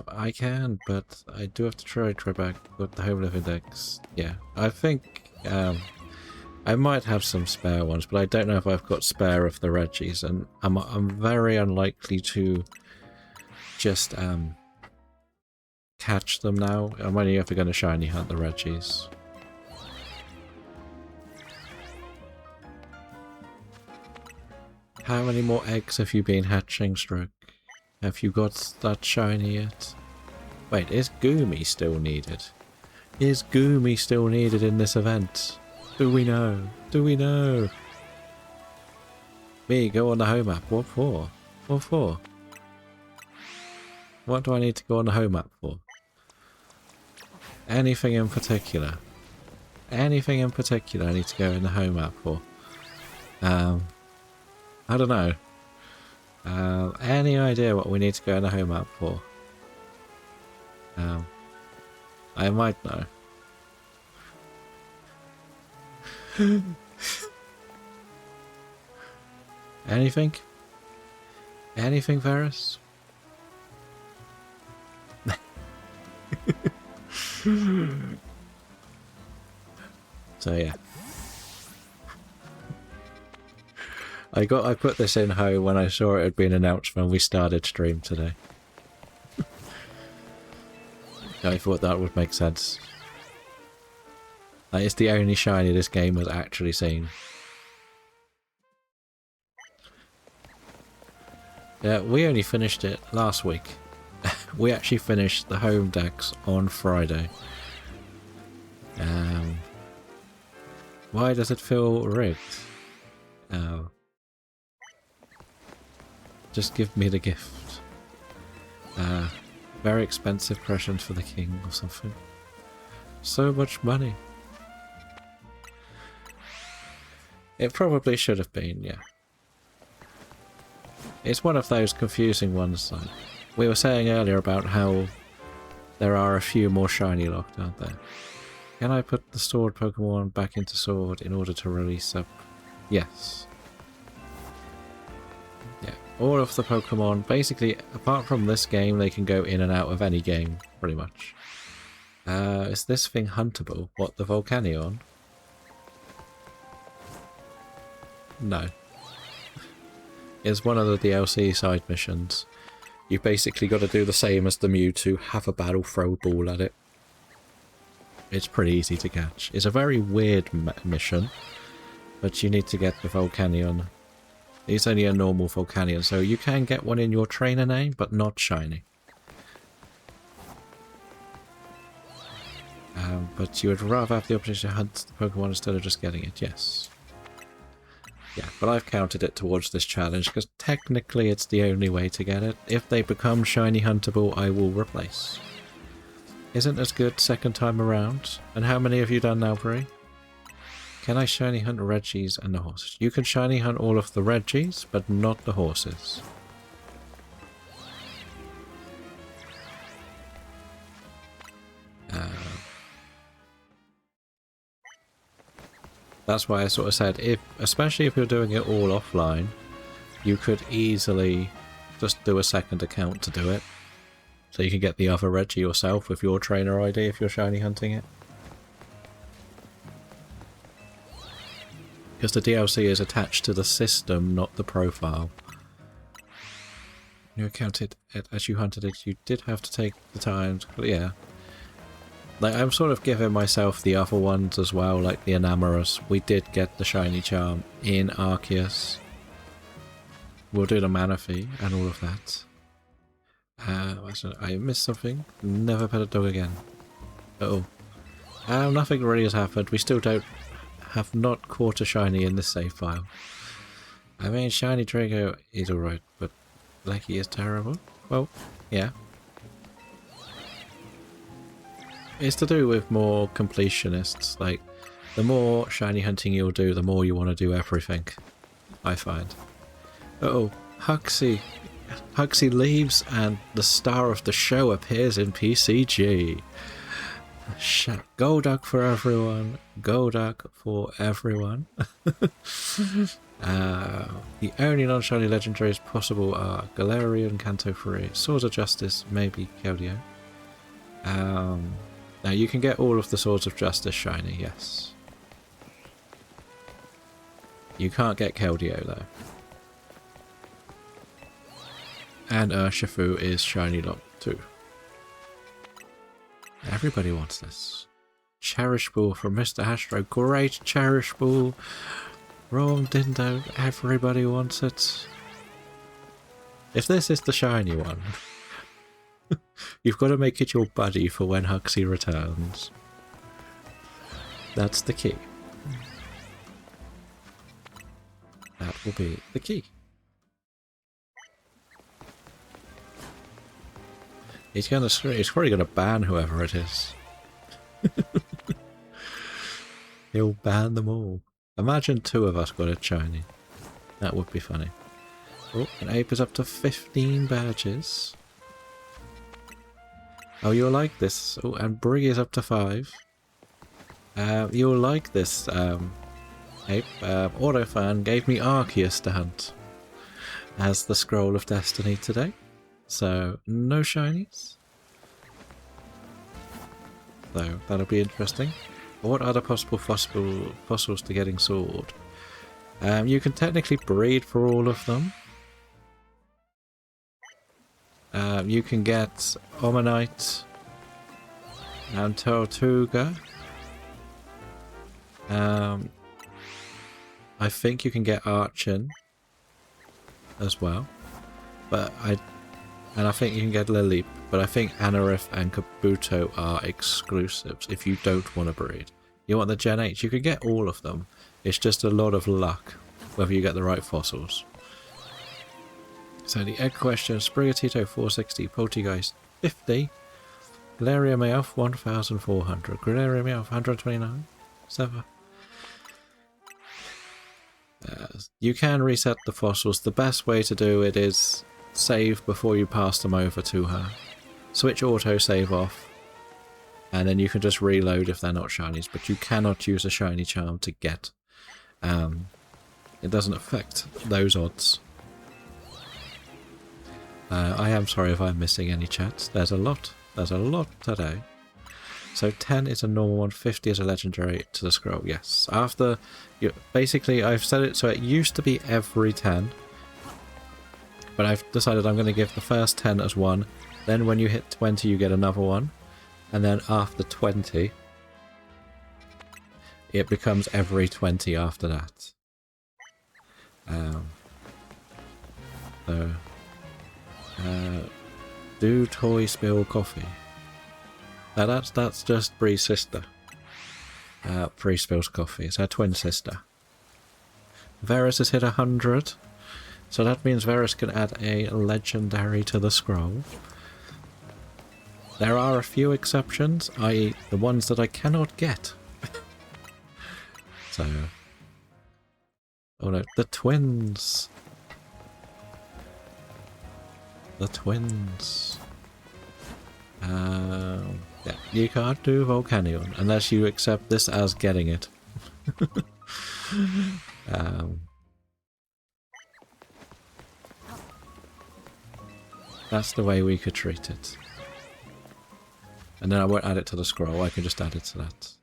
Speaker 1: I can, but I do have to try back with the home live index. Yeah, I think I might have some spare ones, but I don't know if I've got spare of the Reggies, and I'm very unlikely to just catch them now. I'm only ever going to shiny hunt the Reggies. How many more eggs have you been hatching, Stroke? Have you got that shiny yet? Wait, is Goomy still needed? Is Goomy still needed in this event? Do we know? Do we know? Me, go on the home map. What for? What for? What do I need to go on the home map for? Anything in particular? Anything in particular I need to go in the home map for? I don't know. Any idea what we need to go in the home map for? I might know. Anything? Anything, Varus? So yeah. I put this in Ho when I saw it had been announced when we started stream today. I thought that would make sense. It's the only shiny this game has actually seen. Yeah, we only finished it last week. We actually finished the home decks on Friday. Why does it feel rigged? Just give me the gift. Very expensive present for the king or something. So much money. It probably should have been, yeah. It's one of those confusing ones. Like we were saying earlier about how there are a few more shiny locked, aren't there? Can I put the sword Pokemon back into sword in order to release up? Yes. Yeah, all of the Pokemon, basically, apart from this game, they can go in and out of any game, pretty much. Is this thing huntable? What, the Volcanion? No. It's one of the DLC side missions. You basically got to do the same as the Mewtwo, have a battle, throw a ball at it. It's pretty easy to catch. It's a very weird mission, but you need to get the Volcanion. It's only a normal Volcanion, so you can get one in your trainer name, but not shiny. But you would rather have the opportunity to hunt the Pokemon instead of just getting it, yes. Yeah, but I've counted it towards this challenge, because technically it's the only way to get it. If they become shiny huntable, I will replace. Isn't as good second time around? And how many have you done now, Brie? Can I shiny hunt Reggies and the horses? You can shiny hunt all of the Reggies, but not the horses. That's why I sort of said, especially if you're doing it all offline, you could easily just do a second account to do it. So you can get the other Reggie yourself with your trainer ID if you're shiny hunting it. Because the DLC is attached to the system, not the profile. You counted it as you hunted it, you did have to take the time to, yeah. Like, I'm sort of giving myself the other ones as well, like the Enamorous. We did get the shiny charm in Arceus. We'll do the Manaphy and all of that. I missed something. Never pet a dog again. Uh-oh. Nothing really has happened. We still have not caught a shiny in this save file. I mean, shiny Drago is alright, but Lecky is terrible. Well, yeah. it's to do with more completionists. Like, the more shiny hunting you'll do, the more you want to do everything, I find. Uh-oh, Huxley. Huxley leaves and the star of the show appears in PCG. Golduck for everyone. Golduck for everyone. The only non-shiny legendaries possible are Galarian, Kanto Free, Swords of Justice, maybe Keldeo. Now you can get all of the Swords of Justice shiny, yes. You can't get Keldeo though. And Urshifu is shiny locked too. Everybody wants this. Cherish Ball from Mr. Astro. Great Cherish Ball. Rom Dindo. Everybody wants it. If this is the shiny one, you've got to make it your buddy for when Huxley returns. That's the key. That will be the key. He's probably gonna ban whoever it is. He'll ban them all. Imagine 2 of us got a shiny. That would be funny. Oh, an ape is up to 15 badges. Oh, you'll like this. Oh, and Brig is up to 5. You'll like this, ape. Autofan gave me Arceus to hunt as the Scroll of Destiny today. So, no shinies. So, that'll be interesting. What are the possible fossils to getting Sword? You can technically breed for all of them. You can get Omanite and Tortuga. I think you can get Archon as well. And I think you can get Lilip, but I think Anorith and Kabuto are exclusives if you don't want to breed. You want the Gen 8, you can get all of them. It's just a lot of luck whether you get the right fossils. So the egg question, Sprigatito 460, Poltegeist 50, Galarian Meowth 1400, Galarian Meowth 129, 7. You can reset the fossils. The best way to do it is save before you pass them over to her. Switch auto-save off. And then you can just reload if they're not shinies. But you cannot use a shiny charm to get. It doesn't affect those odds. I am sorry if I'm missing any chats. There's a lot. There's a lot today. So 10 is a normal one, 50 is a legendary to the scroll. Yes. After... basically, I've set it so it used to be every 10. But I've decided I'm going to give the first 10 as 1. Then when you hit 20 you get another one. And then after 20 it becomes every 20 after that. Do toy spill coffee? That's just Bree's sister. Bree spills coffee. It's her twin sister. Varus has hit 100. So that means Varus can add a legendary to the scroll. There are a few exceptions, i.e. the ones that I cannot get. So... oh no, the twins! The twins. Yeah, you can't do Volcanion unless you accept this as getting it. That's the way we could treat it. And then I won't add it to the scroll, I can just add it to that.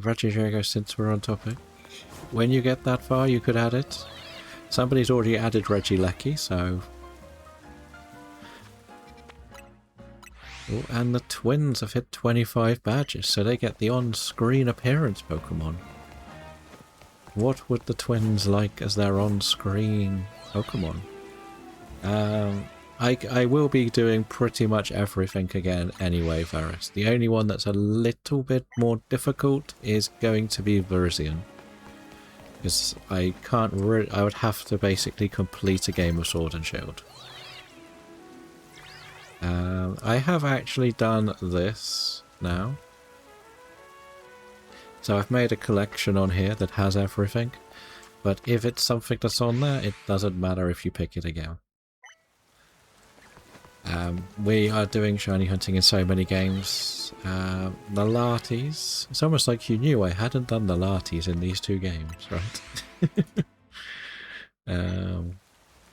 Speaker 1: Reggie Jago, since we're on topic. When you get that far, you could add it. Somebody's already added Reggie Lecky, so... oh, and the twins have hit 25 badges, so they get the on-screen appearance Pokemon. What would the twins like as their on-screen Pokemon? I will be doing pretty much everything again anyway, Varus. The only one that's a little bit more difficult is going to be Virizion. Because I can't I would have to basically complete a game of Sword and Shield. I have actually done this now. So I've made a collection on here that has everything, but if it's something that's on there, it doesn't matter if you pick it again. We are doing shiny hunting in so many games. The Lattes, it's almost like you knew I hadn't done the Lattes in these 2 games, right?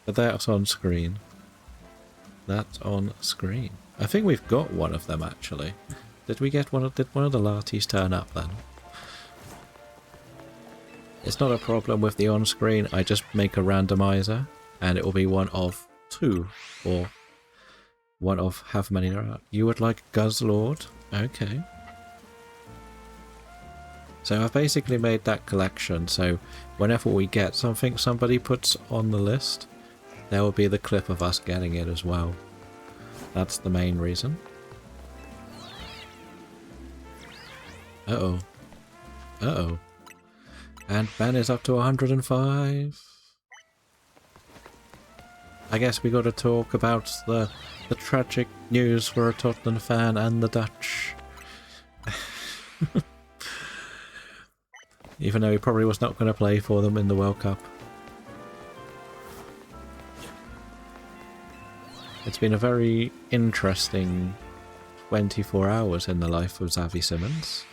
Speaker 1: But that's on screen. That's on screen. I think we've got one of them actually. Did we get one of, did one of the Lattes turn up then? It's not a problem with the on-screen, I just make a randomizer and it will be one of 2 or one of however many there are. You would like Guzzlord? Okay. So I've basically made that collection, so whenever we get something somebody puts on the list, there will be the clip of us getting it as well. That's the main reason. Uh-oh. Uh-oh. And Ben is up to 105. I guess we got to talk about the tragic news for a Tottenham fan and the Dutch. Even though he probably was not going to play for them in the World Cup. It's been a very interesting 24 hours in the life of Xavi Simons.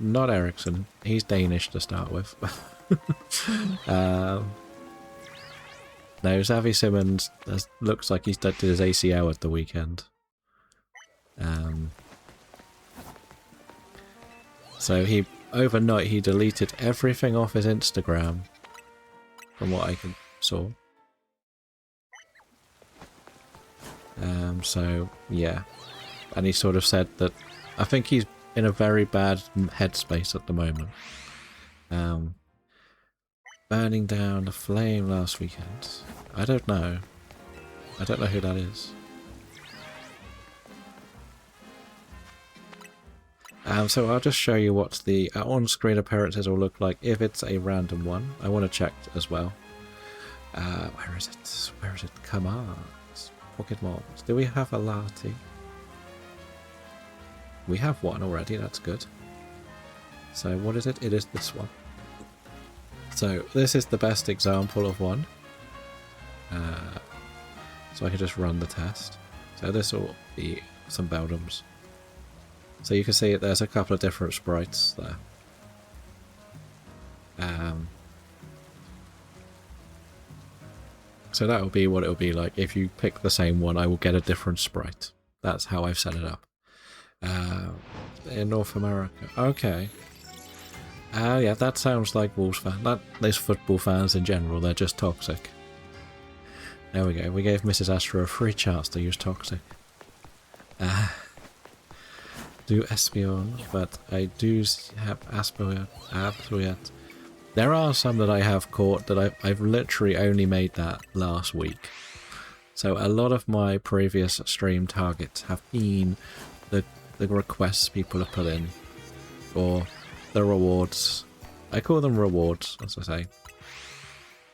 Speaker 1: Not Ericsson. He's Danish to start with. No, Xavi Simons looks like he's did his ACL at the weekend. So overnight he deleted everything off his Instagram, from what I saw. So yeah, and he sort of said that I think he's in a very bad headspace at the moment. Burning down the flame last weekend. I don't know. I don't know who that is. So I'll just show you what the on-screen appearances will look like if it's a random one. I want to check as well. Where is it? Where is it? Come on. Pokemon. Do we have a Lati? We have one already, that's good. So what is it? It is this one. So this is the best example of one. So I can just run the test. So this will be some Beldums. So you can see there's a couple of different sprites there. So that will be what it will be like. If you pick the same one, I will get a different sprite. That's how I've set it up. In North America. Okay. Yeah, that sounds like Wolves fan. Those football fans in general, they're just toxic. There we go. We gave Mrs. Astro a free chance to use toxic. Do Espion, but I do have Aspirat. There are some that I have caught that I've literally only made that last week. So a lot of my previous stream targets have been the requests people have put in, or the rewards. I call them rewards, as I say.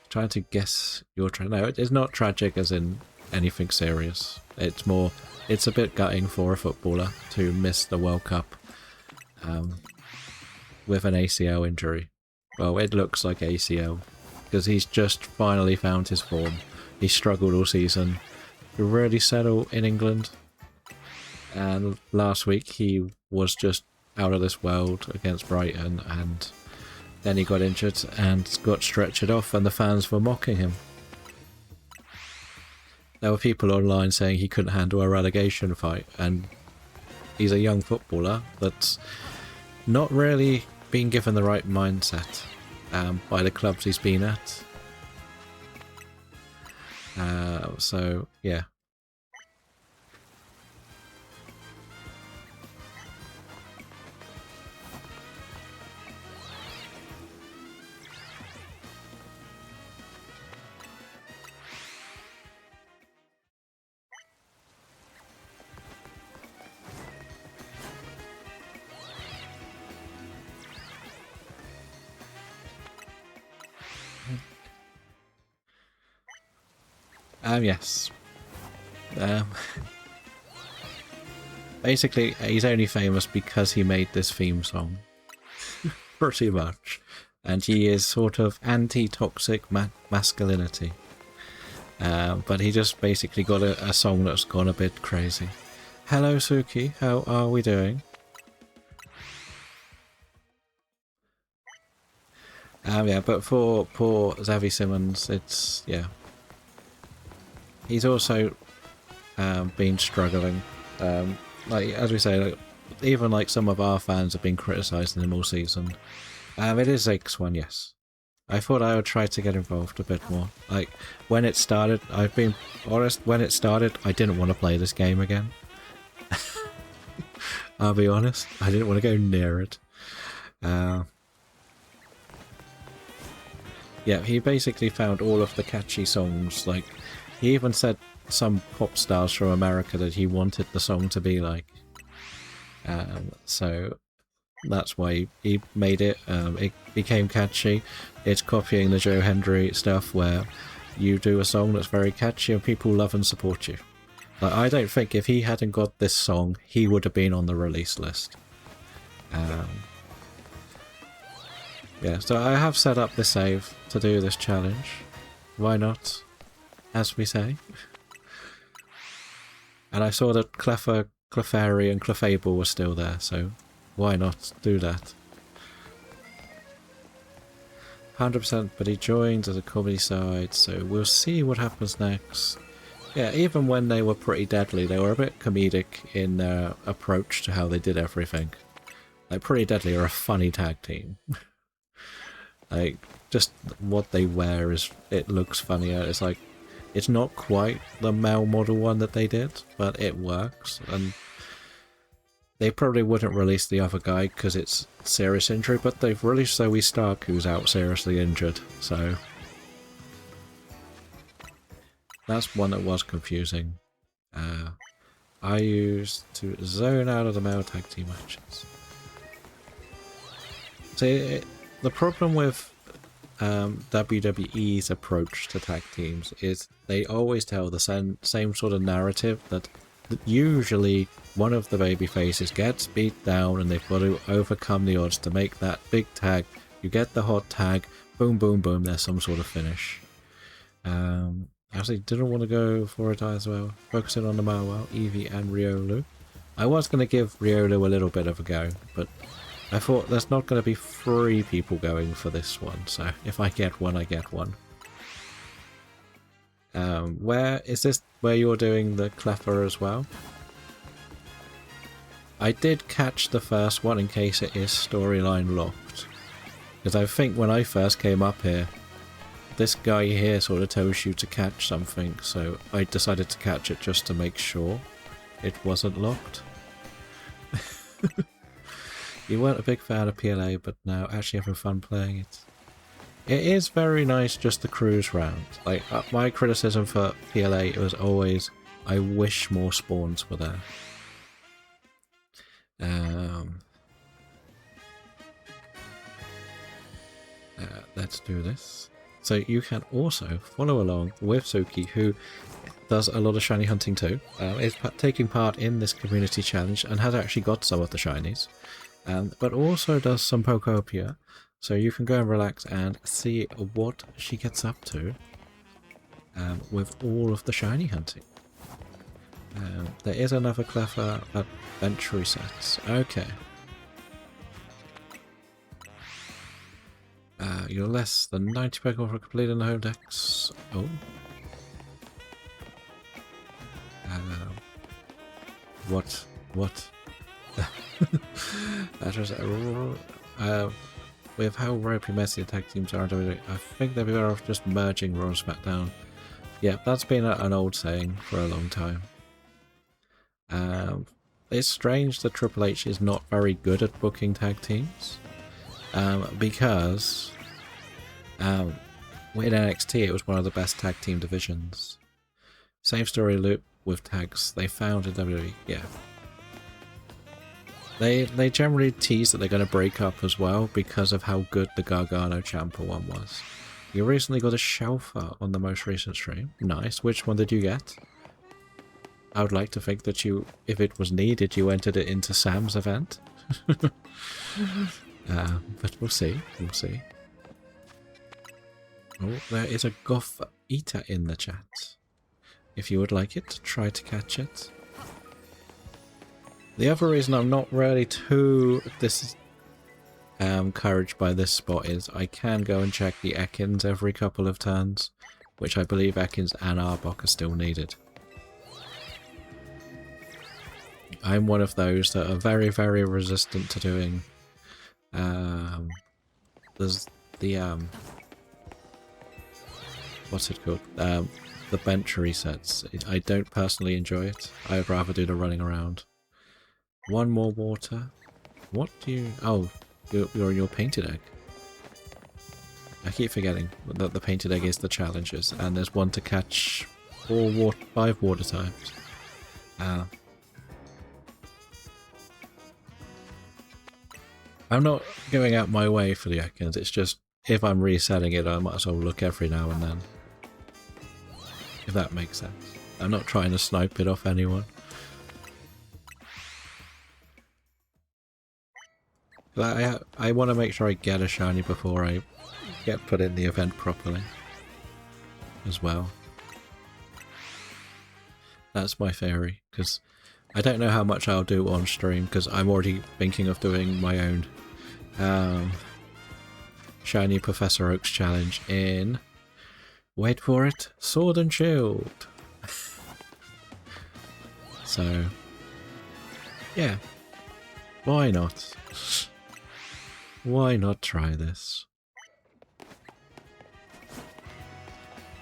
Speaker 1: Trying to guess your trend. No, it's not tragic as in anything serious. It's more, it's a bit gutting for a footballer to miss the World Cup with an ACL injury. Well, it looks like ACL, because he's just finally found his form. He struggled all season to really settle in England. And last week he was just out of this world against Brighton, and then he got injured and got stretchered off, and the fans were mocking him. There were people online saying he couldn't handle a relegation fight, and he's a young footballer that's not really been given the right mindset by the clubs he's been at. So, yeah. Yes. Um, basically, he's only famous because he made this theme song. Pretty much. And he is sort of anti-toxic masculinity. But he just basically got a song that's gone a bit crazy. Hello Suki, how are we doing? Yeah, but for poor Xavi Simmons, it's, yeah. He's also been struggling. Like, as we say, like, even like some of our fans have been criticising him all season. It is X1, yes. I thought I would try to get involved a bit more. Like, when it started, I've been honest, when it started, I didn't want to play this game again. I'll be honest, I didn't want to go near it. Yeah, he basically found all of the catchy songs. Like, he even said some pop stars from America that he wanted the song to be like. So that's why he made it. It became catchy. It's copying the Joe Hendry stuff where you do a song that's very catchy and people love and support you. Like, I don't think if he hadn't got this song, he would have been on the release list. Yeah, so I have set up the save to do this challenge. Why not? As we say. And I saw that Clefairy and Clefable were still there, so why not do that? 100%, but he joined as a comedy side, so we'll see what happens next. Yeah, even when they were pretty deadly, they were a bit comedic in their approach to how they did everything. Like, Pretty Deadly are a funny tag team. Like, just what they wear is, it looks funnier. It's like, it's not quite the male model one that they did, but it works. And they probably wouldn't release the other guy because it's serious injury, but they've released Zoe Stark, who's out seriously injured, so that's one that was confusing. I used to zone out of the male tag team matches. See, the problem with WWE's approach to tag teams is they always tell the same sort of narrative that usually one of the baby faces gets beat down and they've got to overcome the odds to make that big tag. You get the hot tag, boom, boom, boom, there's some sort of finish. I actually didn't want to go for it as well. Focusing on the Marwell, Eevee and Riolu. I was going to give Riolu a little bit of a go, but I thought there's not going to be 3 people going for this one, so if I get one, I get one. Where is this where you're doing the Cleffer as well? I did catch the first one in case it is storyline locked. Because I think when I first came up here, this guy here sort of tells you to catch something, so I decided to catch it just to make sure it wasn't locked. You weren't a big fan of PLA, but now actually having fun playing it. It is very nice just to cruise round. Like, my criticism for PLA was always, I wish more spawns were there. Let's do this. So you can also follow along with Suki, who does a lot of shiny hunting too. Is taking part in this community challenge and has actually got some of the shinies. But also does some Pokopia, so you can go and relax and see what she gets up to with all of the shiny hunting. There is another Cleffer adventure resets. Okay. You're less than 90 Pokemon for completing the home decks. Oh. What? That was with how ropey messy the tag teams are, I think they'd be better off just merging Raw and SmackDown. Yeah, that's been an old saying for a long time. It's strange that Triple H is not very good at booking tag teams, because in NXT it was one of the best tag team divisions. Same story loop with tags they found in WWE. Yeah. They generally tease that they're going to break up as well because of how good the Gargano Ciampa one was. You recently got a Shelfer on the most recent stream. Nice. Which one did you get? I would like to think that you, if it was needed, you entered it into Sam's event. But we'll see. We'll see. Oh, there is a Goth Eater in the chat. If you would like it, try to catch it. The other reason I'm not really too encouraged by this spot is I can go and check the Ekins every couple of turns, which I believe Ekins and Arbok are still needed. I'm one of those that are very, very resistant to doing there's the what's it called? The bench resets. I don't personally enjoy it. I would rather do the running around. One more water. What do you... Oh, you're your painted egg. I keep forgetting that the painted egg is the challenges, and there's one to catch 5 water types. I'm not going out my way for the Ekins, it's just if I'm resetting it, I might as well look every now and then. If that makes sense. I'm not trying to snipe it off anyone. I want to make sure I get a shiny before I get put in the event properly. As well. That's my theory, because I don't know how much I'll do on stream, because I'm already thinking of doing my own Shiny Professor Oak's challenge in... Wait for it, Sword and Shield! So... yeah. Why not? Why not try this?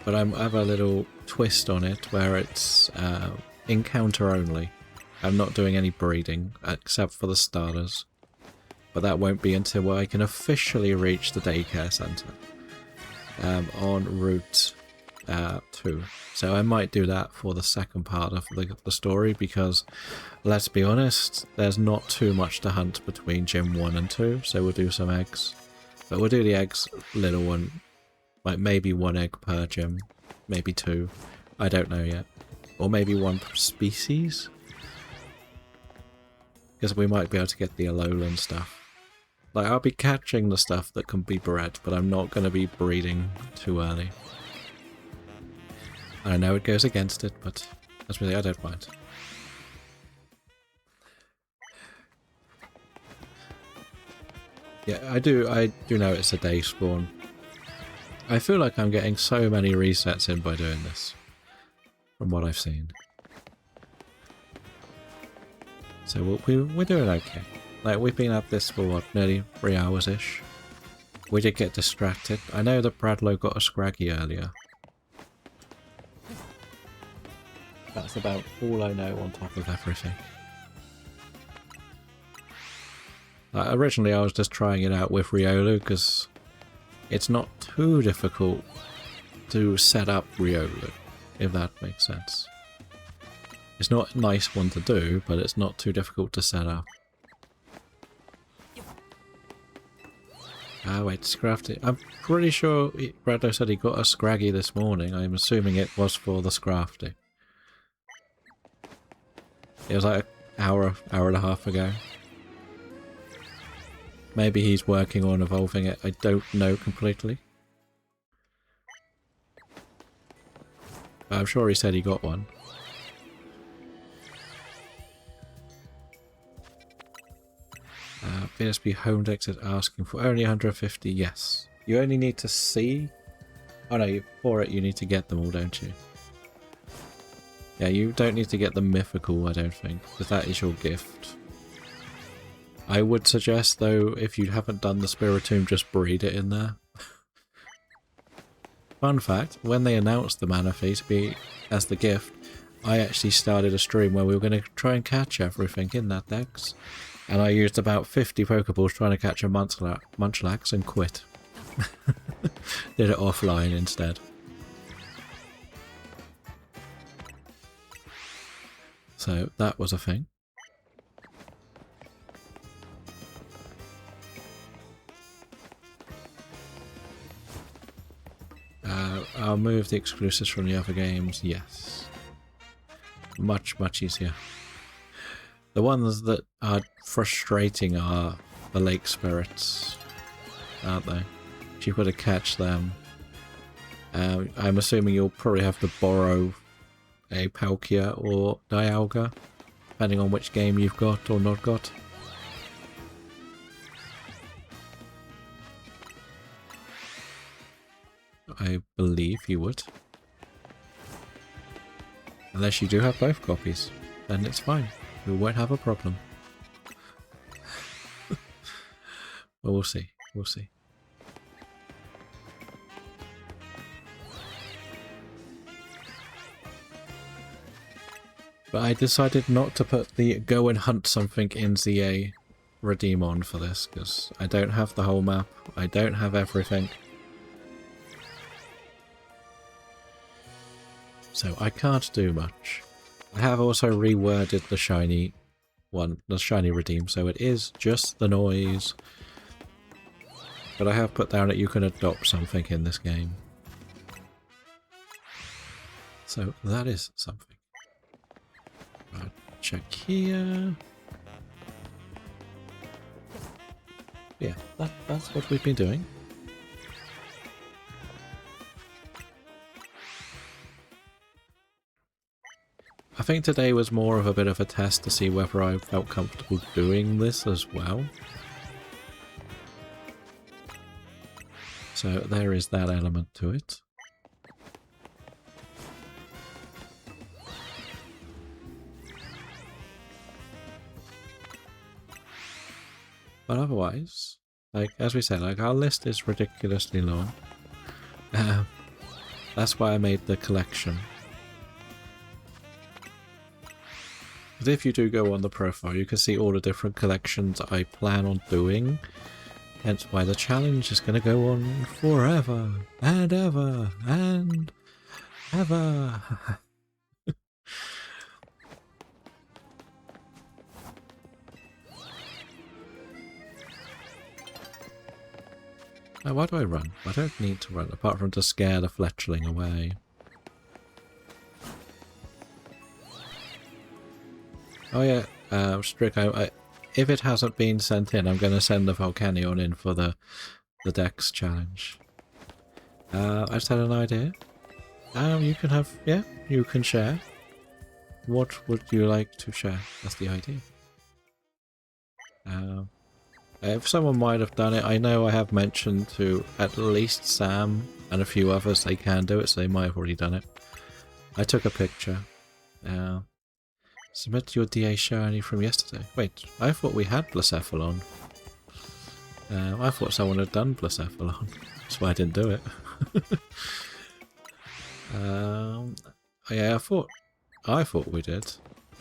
Speaker 1: But I have a little twist on it where it's encounter only. I'm not doing any breeding, except for the starters. But that won't be until I can officially reach the daycare centre. On Route 2. So I might do that for the second part of the story, because, let's be honest, there's not too much to hunt between Gym 1 and 2, so we'll do some eggs. But we'll do the eggs little one, like maybe 1 egg per gym, maybe 2, I don't know yet. Or maybe 1 per species? Because we might be able to get the Alolan stuff. Like, I'll be catching the stuff that can be bred, but I'm not going to be breeding too early. I know it goes against it, but that's really, I don't mind. Yeah, I do know it's a day spawn. I feel like I'm getting so many resets in by doing this, from what I've seen. So we're doing okay. Like, we've been at this for, what, nearly 3 hours-ish? We did get distracted. I know that Bradlow got a Scraggy earlier. That's about all I know on top of everything. Originally I was just trying it out with Riolu, because it's not too difficult to set up Riolu, if that makes sense. It's not a nice one to do, but it's not too difficult to set up. Ah, wait, Scrafty. I'm pretty sure Bradlow said he got a Scraggy this morning. I'm assuming it was for the Scrafty. It was like an hour and a half ago. Maybe he's working on evolving it. I don't know completely. But I'm sure he said he got one. PSP Home Dex is asking for only 150. Yes. You only need to see... Oh no, for it you need to get them all, don't you? Yeah, you don't need to get the mythical, I don't think, because that is your gift. I would suggest, though, if you haven't done the Spiritomb, just breed it in there. Fun fact, when they announced the Manaphy to be as the gift, I actually started a stream where we were going to try and catch everything in that dex. And I used about 50 Pokeballs trying to catch a Munchlax and quit. Did it offline instead. So that was a thing. I'll move the exclusives from the other games, yes. much, much easier. The ones that are frustrating are the lake spirits, aren't they? You've got to catch them. I'm assuming you'll probably have to borrow a Palkia or Dialga, depending on which game you've got or not got. I believe you would. Unless you do have both copies, then it's fine. We won't have a problem. But we'll see. We'll see. But I decided not to put the go and hunt something in ZA redeem on for this, because I don't have the whole map. I don't have everything. So I can't do much. I have also reworded the shiny one, the shiny redeem, so it is just the noise. But I have put down that you can adopt something in this game. So that is something. Right, check here. Yeah, that's what we've been doing. I think today was more of a bit of a test to see whether I felt comfortable doing this as well. So there is that element to it. But otherwise, like, as we said, like, our list is ridiculously long. That's why I made the collection. But if you do go on the profile, you can see all the different collections I plan on doing. Hence why the challenge is going to go on forever and ever and ever. Now, why do I run? I don't need to run, apart from to scare the fletchling away. Oh yeah, Strick, if it hasn't been sent in, I'm going to send the Volcanion in for the Dex challenge. I just had an idea. You can have, yeah, you can share. What would you like to share? That's the idea. If someone might have done it, I know I have mentioned to at least Sam and a few others they can do it, so they might have already done it. I took a picture. Submit your DA shiny from yesterday. Wait, I thought we had Blacephalon. I thought someone had done Blacephalon. That's why I didn't do it. Yeah, I thought we did.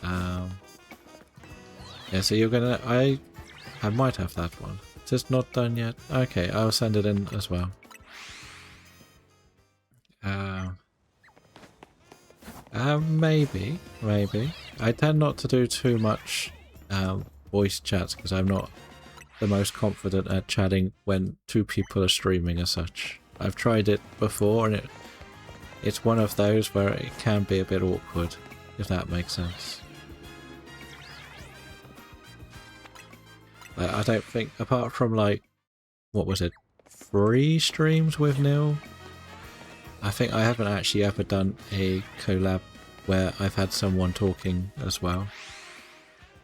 Speaker 1: Yeah, so you're gonna... I might have that one. It's just not done yet. Okay, I'll send it in as well. Maybe. I tend not to do too much voice chats because I'm not the most confident at chatting when two people are streaming as such. I've tried it before and it's one of those where it can be a bit awkward, if that makes sense. I don't think, apart from like, what was it, 3 streams with Neil? I think I haven't actually ever done a collab where I've had someone talking as well.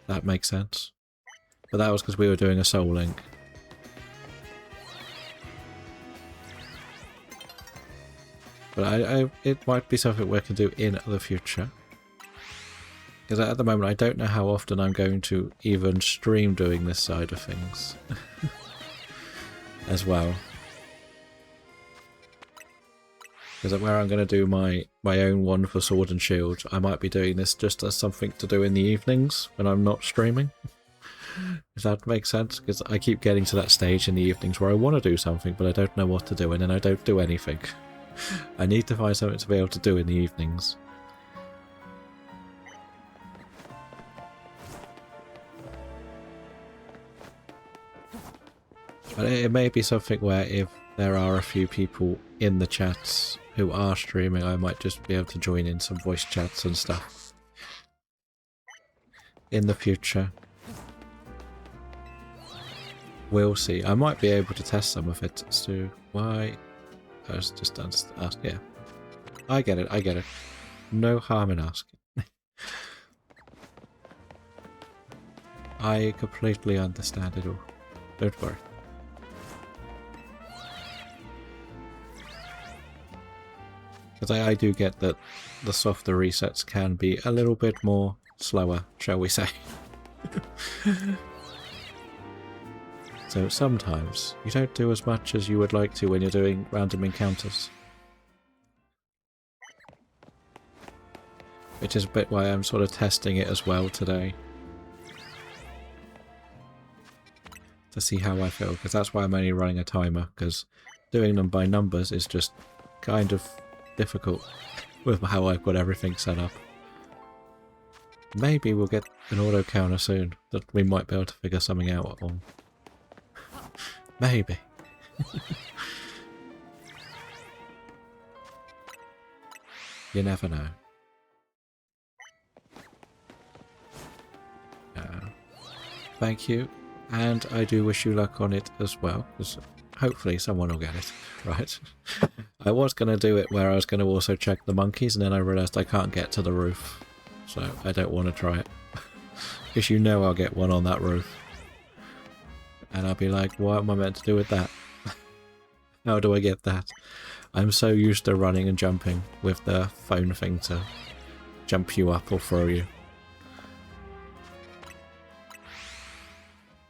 Speaker 1: That makes sense. But that was because we were doing a Soul Link. But it might be something we can do in the future. Because at the moment I don't know how often I'm going to even stream doing this side of things. As well. Because where I'm going to do my own one for Sword and Shield, I might be doing this just as something to do in the evenings when I'm not streaming. Does that make sense? Because I keep getting to that stage in the evenings where I want to do something, but I don't know what to do, and then I don't do anything. I need to find something to be able to do in the evenings. But it may be something where if there are a few people in the chats who are streaming, I might just be able to join in some voice chats and stuff. in the future. We'll see. I might be able to test some of it. So why? I was just ask. Yeah, I get it. I get it. No harm in asking. I completely understand it all. Don't worry. Because I do get that the softer resets can be a little bit more slower, shall we say. So sometimes you don't do as much as you would like to when you're doing random encounters. Which is a bit why I'm sort of testing it as well today. To see how I feel, because that's why I'm only running a timer, because doing them by numbers is just kind of difficult with how I've got everything set up. Maybe we'll get an auto counter soon that we might be able to figure something out on. Maybe. You never know. Thank you, and I do wish you luck on it as well, because hopefully someone will get it, right? I was going to do it where I was going to also check the monkeys, and then I realised I can't get to the roof, so I don't want to try it. Because you know I'll get one on that roof. And I'll be like, what am I meant to do with that? How do I get that? I'm so used to running and jumping with the phone thing to jump you up or throw you.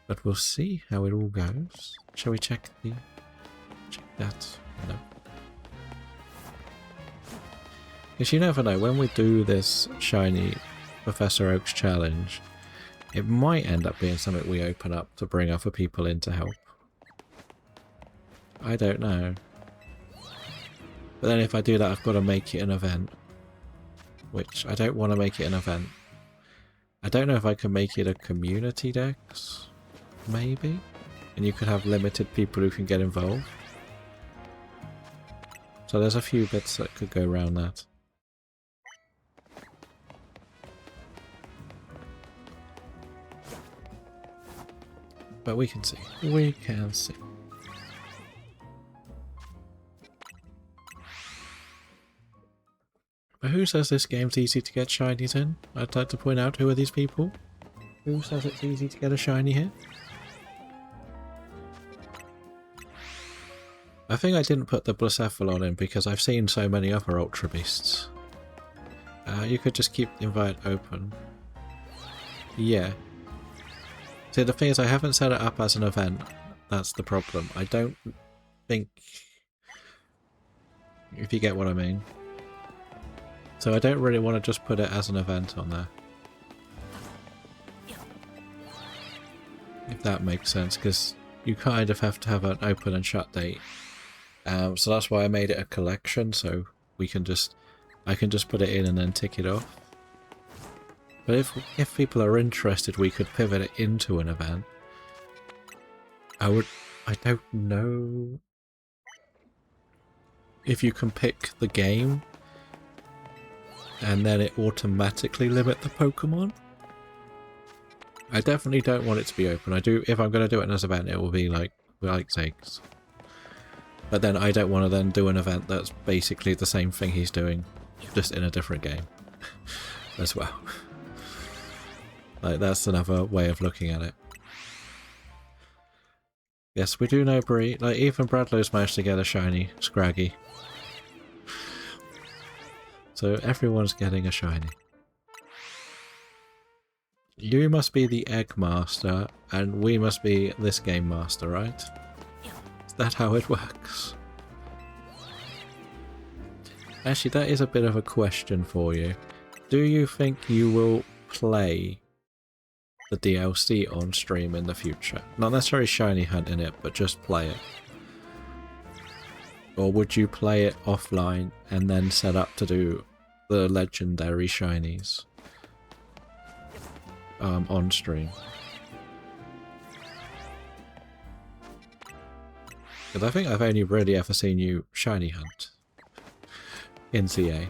Speaker 1: But we'll see how it all goes. Shall we check that? No. Because you never know, when we do this shiny Professor Oak's challenge, it might end up being something we open up to bring other people in to help. I don't know. But then if I do that, I've got to make it an event. Which, I don't want to make it an event. I don't know if I can make it a community Dex. Maybe? And you could have limited people who can get involved. So there's a few bits that could go around that. But we can see. We can see. But who says this game's easy to get shinies in? I'd like to point out, who are these people? Who says it's easy to get a shiny here? I think I didn't put the Blacephalon in because I've seen so many other Ultra Beasts. You could just keep the invite open. Yeah. See, the thing is, I haven't set it up as an event. That's the problem. I don't think... If you get what I mean. So I don't really want to just put it as an event on there. If that makes sense, because you kind of have to have an open and shut date. So that's why I made it a collection, so we can just... I can just put it in and then tick it off. But if people are interested, we could pivot it into an event. I don't know if you can pick the game and then it automatically limit the Pokemon. I definitely don't want it to be open. If I'm going to do it as an event, it will be like Zake's. But then I don't want to then do an event that's basically the same thing he's doing, just in a different game as well. Like, that's another way of looking at it. Yes, we do know Bree. Like, even Bradlow's managed to get a shiny Scraggy. So everyone's getting a shiny. You must be the Egg Master, and we must be this Game Master, right? Is that how it works? Actually, that is a bit of a question for you. Do you think you will play the DLC on stream in the future? Not necessarily shiny hunting it, but just play it. Or would you play it offline and then set up to do the legendary shinies on stream? Because I think I've only really ever seen you shiny hunt in CA.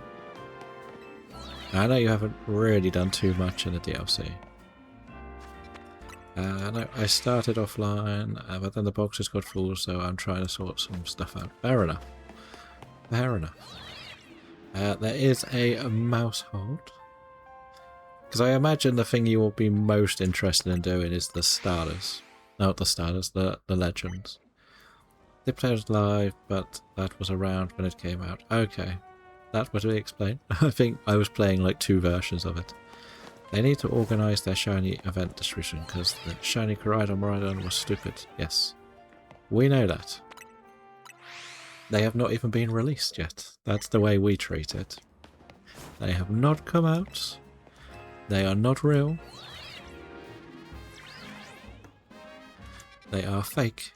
Speaker 1: I know you haven't really done too much in the DLC. No, I started offline, but then the boxes got full, so I'm trying to sort some stuff out. Fair enough. Fair enough. There is a mouse hold. Because I imagine the thing you will be most interested in doing is the starters. Not the starters, the legends. They played live, but that was around when it came out. Okay. That would explain. I think I was playing like 2 versions of it. They need to organise their shiny event distribution because the shiny Koraidon Miraidon was stupid. Yes. We know that. They have not even been released yet. That's the way we treat it. They have not come out. They are not real. They are fake.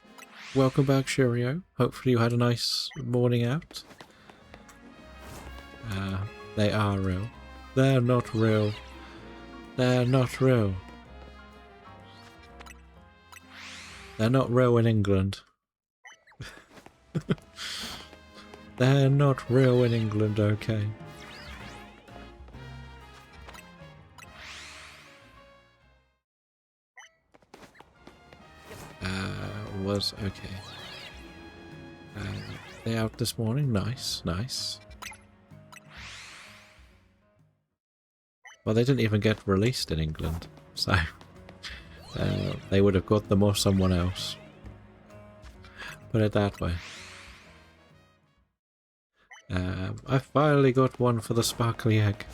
Speaker 1: Welcome back, Shurio. Hopefully you had a nice morning out. They are real. They're not real. They're not real. They're not real in England. They're not real in England, okay. Was okay. They out this morning? Nice, nice. Well, they didn't even get released in England, so they would have got them off someone else. Put it that way. I finally got one for the sparkly egg.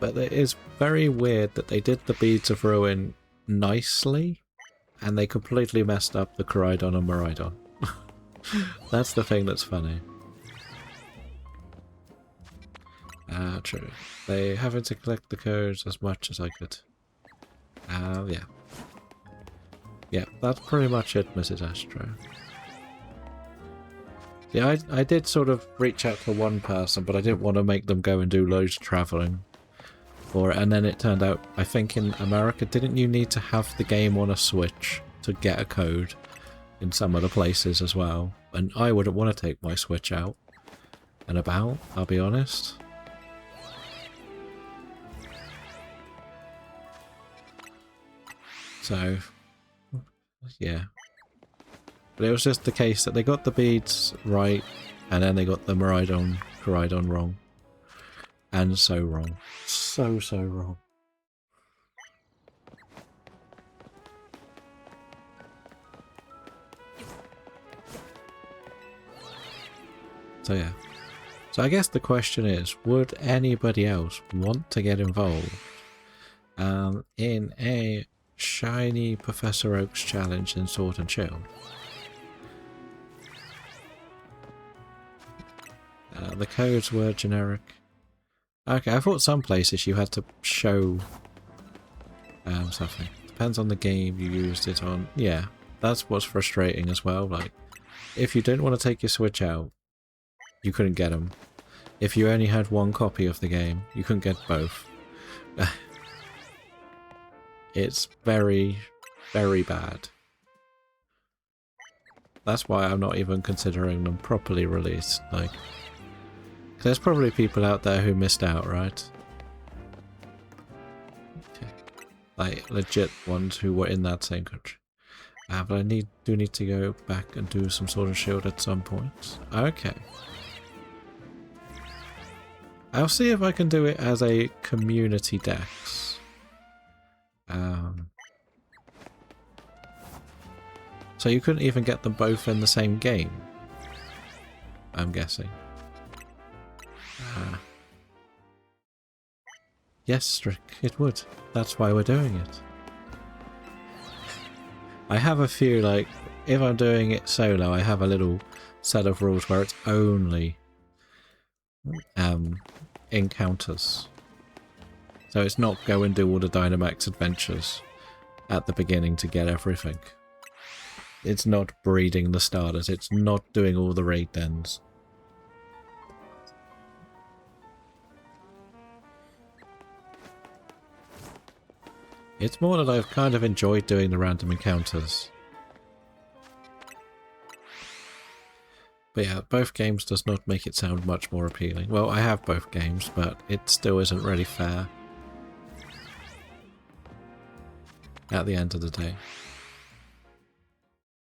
Speaker 1: But it is very weird that they did the Beads of Ruin nicely, and they completely messed up the Koraidon and Miraidon. That's the thing that's funny. True. They having to collect the codes as much as I could. Yeah. Yeah, that's pretty much it, Mrs. Astro. Yeah, I did sort of reach out to one person, but I didn't want to make them go and do loads of travelling for it. And then it turned out, I think in America, didn't you need to have the game on a Switch to get a code in some other places as well? And I wouldn't want to take my Switch out and about, I'll be honest. So, yeah. But it was just the case that they got the beads right, and then they got the Koraidon wrong. And so wrong. So wrong. So yeah. So I guess the question is, would anybody else want to get involved in a shiny Professor Oak's challenge in Sword and Shield? The codes were generic. Okay, I thought some places you had to show something. Depends on the game you used it on. Yeah, that's what's frustrating as well. Like, if you didn't want to take your Switch out, you couldn't get them. If you only had one copy of the game, you couldn't get both. It's very, very bad. That's why I'm not even considering them properly released. Like, there's probably people out there who missed out, right? Okay. Like, legit ones who were in that same country. But I do need to go back and do some Sword and Shield at some point. Okay. I'll see if I can do it as a community dex. So you couldn't even get them both in the same game, I'm guessing. Yes, Strick, it would. That's why we're doing it. I have a few, like, if I'm doing it solo, I have a little set of rules where it's only encounters. So it's not go and do all the Dynamax adventures at the beginning to get everything. It's not breeding the starters, it's not doing all the raid dens. It's more that I've kind of enjoyed doing the random encounters. But yeah, both games does not make it sound much more appealing. Well, I have both games, but it still isn't really fair. at the end of the day.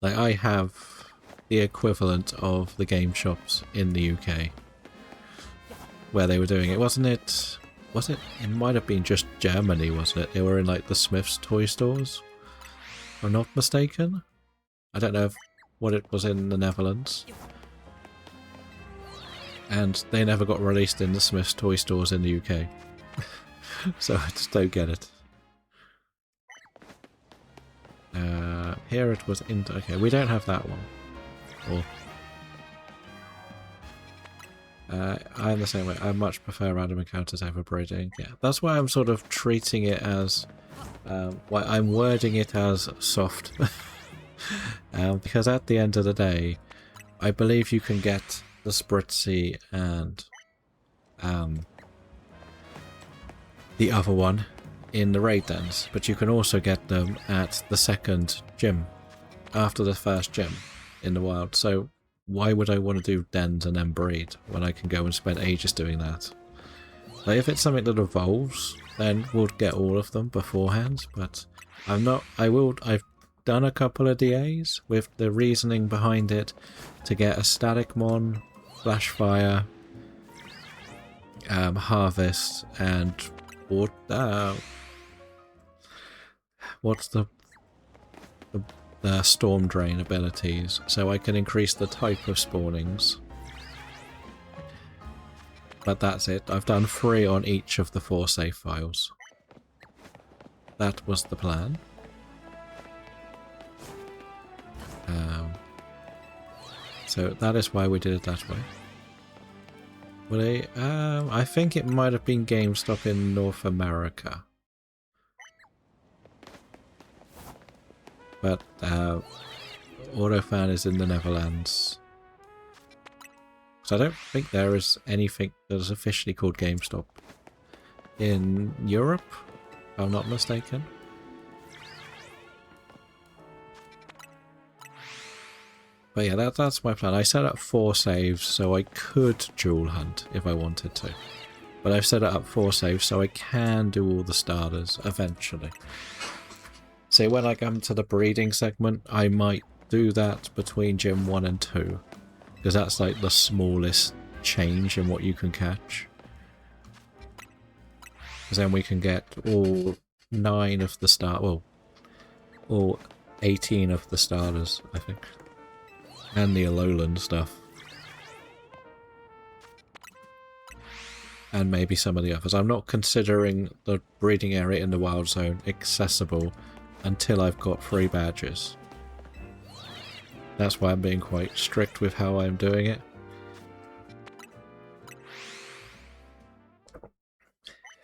Speaker 1: Like, I have the equivalent of the game shops in the UK where they were doing it. Wasn't it? Was it? It might have been just Germany, wasn't it? They were in like the Smith's toy stores, if I'm not mistaken. I don't know what it was in the Netherlands. And they never got released in the Smith's toy stores in the UK. So I just don't get it. Here it was in... Okay, we don't have that one. Or, I'm the same way. I much prefer random encounters over breeding. Yeah, that's why I'm sort of treating it as... why I'm wording it as soft. Because at the end of the day, I believe you can get the Spritzy and the other one in the raid dens, but you can also get them at the second gym after the first gym in the wild. So why would I want to do dens and then breed when I can go and spend ages doing that? Like, if it's something that evolves, then we'll get all of them beforehand, but I'm not... I've done a couple of DAs with the reasoning behind it to get a static mon, flash fire, harvest, and what's the storm drain abilities, so I can increase the type of spawnings. But that's it. I've done 3 on each of the 4 save files. That was the plan. So that is why we did it that way. Well, I think it might have been GameStop in North America. But Autofan is in the Netherlands. So I don't think there is anything that is officially called GameStop in Europe, if I'm not mistaken. But yeah, that's my plan. I set up 4 saves so I could dual hunt if I wanted to. But I've set it up 4 saves so I can do all the starters eventually. So when I come to the breeding segment, I might do that between Gym 1 and 2. Because that's like the smallest change in what you can catch. Because then we can get all 9 of the well, all 18 of the starters, I think. And the Alolan stuff. And maybe some of the others. I'm not considering the breeding area in the wild zone accessible until I've got 3 badges. That's why I'm being quite strict with how I'm doing it.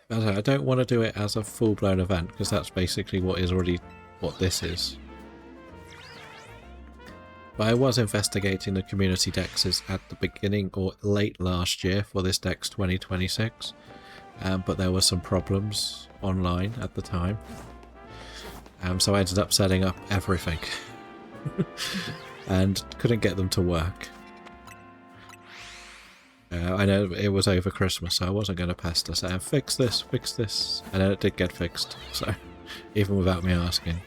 Speaker 1: But I don't want to do it as a full-blown event, because that's basically what this is. But I was investigating the community dexes at the beginning or late last year for this Dex 2026, but there were some problems online at the time. So I ended up setting up everything and couldn't get them to work. I know it was over Christmas, so I wasn't going to pester saying, fix this, and then it did get fixed, so even without me asking.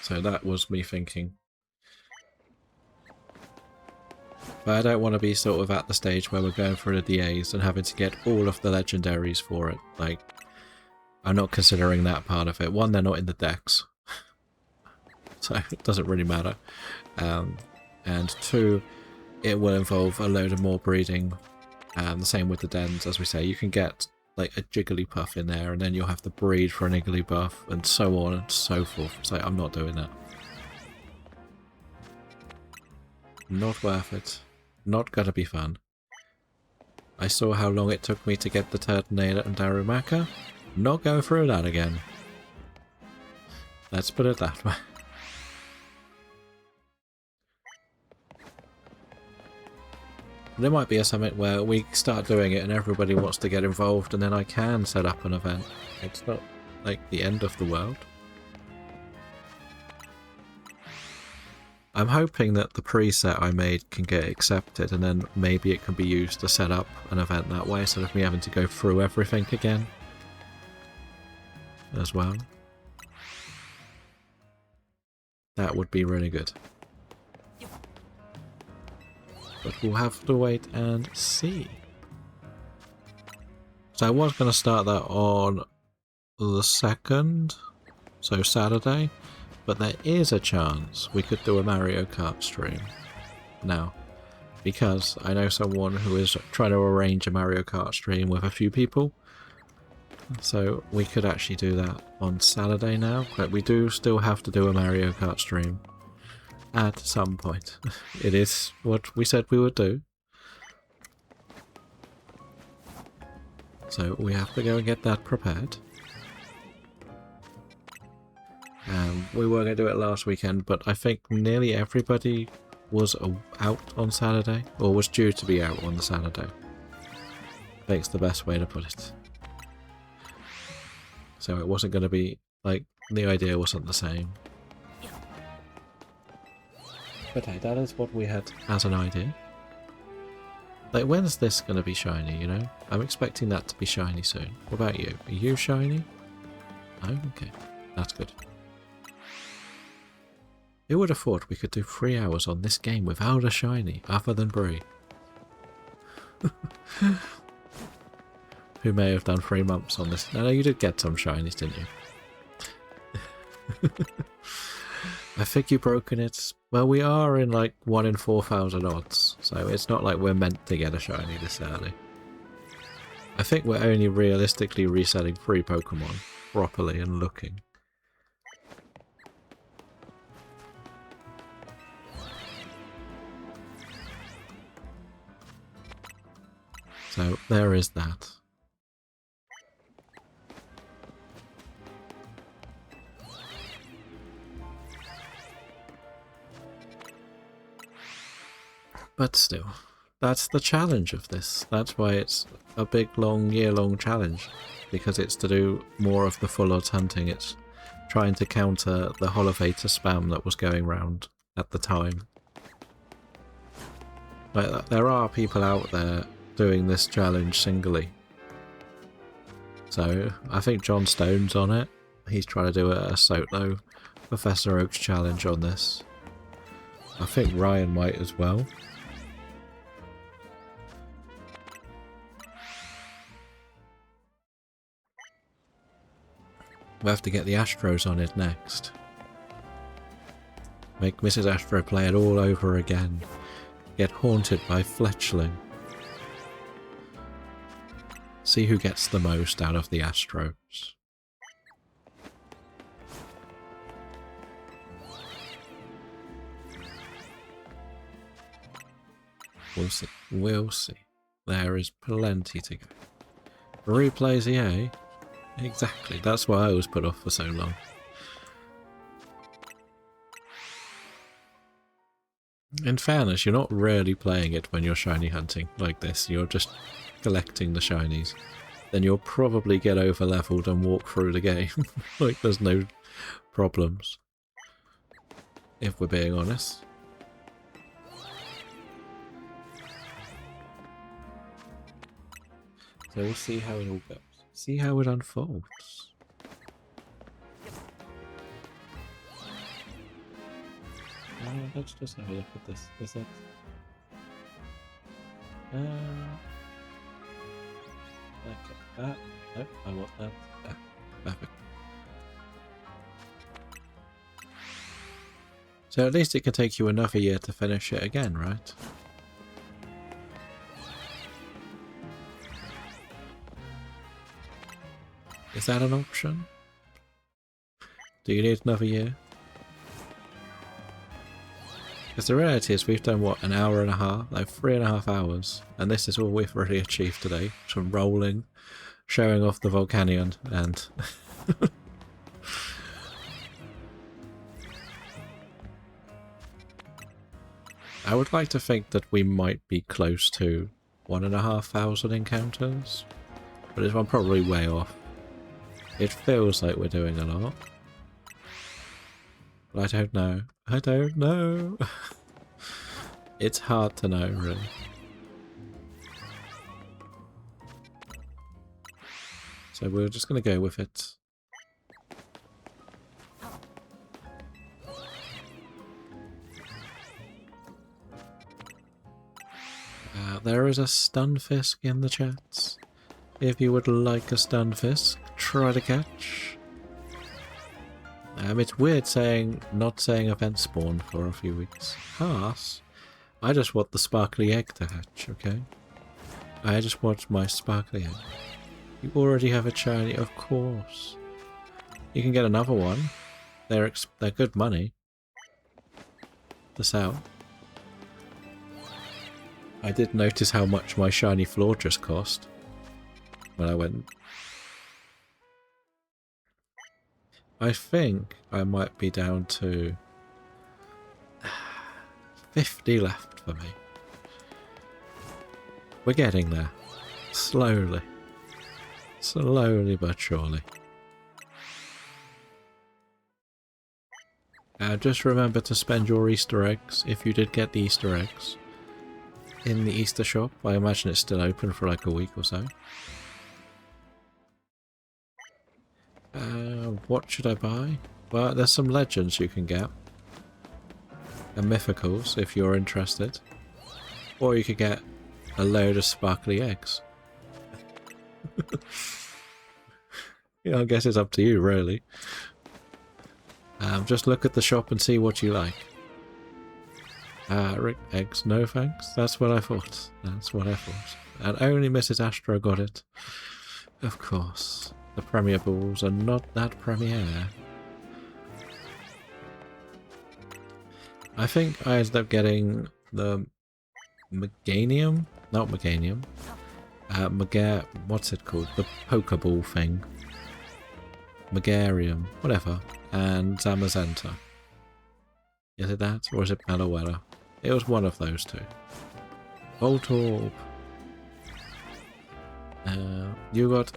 Speaker 1: So that was me thinking. But I don't want to be sort of at the stage where we're going through the DAs and having to get all of the legendaries for it. Like, I'm not considering that part of it. 1, they're not in the decks. So it doesn't really matter. And 2, it will involve a load of more breeding. The same with the dens, as we say. You can get like a Jigglypuff in there, and then you'll have to breed for an Igglybuff, and so on and so forth. So I'm not doing that. Not worth it. Not gonna be fun. I saw how long it took me to get the Turtonator and Darumaka. Not going through that again. Let's put it that way. There might be a summit where we start doing it and everybody wants to get involved, and then I can set up an event. It's not like the end of the world. I'm hoping that the preset I made can get accepted, and then maybe it can be used to set up an event that way instead of me having to go through everything again. as well. That would be really good. But we'll have to wait and see. So I was going to start that on the 2nd, so Saturday, but there is a chance we could do a Mario Kart stream now, because I know someone who is trying to arrange a Mario Kart stream with a few people, so we could actually do that on Saturday now, but we do still have to do a Mario Kart stream at some point. It is what we said we would do. So we have to go and get that prepared. We were going to do it last weekend, but I think nearly everybody was out on Saturday, or was due to be out on the Saturday. I think it's the best way to put it. So it wasn't going to be, like, the idea wasn't the same. But hey, that is what we had as an idea. Like, when's this going to be shiny, you know? I'm expecting that to be shiny soon. What about you? Are you shiny? No? Okay. That's good. Who would have thought we could do 3 hours on this game without a shiny, other than Bree? Who may have done 3 months on this. No, you did get some shinies, didn't you? I think you've broken it. Well, we are in like 1 in 4,000 odds, so it's not like we're meant to get a shiny this early. I think we're only realistically resetting 3 Pokemon properly and looking. So there is that. But still, that's the challenge of this. That's why it's a big, long, year-long challenge. Because it's to do more of the full odds hunting. It's trying to counter the Holovator spam that was going around at the time. Like, there are people out there doing this challenge singly. So, I think John Stone's on it. He's trying to do a solo Professor Oak's challenge on this. I think Ryan might as well. We'll have to get the Astros on it next. Make Mrs. Astro play it all over again. Get haunted by Fletchling. See who gets the most out of the Astros. We'll see. We'll see. There is plenty to go. Replays EA? Exactly. That's why I was put off for so long. In fairness, you're not really playing it when you're shiny hunting like this. You're just collecting the shinies. Then you'll probably get over leveled and walk through the game. Like there's no problems. If we're being honest. So we'll see how it all goes. See how it unfolds. Let's just have a look at this. Is that... that. No, I want that. Ah, perfect. So at least it can take you another year to finish it again, right? Is that an option? Do you need another year? Because the reality is we've done, what, an hour and a half? Like 3.5 hours. And this is all we've really achieved today. From rolling, showing off the Volcanion, and... I would like to think that we might be close to 1,500 encounters. But I'm probably way off. It feels like we're doing a lot. But I don't know. I don't know. It's hard to know, really. So we're just going to go with it. There is a Stunfisk in the chats. If you would like a Stunfisk, try to catch. It's weird not saying event spawn for a few weeks. Pass. I just want the sparkly egg to hatch, okay? I just want my sparkly egg. You already have a shiny, of course. You can get another one. They're good money to sell. I did notice how much my shiny floor just cost when I went. I think I might be down to 50 left for me. We're getting there. Slowly. Slowly but surely. Just remember to spend your Easter eggs, if you did get the Easter eggs, in the Easter shop. I imagine it's still open for like a week or so. What should I buy? Well, there's some legends you can get. And mythicals, if you're interested. Or you could get a load of sparkly eggs. Yeah, I guess it's up to you, really. Just look at the shop and see what you like. Rick, eggs, no thanks. That's what I thought. That's what I thought. And only Mrs. Astro got it. Of course. The Premier Balls are not that premiere. I think I ended up getting the Meganium? Not Meganium. What's it called? The Pokeball thing. Megarium. Whatever. And Zamazenta. Is it that? Or is it Malawella? It was one of those two. Voltorb. You got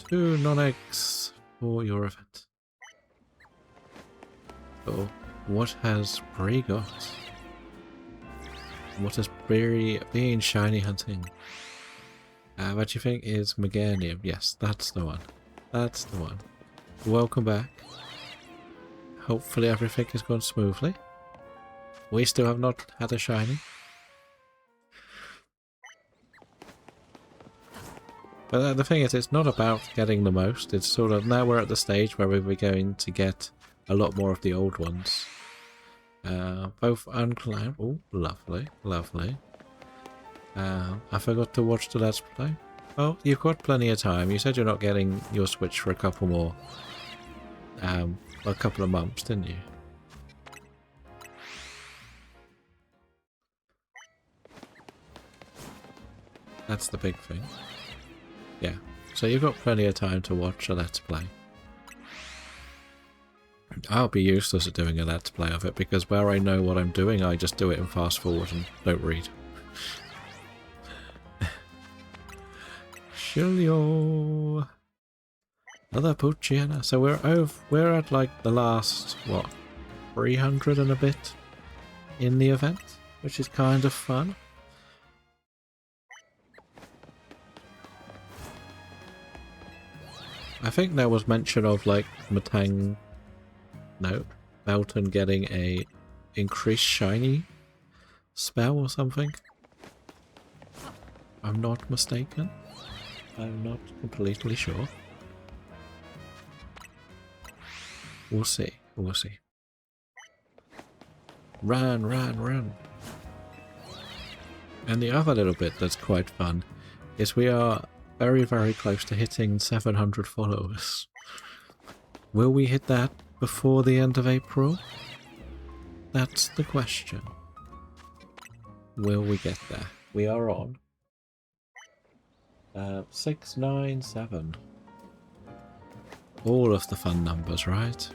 Speaker 1: 2 non-eggs for your event. Oh, what has Bree got? What has Bree been shiny hunting? What do you think is Meganium? Yes, that's the one. That's the one. Welcome back. Hopefully everything has gone smoothly. We still have not had a shiny. But the thing is, it's not about getting the most. It's sort of, now we're at the stage where we're going to get a lot more of the old ones. Both unclaimed. Oh, lovely, lovely. I forgot to watch the Let's Play. Oh, you've got plenty of time. You said you're not getting your Switch for a couple more. A couple of months, didn't you? That's the big thing. Yeah, so you've got plenty of time to watch a Let's Play. I'll be useless at doing a Let's Play of it, because where I know what I'm doing, I just do it and fast forward and don't read. Shilio! Another Pucciana. So we're at like the last, what, 300 and a bit in the event, which is kind of fun. I think there was mention of like Belton getting a increased shiny spell or something. I'm not mistaken. I'm not completely sure. We'll see. We'll see. Run, run, run. And the other little bit that's quite fun is we are very, very close to hitting 700 followers. Will we hit that before the end of April? That's the question. Will we get there? We are on 697. All of the fun numbers, right?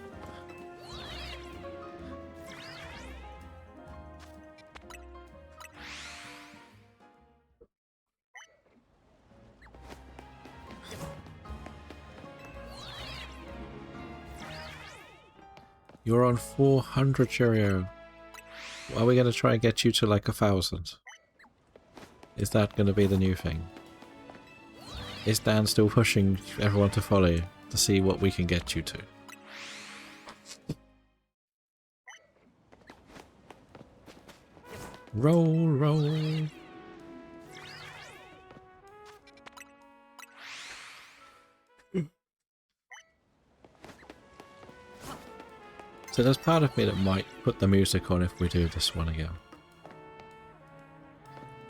Speaker 1: You're on 400, Cheerio. Are we going to try and get you to like 1,000? Is that going to be the new thing? Is Dan still pushing everyone to follow you to see what we can get you to? Roll, roll. So there's part of me that might put the music on if we do this one again.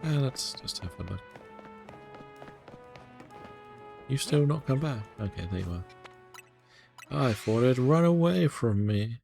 Speaker 1: Let's just have a look. You still not come back? Okay, there you are. I thought it'd run away from me.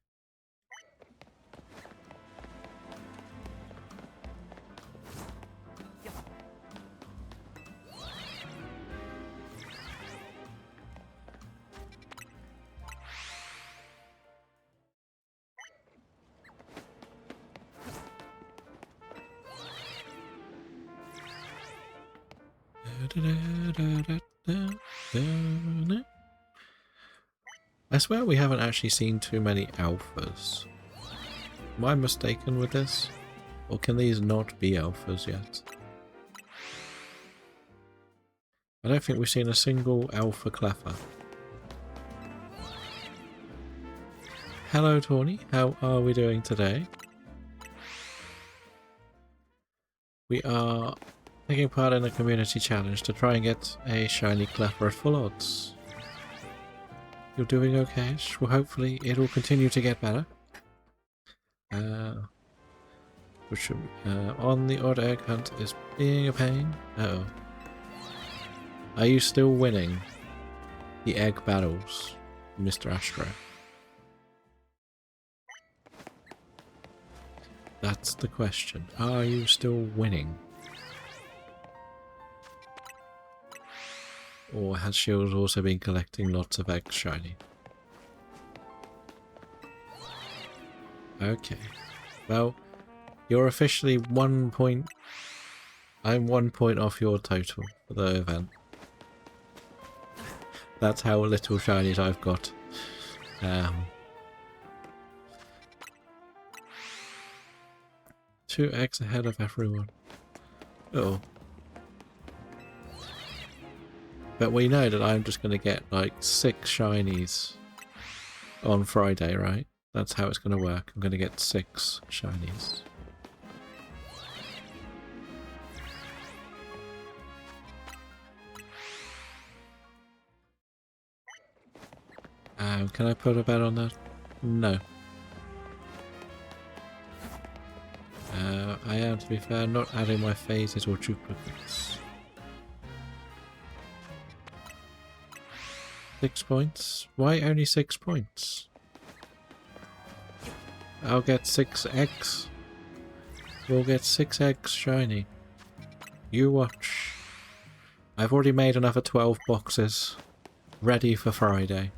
Speaker 1: I swear we haven't actually seen too many alphas. Am I mistaken with this? Or can these not be alphas yet? I don't think we've seen a single alpha cleffer. Hello Tawny, how are we doing today? We are taking part in a community challenge to try and get a shiny cleffer at full odds. You're doing okay? Well, hopefully it'll continue to get better. On the odd egg hunt is being a pain. Uh-oh. Are you still winning the egg battles, Mr. Astro? That's the question. Are you still winning? Or has Shield also been collecting lots of eggs shiny? Okay. Well, you're officially 1 point... I'm 1 point off your total for the event. That's how little shinies I've got. 2 eggs ahead of everyone. Uh-oh. But we know that I'm just going to get like 6 shinies on Friday, right? That's how it's going to work. I'm going to get 6 shinies. Can I put a bet on that? No. I am, to be fair, not adding my phases or duplicates. 6 points? Why only 6 points? I'll get 6 eggs. We'll get 6 eggs shiny. You watch. I've already made another 12 boxes. Ready for Friday.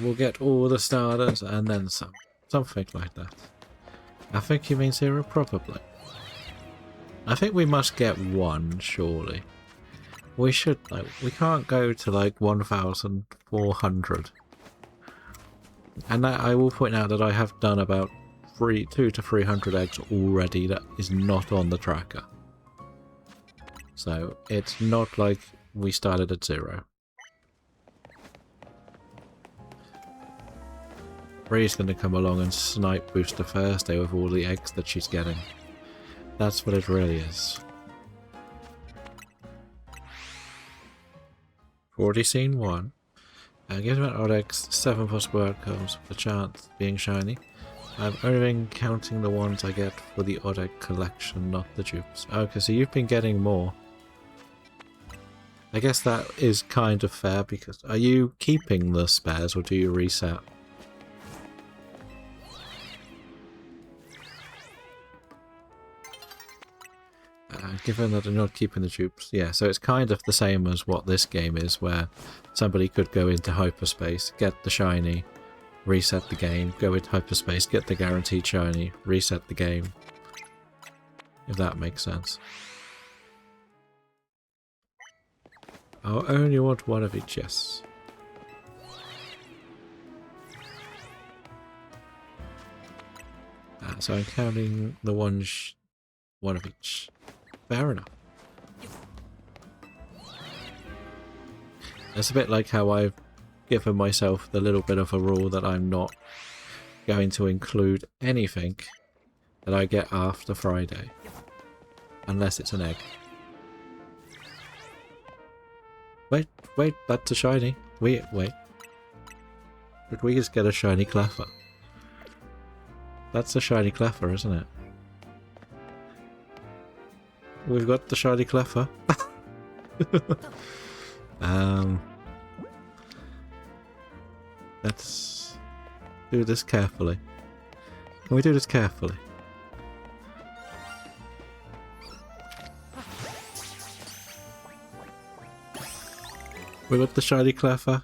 Speaker 1: We'll get all the starters and then some. Something like that. I think he means 0 probably. I think we must get 1, surely. We should, like, we can't go to like 1,400. And I will point out that I have done about 200 to 300 eggs already that is not on the tracker. So it's not like we started at 0. Bree's going to come along and snipe Booster Thursday with all the eggs that she's getting. That's what it really is. Already seen 1. Given about odd eggs, 7 possible outcomes for the chance of being shiny. I've only been counting the ones I get for the odd egg collection, not the dupes. Okay, so you've been getting more. I guess that is kind of fair, because are you keeping the spares or do you reset? Given that I'm not keeping the dupes, yeah, so it's kind of the same as what this game is, where somebody could go into hyperspace, get the shiny, reset the game, go into hyperspace, get the guaranteed shiny, reset the game. If that makes sense. I'll only want 1 of each, yes. So I'm counting the 1 of each. Fair enough. It's a bit like how I've given myself the little bit of a rule that I'm not going to include anything that I get after Friday. Unless it's an egg. Wait, wait, that's a shiny. Wait. Did we just get a shiny Cleffa? That's a shiny Cleffa, isn't it? We've got the shiny Cleffa. Let's do this carefully. Can we do this carefully? We got the shiny Cleffa.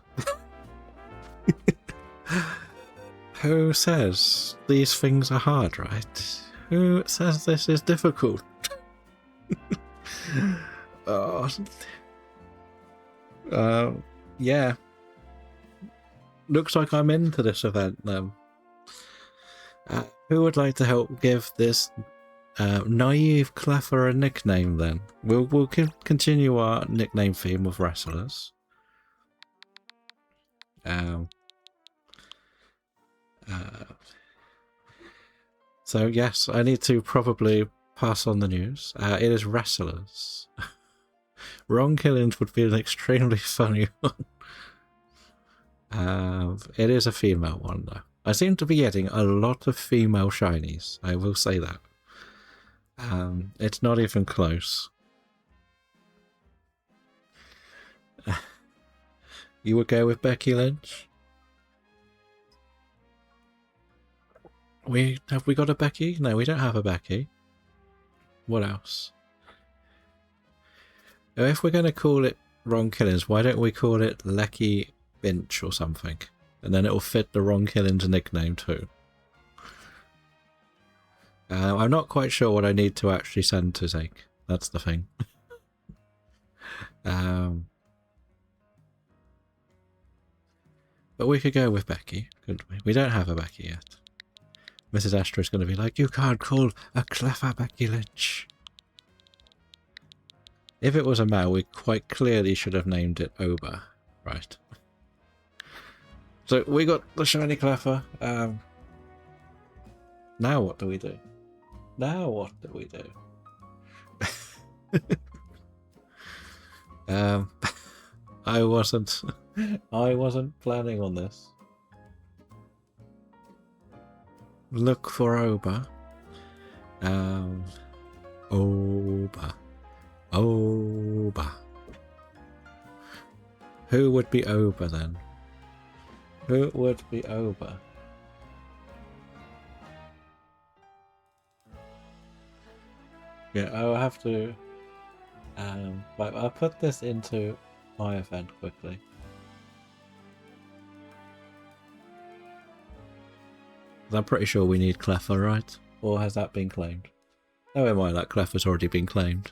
Speaker 1: Who says these things are hard, right? Who says this is difficult? Oh, yeah. Looks like I'm into this event then. Who would like to help give this naive Cleffa a nickname then? We'll continue our nickname theme of wrestlers. So yes, I need to probably pass on the news. It is wrestlers. Ron Killings would be an extremely funny one. It is a female one though. I seem to be getting a lot of female shinies, I will say that. It's not even close. You would go with Becky Lynch? Have we got a Becky? No, we don't have a Becky. What else? If we're going to call it Ron Killings, why don't we call it Lecky Binch or something? And then it'll fit the Ron Killings nickname too. I'm not quite sure what I need to actually send to Zeke. That's the thing. But we could go with Becky, couldn't we? We don't have a Becky yet. Mrs. Astra is going to be like, you can't call a Cleffa Becky Lynch. If it was a male, we quite clearly should have named it Oba. Right. So we got the shiny Cleffa. Now what do we do? Now what do we do? I wasn't planning on this. Look for Oba. Oba. Who would be Oba then? Who would be Oba? Yeah, I'll have to. Right, I'll put this into my event quickly. I'm pretty sure we need Cleffa, right? Or has that been claimed? No, am I? That Cleffa's already been claimed.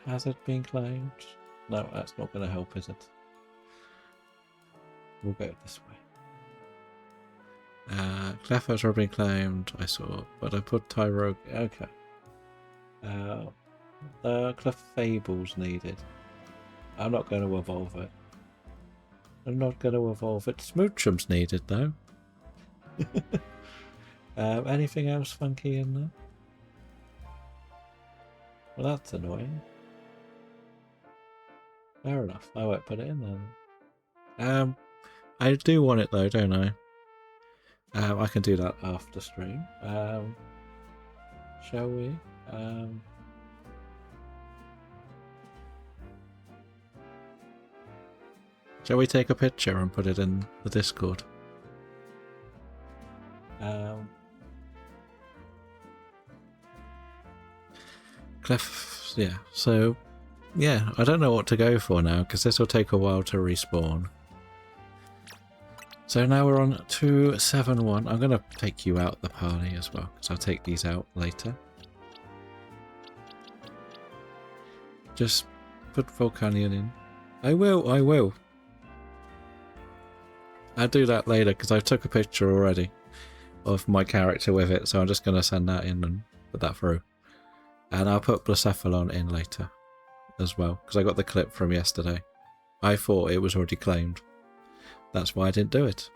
Speaker 1: Has it been claimed? No, that's not going to help, is it? We'll go this way. Cleffa's already been claimed, I saw, but I put Tyrogue. Okay. The Clefable's needed. I'm not going to evolve it. I'm not going to evolve it. Smoochum's needed, though. Anything else funky in there? Well, that's annoying. Fair enough. I won't put it in then. I do want it, though, don't I? I can do that after stream. Shall we? Shall we take a picture and put it in the Discord? Clef, yeah. So, yeah, I don't know what to go for now because this will take a while to respawn. So now we're on 271. I'm going to take you out the party as well because I'll take these out later. Just put Volcanion in. I will. I'll do that later because I took a picture already of my character with it, so I'm just going to send that in and put that through. And I'll put Blacephalon in later as well because I got the clip from yesterday. I thought it was already claimed. That's why I didn't do it.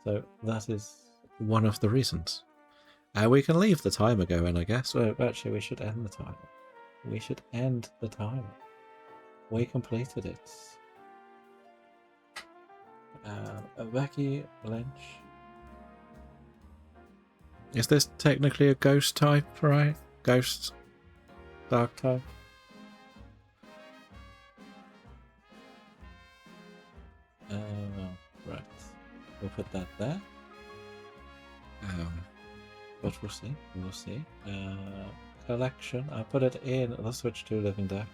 Speaker 1: So that is one of the reasons. We can leave the timer going, I guess. Well, actually, we should end the timer. We should end the timer. We completed it. Becky Lynch. Is this technically a ghost type, right? Ghost dark type? Right. We'll put that there. But we'll see. We'll see. Collection. I put it in the Switch 2 Living Dex.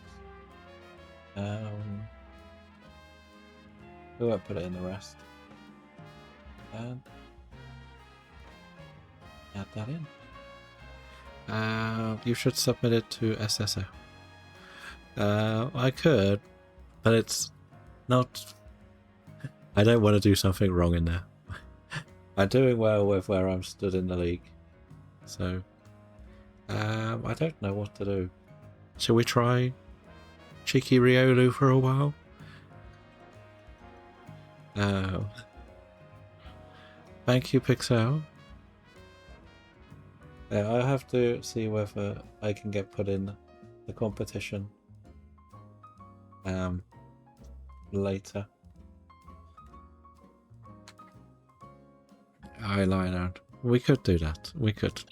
Speaker 1: We won't put it in the rest. And add that in. You should submit it to SSO. I could, but it's not. I don't want to do something wrong in there. I'm doing well with where I'm stood in the league, so I don't know what to do. Shall we try Cheeky Riolu for a while? Thank you, Pixel. I have to see whether I can get put in the competition later. I lie down. We could do that. We could.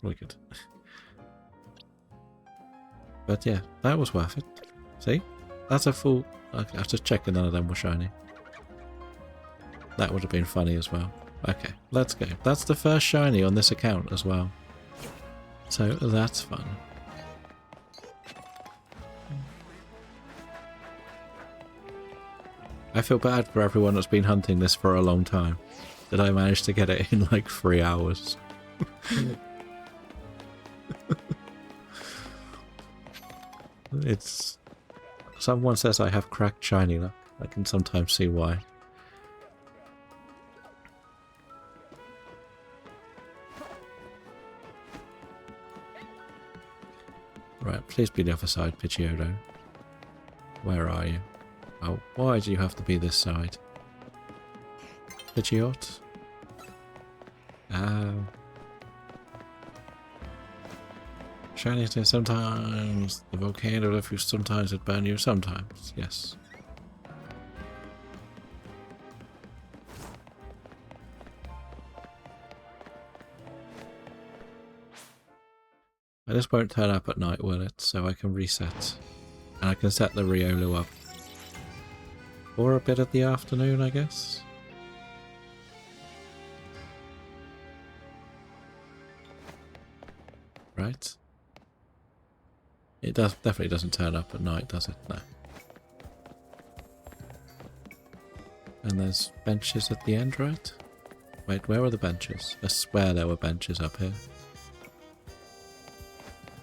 Speaker 1: But yeah, that was worth it. See? That's a full... I have to check none of them were shiny. That would have been funny as well. Okay, let's go. That's the first shiny on this account as well. So that's fun. I feel bad for everyone that's been hunting this for a long time. That I managed to get it in like 3 hours. It's... Someone says I have cracked shiny luck. I can sometimes see why. Right, please be the other side, Pidgeotto. Where are you? Oh, why do you have to be this side? Pidgeot? Shiny sometimes. The volcano, if you sometimes it burn you, sometimes, yes. This won't turn up at night, will it? So I can reset. And I can set the Riolu up. For a bit of the afternoon, I guess. Right. It definitely doesn't turn up at night, does it? No. And there's benches at the end, right? Wait, where are the benches? I swear there were benches up here.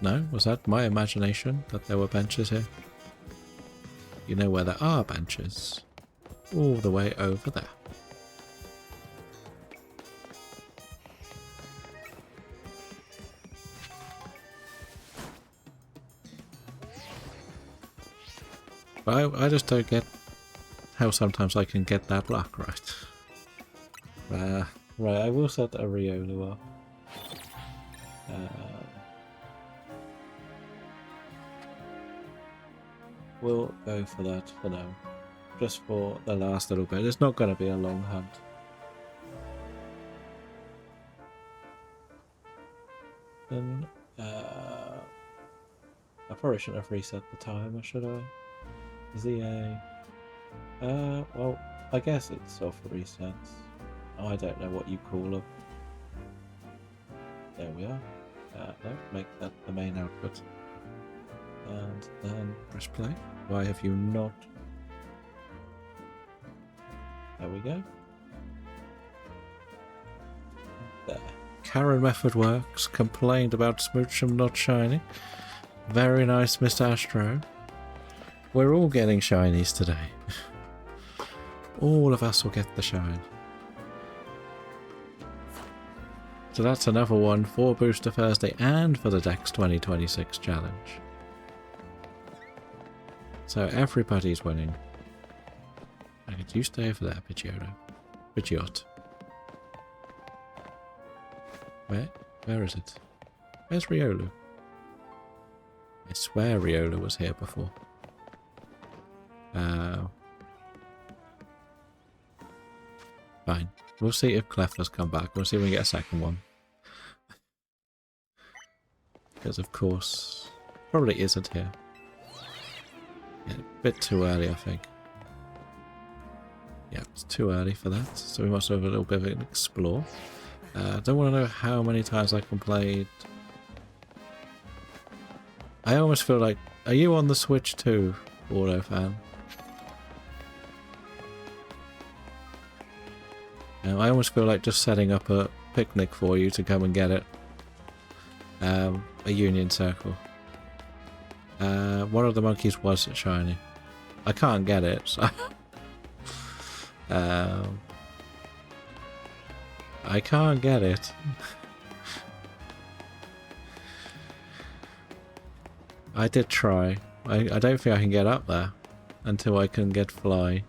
Speaker 1: No? Was that my imagination, that there were benches here? You know where there are benches. All the way over there. I just don't get how sometimes I can get that luck right. Right, I will set a Riolu up. We'll go for that for now. Just for the last little bit. It's not going to be a long hunt. Then, I probably shouldn't have reset the timer, should I? ZA. Well, I guess it's soft resets. I don't know what you call them. There we are. No, make that the main output. And then press play. Why have you not? There we go. There. Karen method works. Complained about Smoochum not shiny. Very nice, Mr. Astro. We're all getting shinies today. All of us will get the shine. So that's another one for Booster Thursday and for the Dex 2026 challenge. So everybody's winning. And you stay over there, Pidgeotto. Pidgeot. Where? Where is it? Where's Riolu? I swear Riolu was here before. Fine. We'll see if Clef's come back. We'll see if we get a second one. Because of course, probably isn't here. Yeah, a bit too early, I think. Yeah, it's too early for that. So we must have a little bit of an explore. I don't want to know how many times I can play. I almost feel like, are you on the Switch too, Auto fan? I almost feel like just setting up a picnic for you to come and get it. A Union Circle. One of the monkeys was shiny. I can't get it, so... I can't get it. I did try. I don't think I can get up there until I can get fly.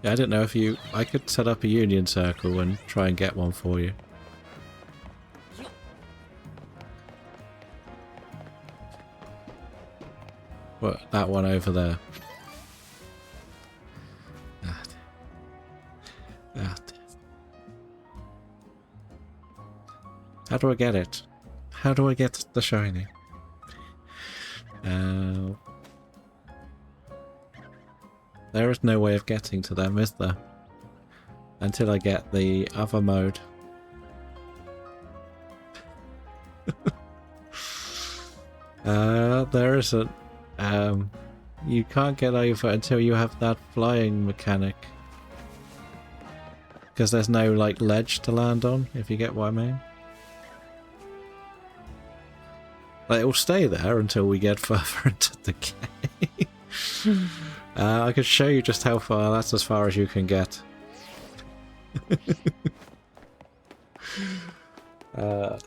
Speaker 1: Yeah, I didn't know if you... I could set up a Union Circle and try and get one for you. What? That one over there. That. How do I get it? How do I get the shiny? There is no way of getting to them, is there? Until I get the other mode. There isn't. You can't get over until you have that flying mechanic. Because there's no, like, ledge to land on, if you get what I mean. Like, it will stay there until we get further into the game. I could show you just how far, that's as far as you can get. There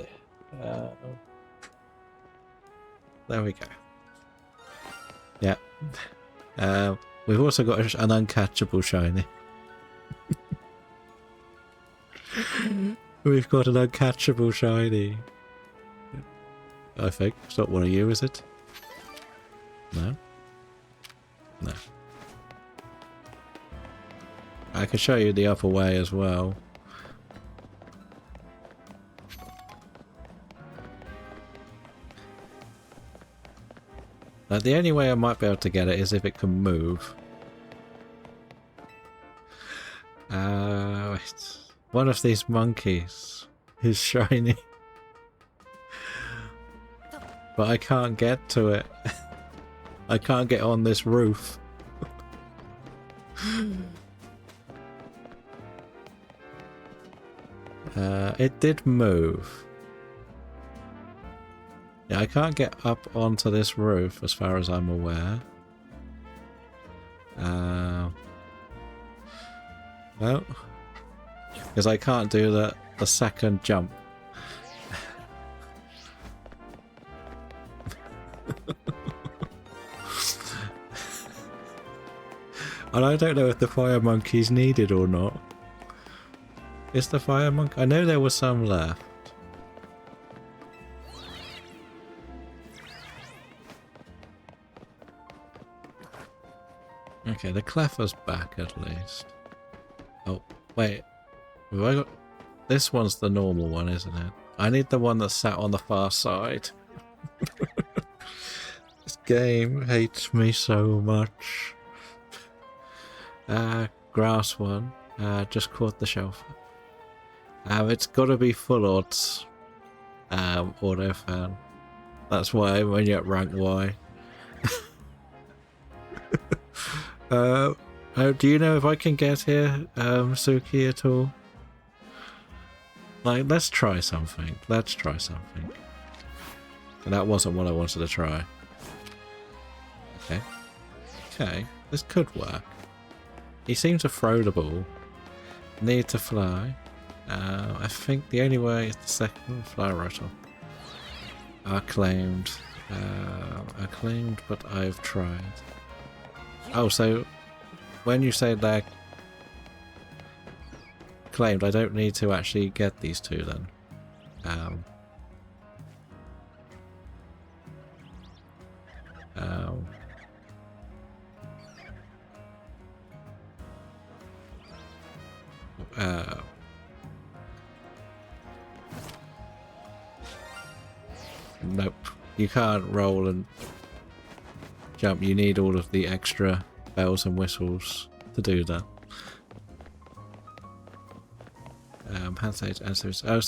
Speaker 1: we go. Yeah. We've also got an uncatchable shiny. We've got an uncatchable shiny. I think. It's not one of you, is it? No? No. I can show you the other way as well. The only way I might be able to get it is if it can move. Wait. One of these monkeys is shiny. But I can't get to it. I can't get on this roof. It did move. Yeah, I can't get up onto this roof as far as I'm aware. Well, because I can't do the second jump. And I don't know if the fire monkey's needed or not. Is the fire monkey? I know there was some left. Okay, the Cleffer's back at least. Oh, wait. Have I got... This one's the normal one, isn't it? I need the one that's sat on the far side. This game hates me so much. Grass one. Just caught the shelf. It's gotta be full odds. Auto fan. That's why when you're at rank Y. Do you know if I can get here, Suki, at all? Like, let's try something. Let's try something. And that wasn't what I wanted to try. Okay. Okay, this could work. He seemed to throw the ball. Need to fly. I think the only way is the second fly rotor. Acclaimed. Acclaimed, but I've tried. Oh, so when you say that claimed, I don't need to actually get these two then. Nope. You can't roll and jump. You need all of the extra bells and whistles to do that. Hand stage, oh,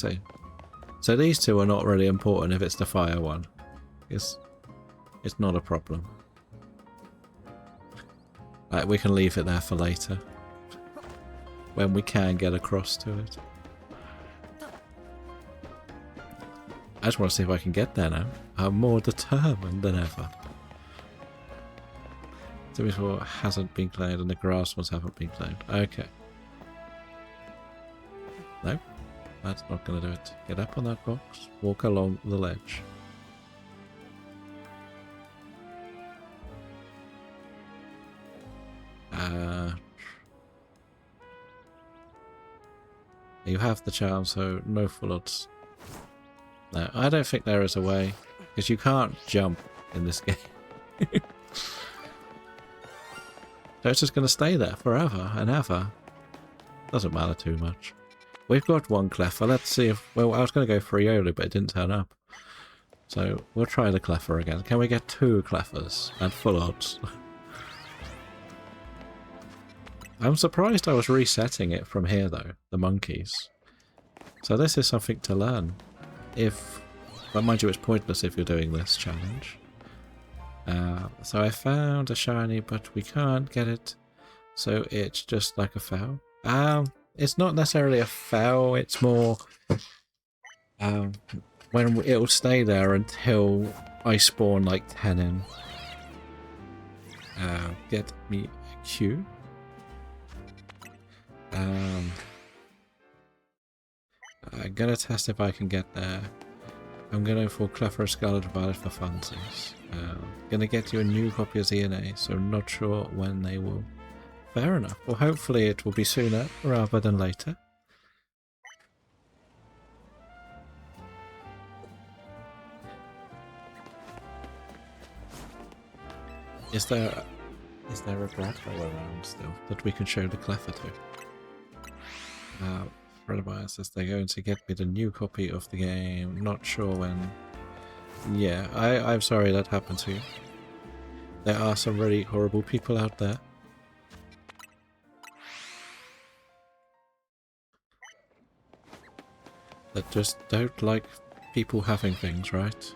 Speaker 1: so these two are not really important if it's the fire one. It's not a problem. Like, we can leave it there for later. When we can get across to it. I just want to see if I can get there now. I'm more determined than ever. So before hasn't been claimed and the grass ones haven't been claimed. Okay. No, that's not going to do it. Get up on that box. Walk along the ledge. You have the charm, so no full odds. No, I don't think there is a way, because you can't jump in this game. So it's just going to stay there forever and ever. Doesn't matter too much. We've got one Cleffer. Let's see if... Well, I was going to go for Iolu, but it didn't turn up. So we'll try the Cleffer again. Can we get 2 Cleffers and full odds? I'm surprised I was resetting it from here, though. The monkeys. So this is something to learn. If... Well, mind you, it's pointless if you're doing this challenge. So I found a shiny, but we can't get it. So it's just like a foul. It's not necessarily a foul. It's more... when it'll stay there until I spawn like 10 in. Get me a Q. I'm gonna test if I can get there. I'm gonna for Cleffer Scarlet Violet for funsies. Gonna get you a new copy of ZNA, so not sure when they will. Fair enough. Well, hopefully it will be sooner rather than later. Is there a Bradlow around still that we can show the Cleffer to? Fredabire says they're going to get me the new copy of the game. Not sure when. Yeah, I'm sorry that happened to you. There are some really horrible people out there. That just don't like people having things, right?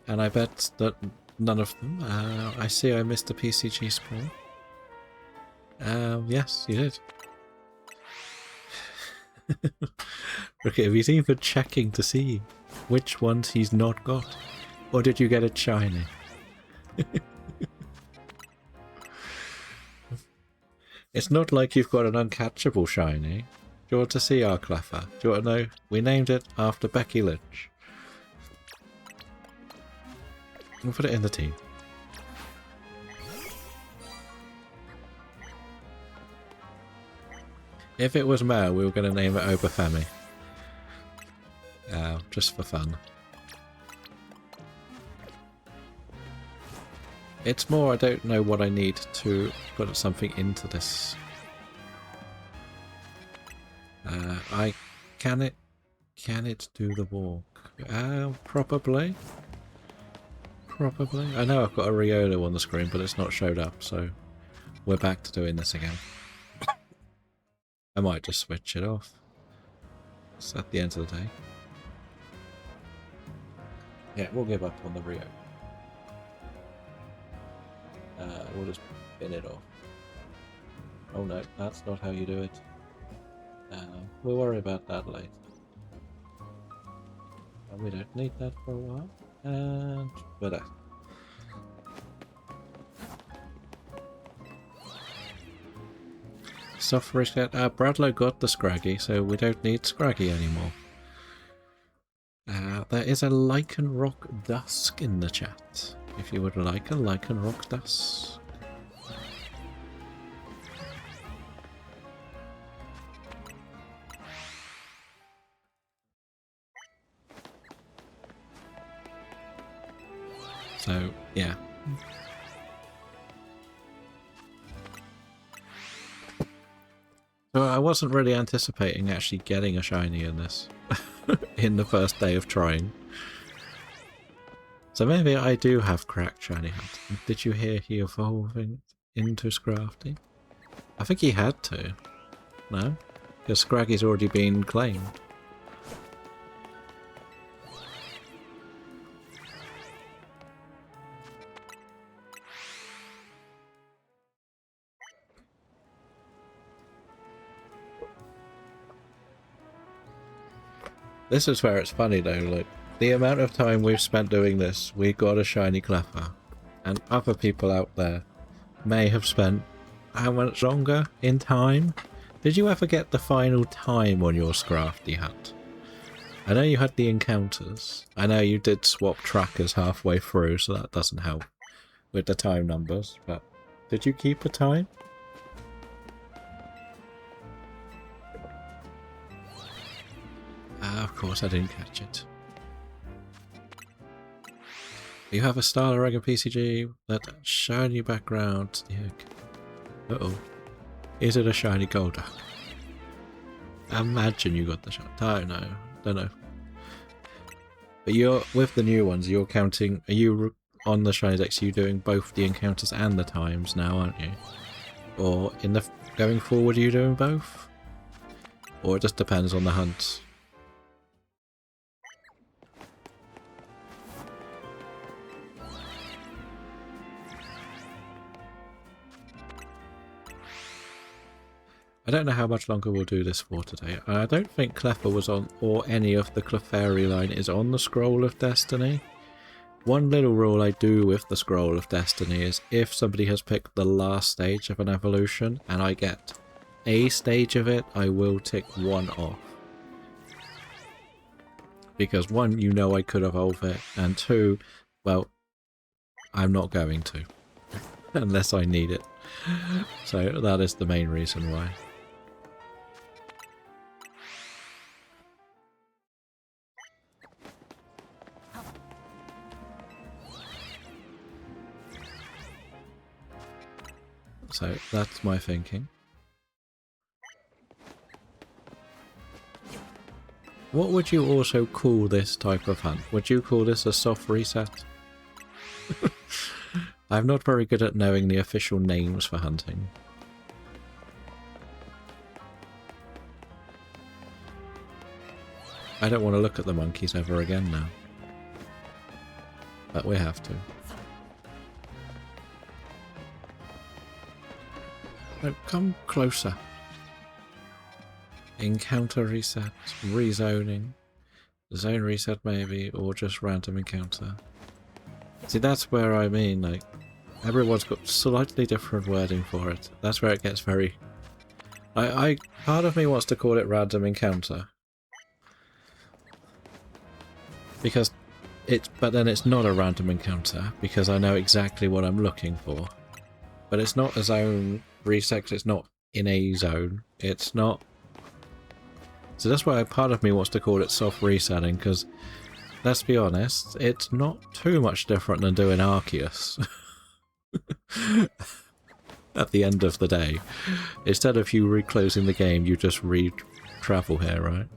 Speaker 1: And I bet that none of them. I see I missed a PCG spawn. Yes, you did. Okay, he's even checking to see which ones he's not got. Or did you get it shiny? It's not like you've got an uncatchable shiny. Do you want to see our Cleffer? Do you want to know? We named it after Becky Lynch. We'll put it in the team. If it was male, we were going to name it Obafemi. Just for fun. It's more, I don't know what I need to put something into this. Can it do the walk? Probably. Probably. I know I've got a Riolo on the screen, but it's not showed up, so we're back to doing this again. I might just switch it off. It's at the end of the day. Yeah, we'll give up on the Rio. We'll just bin it off. Oh no, that's not how you do it. We'll worry about that later. We don't need that for a while. And but soft reset. Bradlow got the Scraggy, so we don't need Scraggy anymore. There is a Lichen Rock Dusk in the chat. if you would like a lichen rock dust. So, yeah. So I wasn't really anticipating actually getting a shiny in this in the first day of trying. So maybe I do have cracked shiny hunt. Did you hear he evolving into Scrafty? I think he had to. No? Because Scraggy's already been claimed. This is where it's funny though, like, the amount of time we've spent doing this, we got a shiny Cleffa. And other people out there may have spent how much longer in time? Did you ever get the final time on your Scrafty hunt? I know you had the encounters. I know you did swap trackers halfway through, so that doesn't help with the time numbers, but did you keep a time? Of course I didn't catch it. You have a Starler Reg PCG, that shiny background. Uh-oh. Is it a shiny Golduck? Imagine you got the shiny. I don't know. But you're, with the new ones, you're counting, are you on the shiny decks, are you doing both the encounters and the times now, aren't you? Or in the, going forward, are you doing both? Or it just depends on the hunt? I don't know how much longer we'll do this for today. I don't think Cleffa was on, or any of the Clefairy line is on the Scroll of Destiny. One little rule I do with the Scroll of Destiny is if somebody has picked the last stage of an evolution and I get a stage of it, I will tick one off. Because one, you know I could evolve it, and two, well, I'm not going to. Unless I need it. So that is the main reason why. So that's my thinking. What would you also call this type of hunt? Would you call this a soft reset? I'm not very good at knowing the official names for hunting. I don't want to look at the monkeys ever again now. But we have to. No, come closer. Encounter reset, rezoning, zone reset maybe, or just random encounter. See, that's where I mean, like, everyone's got slightly different wording for it. That's where it gets very... part of me wants to call it random encounter. Because but then it's not a random encounter, because I know exactly what I'm looking for. But it's not a zone reset, it's not in a zone, it's not... So that's why part of me wants to call it soft resetting, because, let's be honest, it's not too much different than doing Arceus. At the end of the day. Instead of you reclosing the game, you just re-travel here, right?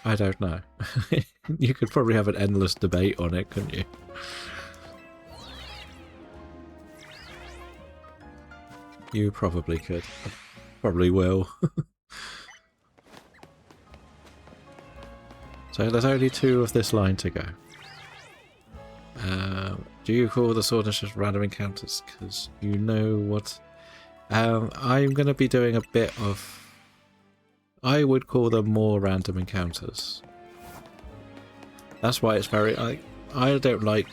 Speaker 1: I don't know. You could probably have an endless debate on it, couldn't you? You probably could. Probably will. So there's only 2 of this line to go. Do you call the sword just random encounters? Because you know what... I'm going to be doing a bit of... I would call them more random encounters. That's why it's very... I don't like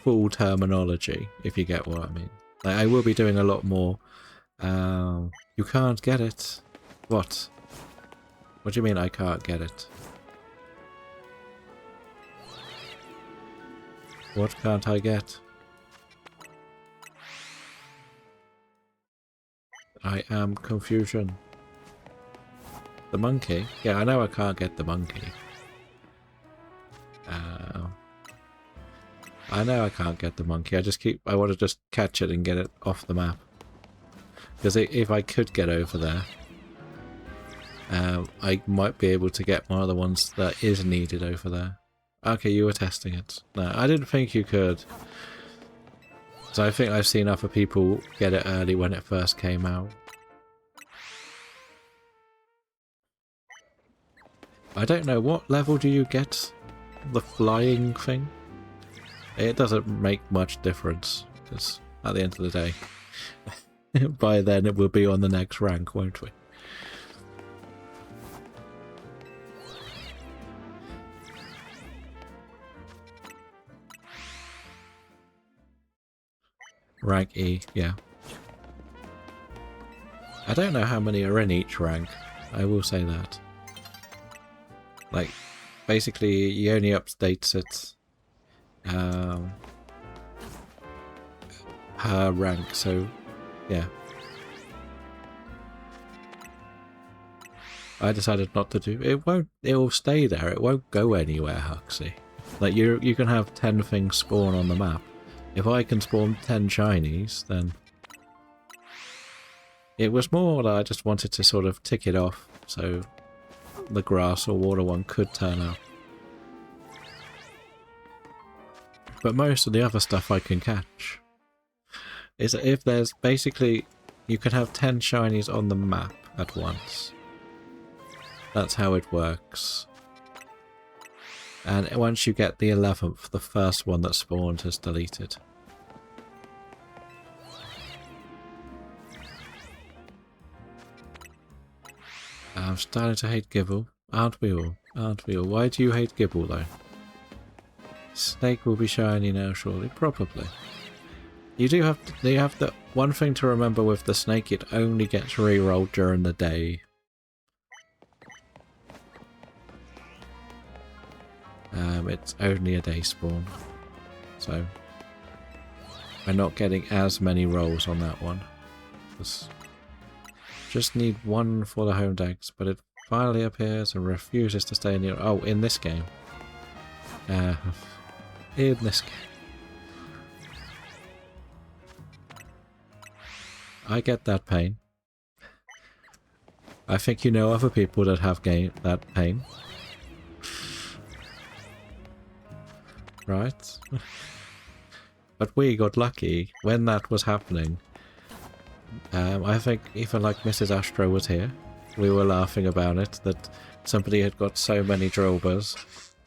Speaker 1: full terminology, if you get what I mean. Like, I will be doing a lot more... you can't get it. What? What do you mean I can't get it? What can't I get? I am confusion. The monkey? Yeah, I know I can't get the monkey. I know I can't get the monkey. I want to just catch it and get it off the map. Because if I could get over there, I might be able to get one of the ones that is needed over there. Okay, you were testing it. No, I didn't think you could. So I think I've seen other people get it early when it first came out. I don't know, what level do you get the flying thing? It doesn't make much difference, because at the end of the day, by then it will be on the next rank, won't we? Rank E, yeah. I don't know how many are in each rank, I will say that. Like, basically, he only updates it per rank, so yeah. I decided not to do it. It will stay there, it won't go anywhere, Huxley. Like, you can have 10 things spawn on the map. If I can spawn 10 shinies, then... It was more that I just wanted to sort of tick it off, so the grass or water one could turn up. But most of the other stuff I can catch. Is that if there's basically... You can have 10 shinies on the map at once. That's how it works. And once you get the 11th, the first one that spawned is deleted. I'm starting to hate Gibble. Aren't we all? Aren't we all? Why do you hate Gibble though? Snake will be shiny now, surely. Probably. You have the one thing to remember with the snake, it only gets re-rolled during the day. It's only a day spawn. So we're not getting as many rolls on that one. Just need one for the home decks, but it finally appears and refuses to stay in the... Oh, in this game. In this game. I get that pain. I think you know other people that have that pain. Right? But we got lucky when that was happening. I think even like Mrs. Astro was here. We were laughing about it, that somebody had got so many Drillbers.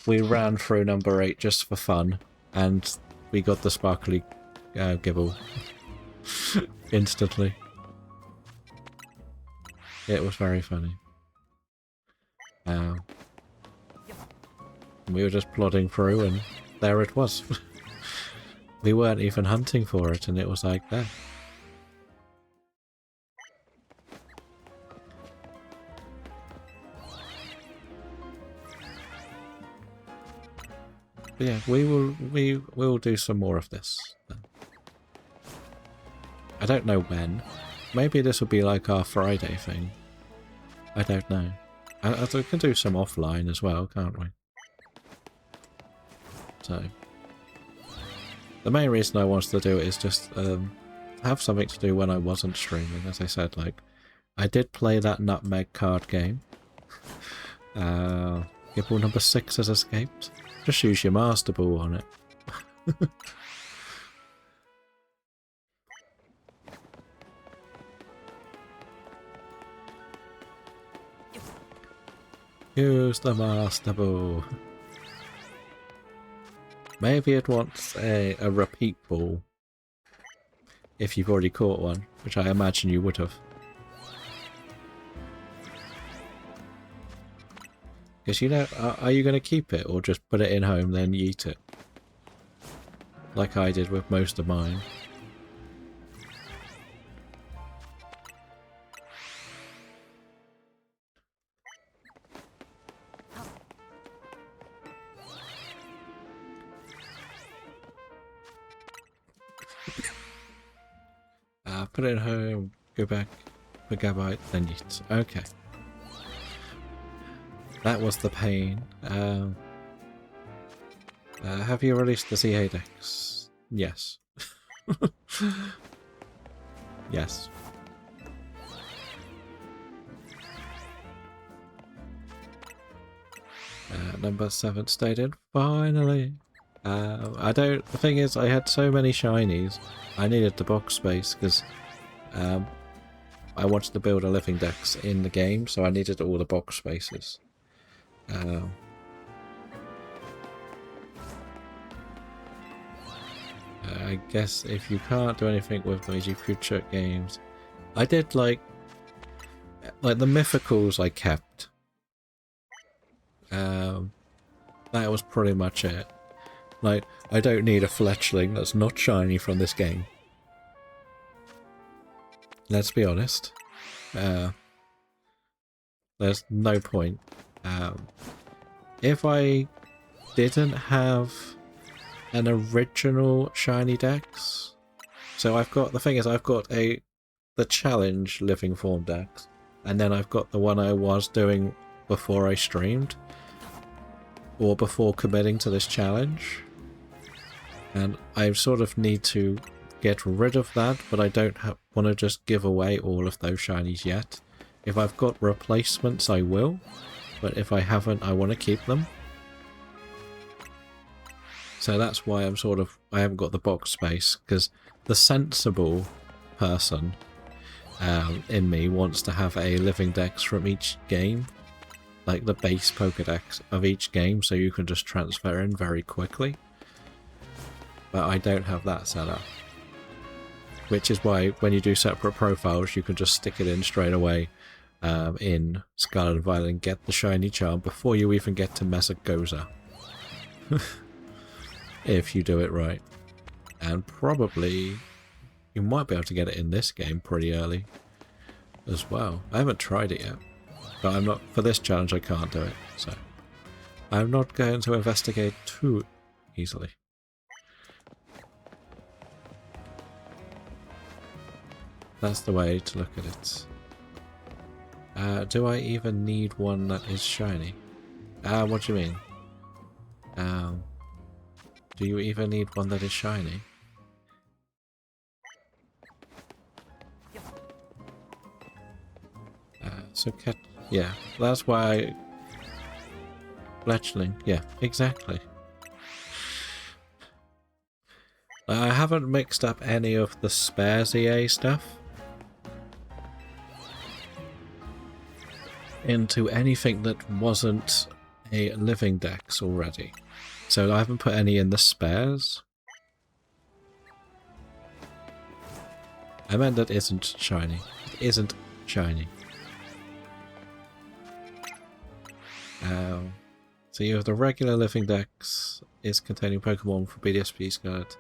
Speaker 1: We ran through number 8 just for fun, and we got the sparkly Gibble. Instantly. It was very funny. We were just plodding through and there it was. We weren't even hunting for it and it was like that. But yeah, we will do some more of this then. I don't know when. Maybe this will be like our Friday thing. I don't know. We can do some offline as well, can't we? So, the main reason I wanted to do it is just have something to do when I wasn't streaming. As I said, like, I did play that Nutmeg card game. Gibble number 6 has escaped. Just use your Master Ball on it. Use the Master Ball. Maybe it wants a repeat ball. If you've already caught one, which I imagine you would have. Because you know, are you going to keep it or just put it in home then yeet it? Like I did with most of mine. Put it in home, go back for Gabite, then yeet. Okay. That was the pain. Have you released the CA Dex? Yes. Yes. Number 7 stayed in. Finally. The thing is, I had so many shinies, I needed the box space, because I wanted to build a living dex in the game, so I needed all the box spaces. I guess if you can't do anything with those future games, I did like the mythicals I kept. That was pretty much it. Like, I don't need a fletchling that's not shiny from this game. Let's be honest. There's no point. If I didn't have an original shiny dex, so I've got, the thing is, I've got the challenge living form dex, and then I've got the one I was doing before I streamed, or before committing to this challenge, and I sort of need to get rid of that, but I don't want to just give away all of those shinies yet. If I've got replacements, I will, but if I haven't, I want to keep them. So that's why I haven't got the box space, because the sensible person in me wants to have a living dex from each game, like the base Pokedex of each game, so you can just transfer in very quickly. But I don't have that set up. Which is why when you do separate profiles, you can just stick it in straight away in Scarlet and Violet and get the shiny charm before you even get to Mesagoza. If you do it right. And probably you might be able to get it in this game pretty early as well. I haven't tried it yet. But I'm not, for this challenge I can't do it, so I'm not going to investigate too easily. That's the way to look at it. Do I even need one that is shiny? What do you mean? Do you even need one that is shiny? Yeah, that's why Fletchling, yeah, exactly. I haven't mixed up any of the spare ZA stuff into anything that wasn't a living dex already. So I haven't put any in the spares. I meant that isn't shiny. It isn't shiny. So you have the regular living dex is containing Pokemon for BDSP Scarlet.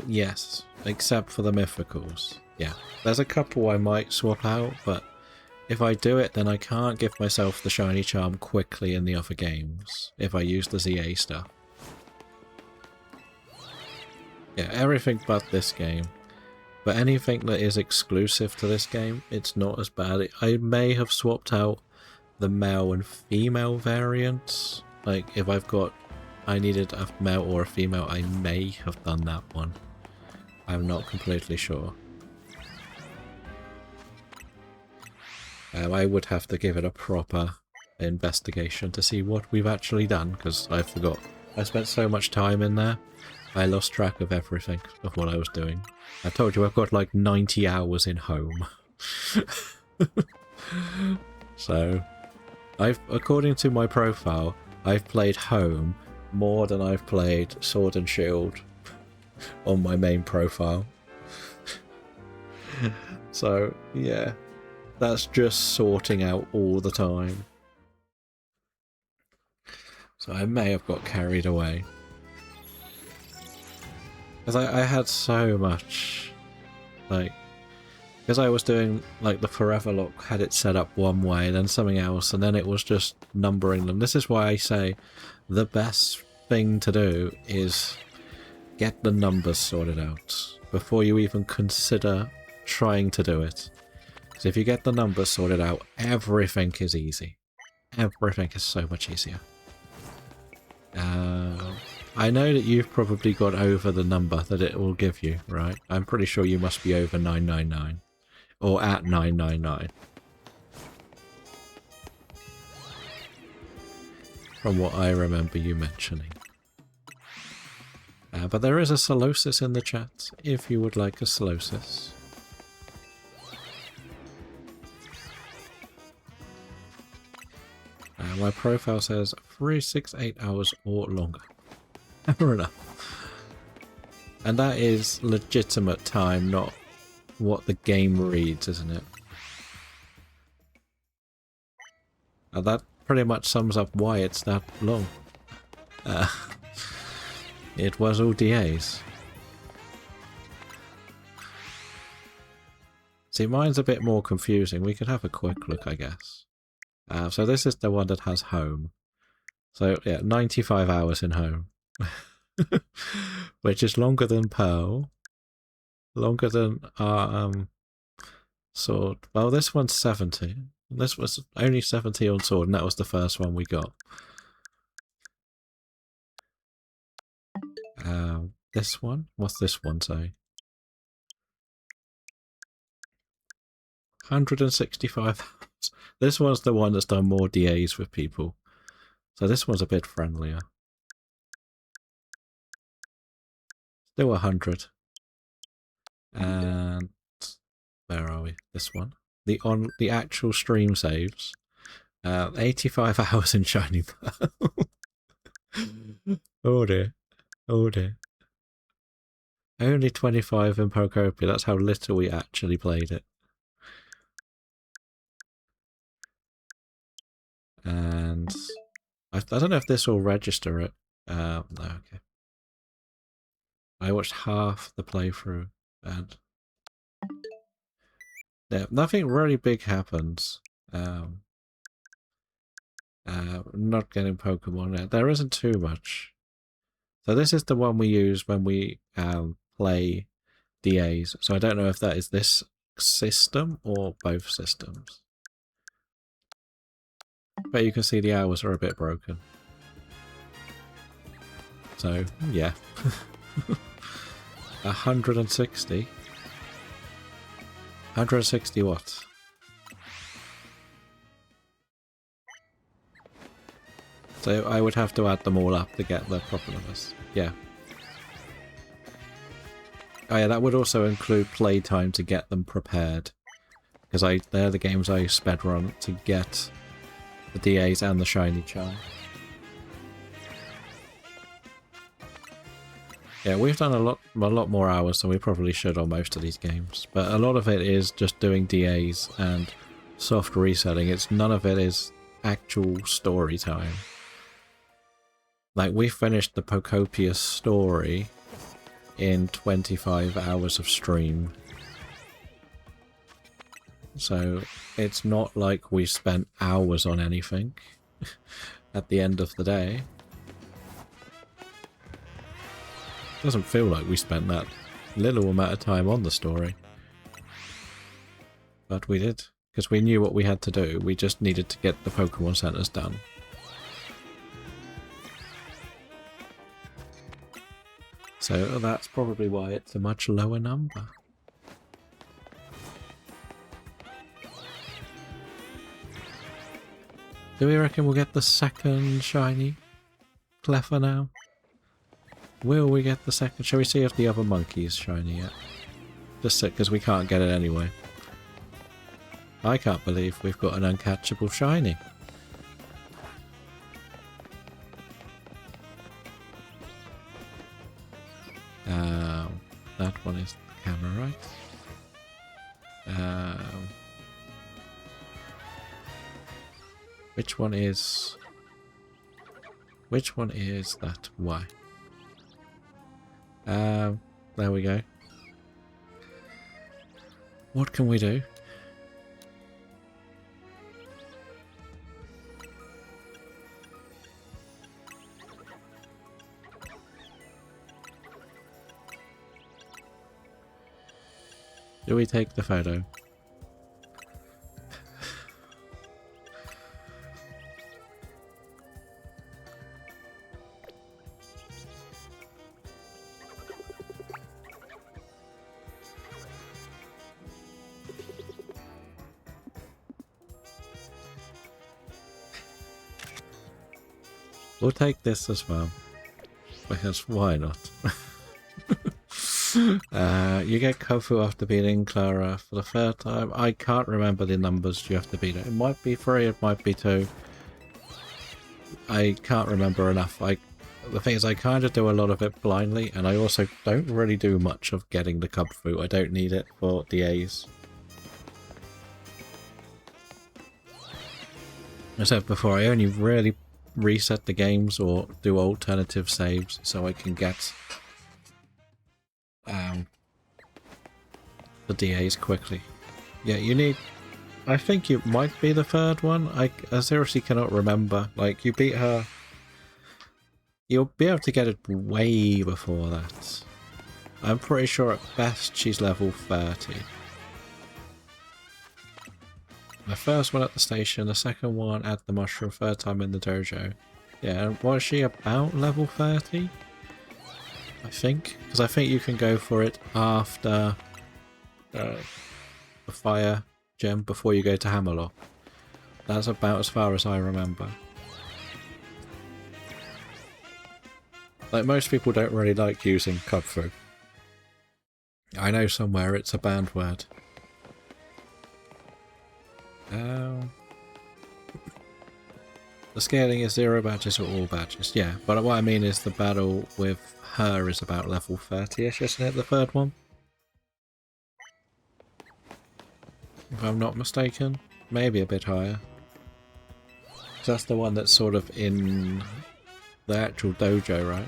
Speaker 1: Yes, except for the mythicals. Yeah, there's a couple I might swap out, but if I do it, then I can't give myself the shiny charm quickly in the other games if I use the ZA stuff. Yeah, everything but this game. But anything that is exclusive to this game, it's not as bad. I may have swapped out the male and female variants. Like, if I needed a male or a female, I may have done that one. I'm not completely sure. I would have to give it a proper investigation to see what we've actually done, because I forgot. I spent so much time in there, I lost track of everything, of what I was doing. I told you I've got like 90 hours in home. So, according to my profile, I've played home more than I've played Sword and Shield on my main profile. So, yeah. That's just sorting out all the time. So I may have got carried away. Because I had so much, like, because I was doing, like, the Forever Lock had it set up one way, then something else, and then it was just numbering them. This is why I say the best thing to do is get the numbers sorted out before you even consider trying to do it. Because if you get the numbers sorted out, everything is easy. Everything is so much easier. I know that you've probably got over the number that it will give you, right? I'm pretty sure you must be over 999. Or at 999. From what I remember you mentioning. But there is a Solosis in the chat, if you would like a Solosis. My profile says 368 hours or longer. Fair enough. And that is legitimate time, not what the game reads, isn't it? And that pretty much sums up why it's that long. It was all DAs. See, mine's a bit more confusing. We could have a quick look, I guess. So this is the one that has home. So, yeah, 95 hours in home. Which is longer than Pearl. Longer than our sword. Well, this one's 70. This was only 70 on sword, and that was the first one we got. This one? What's this one say? 165 hours. This one's the one that's done more DAs with people. So this one's a bit friendlier. Still 100. And where are we? This one. The actual stream saves. 85 hours in Shiny Pearl. Oh dear. Oh dear. Only 25 in Pokopia. That's how little we actually played it. And I don't know if this will register it. No, okay. I watched half the playthrough, and yeah, nothing really big happens. Not getting Pokemon yet. There isn't too much. So this is the one we use when we play DAs. So I don't know if that is this system or both systems. But you can see the hours are a bit broken. So, yeah. 160. 160 what? So I would have to add them all up to get the proper numbers. Yeah. Oh yeah, that would also include playtime to get them prepared. Because they're the games I speedrun to get the DAs and the shiny charm. Yeah, we've done a lot more hours than we probably should on most of these games. But a lot of it is just doing DAs and soft resetting. None of it is actual story time. Like, we finished the Pokopia story in 25 hours of stream. So it's not like we spent hours on anything at the end of the day. Doesn't feel like we spent that little amount of time on the story. But we did, because we knew what we had to do. We just needed to get the Pokemon Centers done. So that's probably why it's a much lower number. Do we reckon we'll get the second shiny Cleffa now? Will we get the second? Shall we see if the other monkey's shiny yet? Just because we can't get it anyway. I can't believe we've got an uncatchable shiny. That one is the camera, right? Which one is that? Why? There we go. What can we do? Do we take the photo? We'll take this as well. Because why not? You get Kofu after beating Clara for the third time. I can't remember the numbers you have to beat it. It might be 3, it might be 2. I can't remember enough. The thing is, I kind of do a lot of it blindly, and I also don't really do much of getting the Kofu. I don't need it for DAs. As I said before, I only really reset the games or do alternative saves so I can get the DAs quickly. Yeah, you need... I think it might be the third one. I seriously cannot remember. Like, you beat her... You'll be able to get it way before that. I'm pretty sure at best she's level 30. The first one at the station, the second one at the mushroom, third time in the dojo. Yeah, and was she about level 30? I think. Because I think you can go for it after the fire gem before you go to Hammerlock. That's about as far as I remember. Like, most people don't really like using Kubfu. I know somewhere it's a banned word. The scaling is 0 badges or all badges. Yeah, but what I mean is the battle with her is about level 30-ish, isn't it? The third one? If I'm not mistaken. Maybe a bit higher. That's the one that's sort of in the actual dojo, right?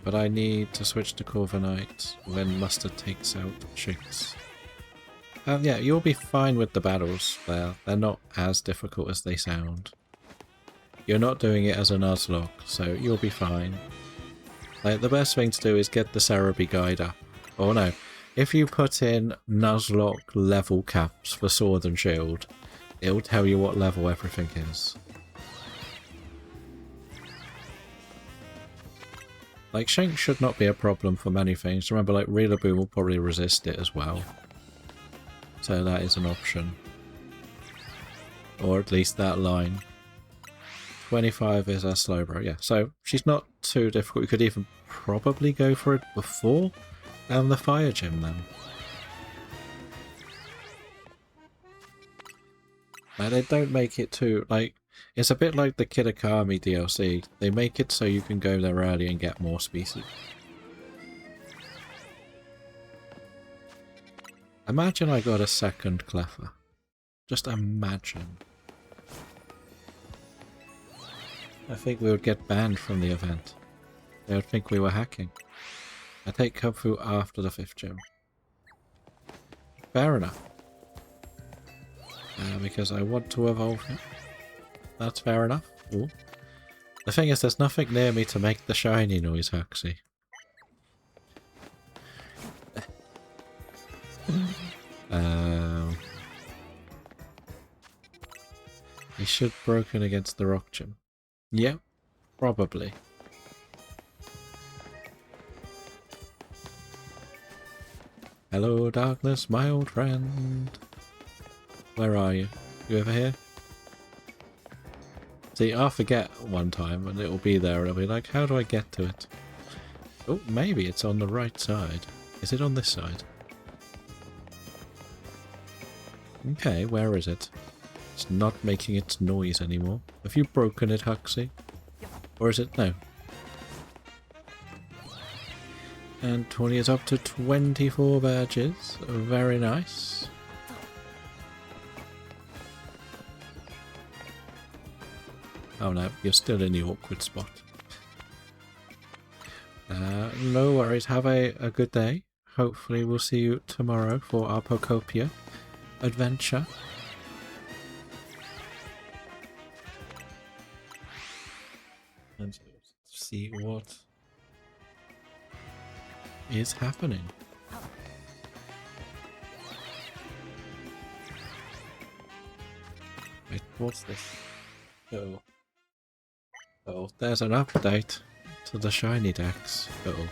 Speaker 1: But I need to switch to Corviknight when Mustard takes out Shinx. Yeah, you'll be fine with the battles there. They're not as difficult as they sound. You're not doing it as a Nuzlocke, so you'll be fine. Like, the best thing to do is get the Cerebi guide up. Oh no, if you put in Nuzlocke level caps for Sword and Shield, it'll tell you what level everything is. Like, Shank should not be a problem for many things. Remember, like, Rillaboom will probably resist it as well. So that is an option. Or at least that line. 25 is a Slowbro, yeah. So she's not too difficult. You could even probably go for it before the Fire Gym then. Now, they don't make it too, like, it's a bit like the Kitakami DLC. They make it so you can go there early and get more species. Imagine I got a second Cleffa. Just imagine. I think we would get banned from the event. They would think we were hacking. I take Kubfu after the 5th gym. Fair enough. Because I want to evolve it. That's fair enough. Ooh. The thing is, there's nothing near me to make the shiny noise, Huxley. He should broken against the rock gym. Yep, probably. Hello, darkness, my old friend. Where are you? You over here? See, I'll forget one time and it'll be there and I'll be like, how do I get to it? Oh, maybe it's on the right side. Is it on this side? Okay, where is it? It's not making its noise anymore. Have you broken it, Huxley? Or is it... no. And 20 is up to 24 badges. Very nice. Oh no, you're still in the awkward spot. No worries, have a good day. Hopefully we'll see you tomorrow for our Pokopia adventure. And see what is happening? Wait, what's this? Oh. Oh, there's an update to the shiny Dex. Uh-oh.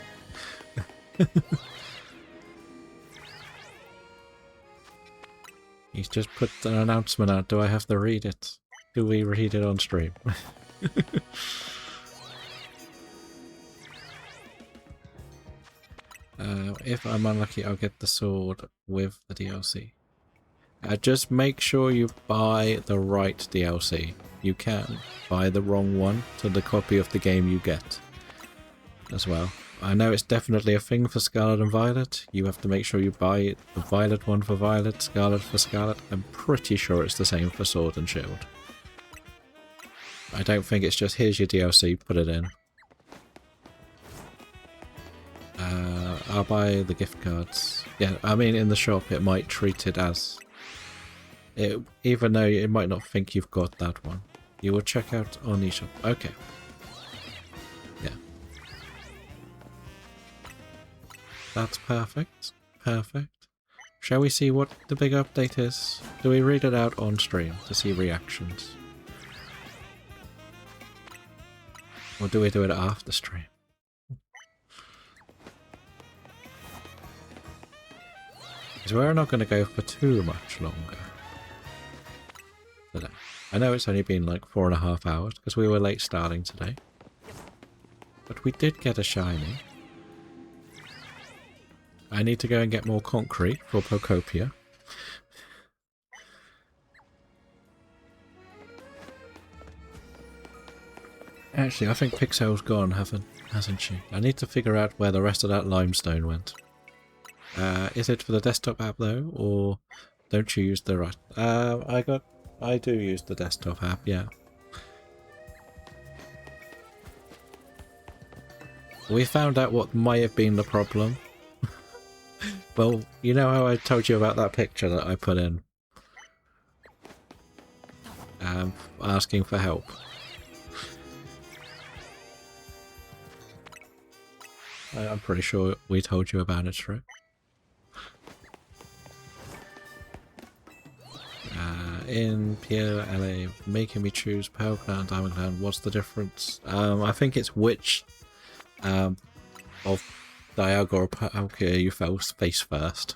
Speaker 1: He's just put an announcement out. Do I have to read it? Do we read it on stream? If I'm unlucky, I'll get the sword with the DLC. Just make sure you buy the right DLC. You can buy the wrong one to the copy of the game you get as well. I know it's definitely a thing for Scarlet and Violet. You have to make sure you buy the Violet one for Violet, Scarlet for Scarlet. I'm pretty sure it's the same for Sword and Shield. I don't think it's just here's your DLC, put it in. I'll buy the gift cards. Yeah, I mean in the shop it might treat it as... even though it might not think you've got that one. You will check out on eShop. Okay. Yeah. That's perfect. Perfect. Shall we see what the big update is? Do we read it out on stream to see reactions? Or do we do it after stream? Because we're not going to go for too much longer today. I know it's only been like 4.5 hours because we were late starting today. But we did get a shiny. I need to go and get more concrete for Pocopia. Actually, I think Pixel's gone, hasn't she? I need to figure out where the rest of that limestone went. Is it for the desktop app though, or don't you use the right? I do use the desktop app, yeah. We found out what might have been the problem. Well, you know how I told you about that picture that I put in? Asking for help. I'm pretty sure we told you about it, right? In Pierre LA, making me choose Pearl Clan, Diamond Clan, what's the difference? I think it's which of Dialga or Palkia you face first.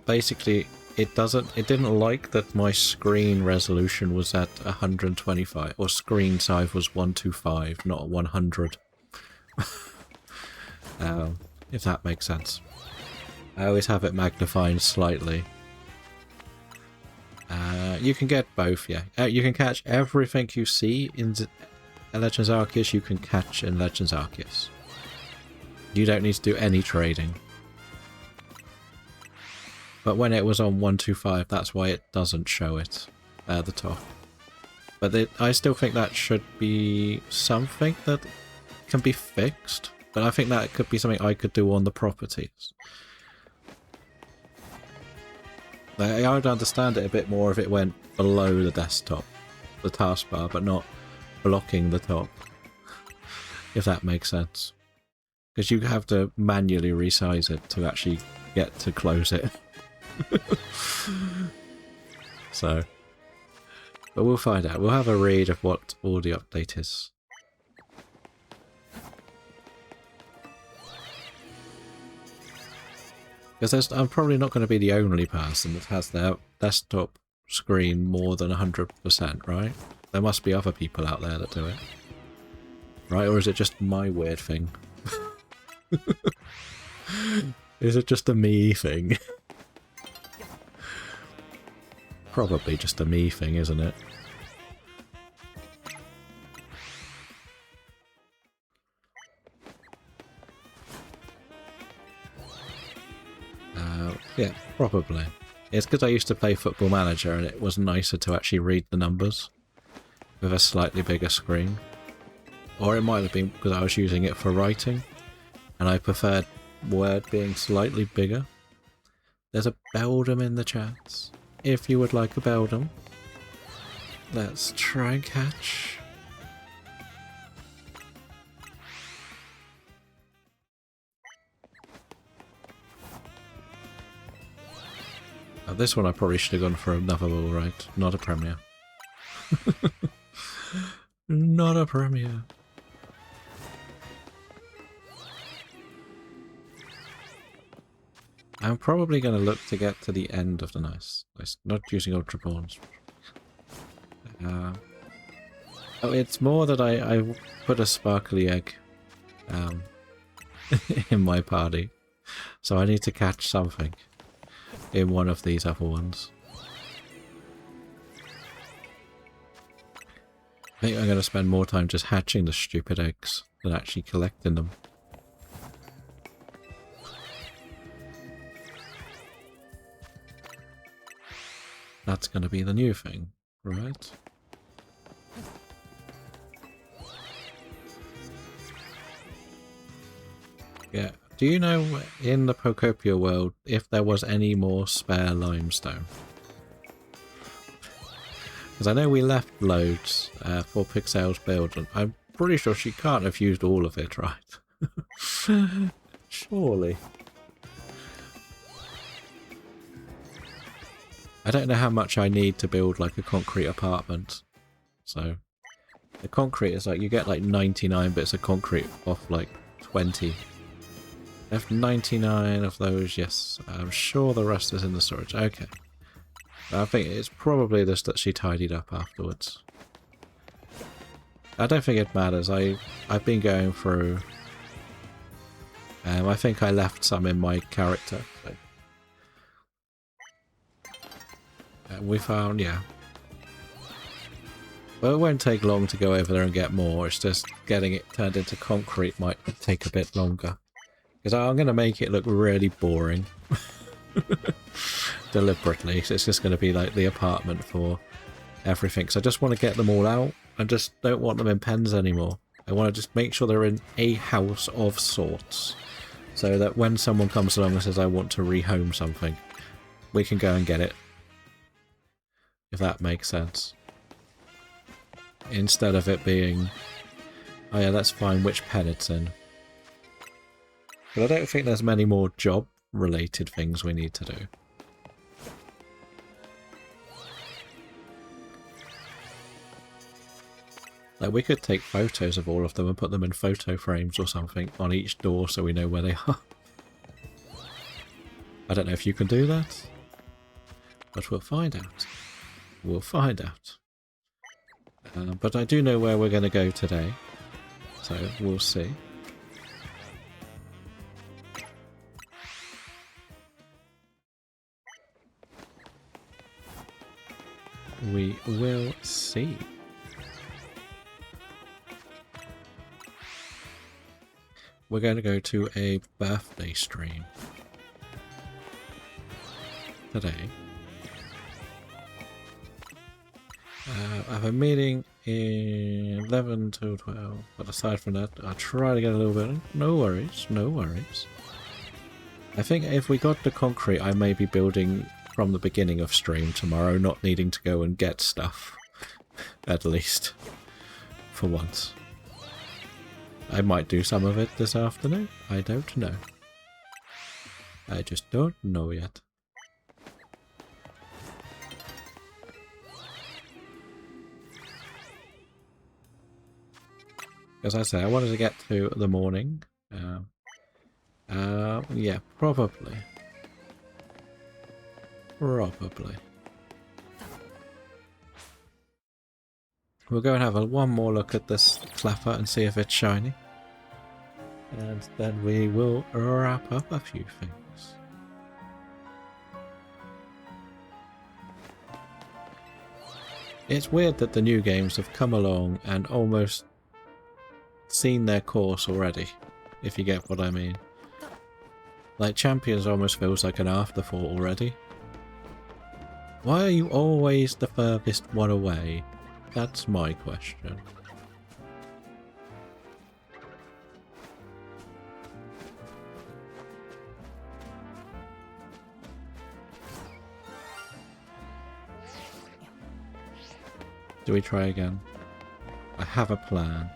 Speaker 1: Basically, it didn't like that my screen resolution was at 125, or screen size was 125, not 100. If that makes sense. I always have it magnified slightly. You can get both, yeah. You can catch everything you see in Legends Arceus, you can catch in Legends Arceus. You don't need to do any trading. But when it was on 125, that's why it doesn't show it at the top. But I still think that should be something that can be fixed. But I think that could be something I could do on the properties. Like, I would understand it a bit more if it went below the desktop, the taskbar, but not blocking the top. If that makes sense. Because you have to manually resize it to actually get to close it. So. But we'll find out. We'll have a read of what all the update is. Because I'm probably not going to be the only person that has their desktop screen more than 100%, right? There must be other people out there that do it. Right, or is it just my weird thing? Is it just a me thing? Probably just a me thing, isn't it? Yeah, probably. It's because I used to play Football Manager and it was nicer to actually read the numbers with a slightly bigger screen. Or it might have been because I was using it for writing and I preferred Word being slightly bigger. There's a Beldum in the chats. If you would like a Beldum, let's try and catch. This one I probably should have gone for another wall right, not a premier. Not a premier. I'm probably going to look to get to the end of the nice, not using ultra pawns. Oh, it's more that I put a sparkly egg in my party, so I need to catch something in one of these other ones. I think I'm going to spend more time just hatching the stupid eggs than actually collecting them. That's going to be the new thing, right? Yeah. Do you know in the Pocopia world if there was any more spare limestone? Because I know we left loads for Pixel's build, and I'm pretty sure she can't have used all of it, right? Surely. I don't know how much I need to build like a concrete apartment. So the concrete is like, you get like 99 bits of concrete off like 20. Left 99 of those, yes. I'm sure the rest is in the storage. Okay. I think it's probably just that she tidied up afterwards. I don't think it matters. I've been going through... I think I left some in my character. So. We found, yeah. Well, it won't take long to go over there and get more. It's just getting it turned into concrete might take a bit longer. Because I'm going to make it look really boring. Deliberately. So it's just going to be like the apartment for everything. So I just want to get them all out. I just don't want them in pens anymore. I want to just make sure they're in a house of sorts. So that when someone comes along and says, I want to rehome something, we can go and get it. If that makes sense. Instead of it being, oh yeah, let's find which pen it's in. But I don't think there's many more job-related things we need to do. Like, we could take photos of all of them and put them in photo frames or something on each door so we know where they are. I don't know if you can do that, but we'll find out. We'll find out. But I do know where we're going to go today, so we'll see. We will see. We're going to go to a birthday stream today. I have a meeting in 11 till 12, but aside from that, I'll try to get a little bit. No worries, no worries. I think if we got the concrete, I may be building from the beginning of stream tomorrow, not needing to go and get stuff. At least. For once. I might do some of it this afternoon. I don't know. I just don't know yet. As I say, I wanted to get to the morning. Yeah, probably. Probably. We'll go and have one more look at this clapper and see if it's shiny. And then we will wrap up a few things. It's weird that the new games have come along and almost seen their course already, if you get what I mean. Like, Champions almost feels like an afterthought already. Why are you always the furthest one away? That's my question. Do we try again? I have a plan.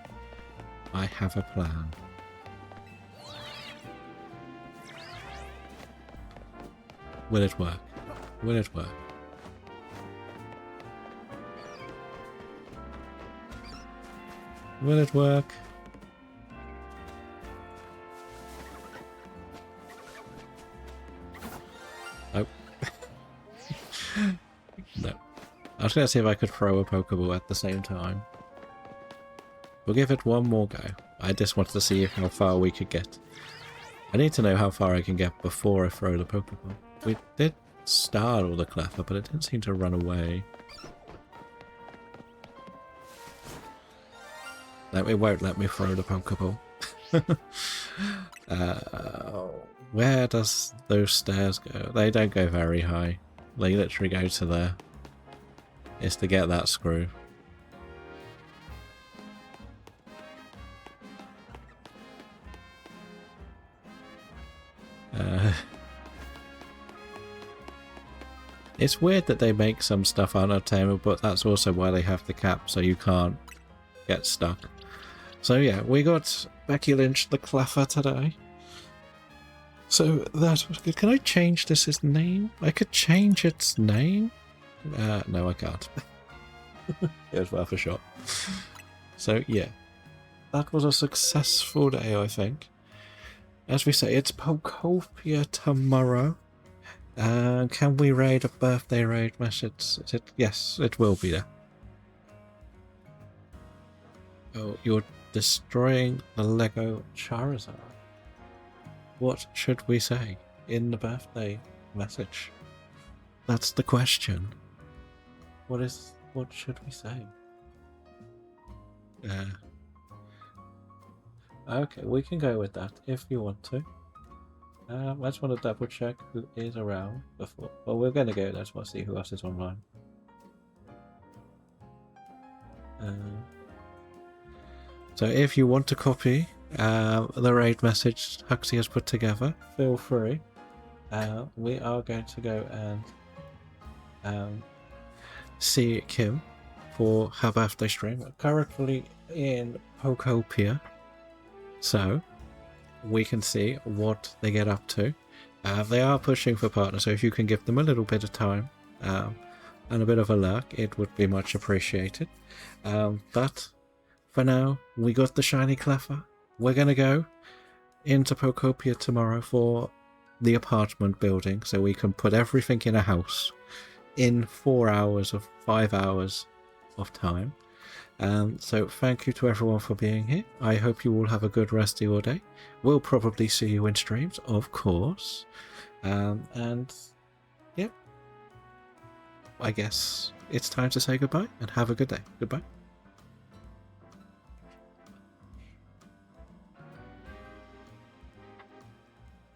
Speaker 1: I have a plan. Will it work? Will it work? Will it work? Oh. No. I was going to see if I could throw a Pokeball at the same time. We'll give it one more go. I just wanted to see how far we could get. I need to know how far I can get before I throw the Pokeball. We did startle the Cleffa, but it didn't seem to run away. It won't let me throw the Pokeball. Where does those stairs go? They don't go very high. They literally go to there. It's to get that screw. It's weird that they make some stuff unobtainable, but that's also why they have the cap, so you can't get stuck. So yeah, we got Becky Lynch the Cleffa today. So that was good. Can I change this name? I could change its name? No, I can't. It was worth a shot. So yeah, that was a successful day, I think. As we say, it's Pokopia tomorrow. Can we raid a birthday raid message? Yes, it will be there. Oh, you're destroying the Lego Charizard. What should we say in the birthday message? That's the question. What should we say? Okay, we can go with that if you want to. I just want to double check who is around before. Well, we're going to go there to see who else is online. So if you want to copy the raid message Huxley has put together, feel free. We are going to go and see Kim for her birthday stream. We're currently in Pokopia, so we can see what they get up to. They are pushing for partners, so if you can give them a little bit of time and a bit of a lurk, it would be much appreciated. But for now, we got the shiny Cleffa. We're going to go into Pokopia tomorrow for the apartment building, so we can put everything in a house in 4 hours of 5 hours of time. So thank you to everyone for being here. I hope you all have a good rest of your day. We'll probably see you in streams, of course. And yeah, I guess it's time to say goodbye and have a good day. Goodbye.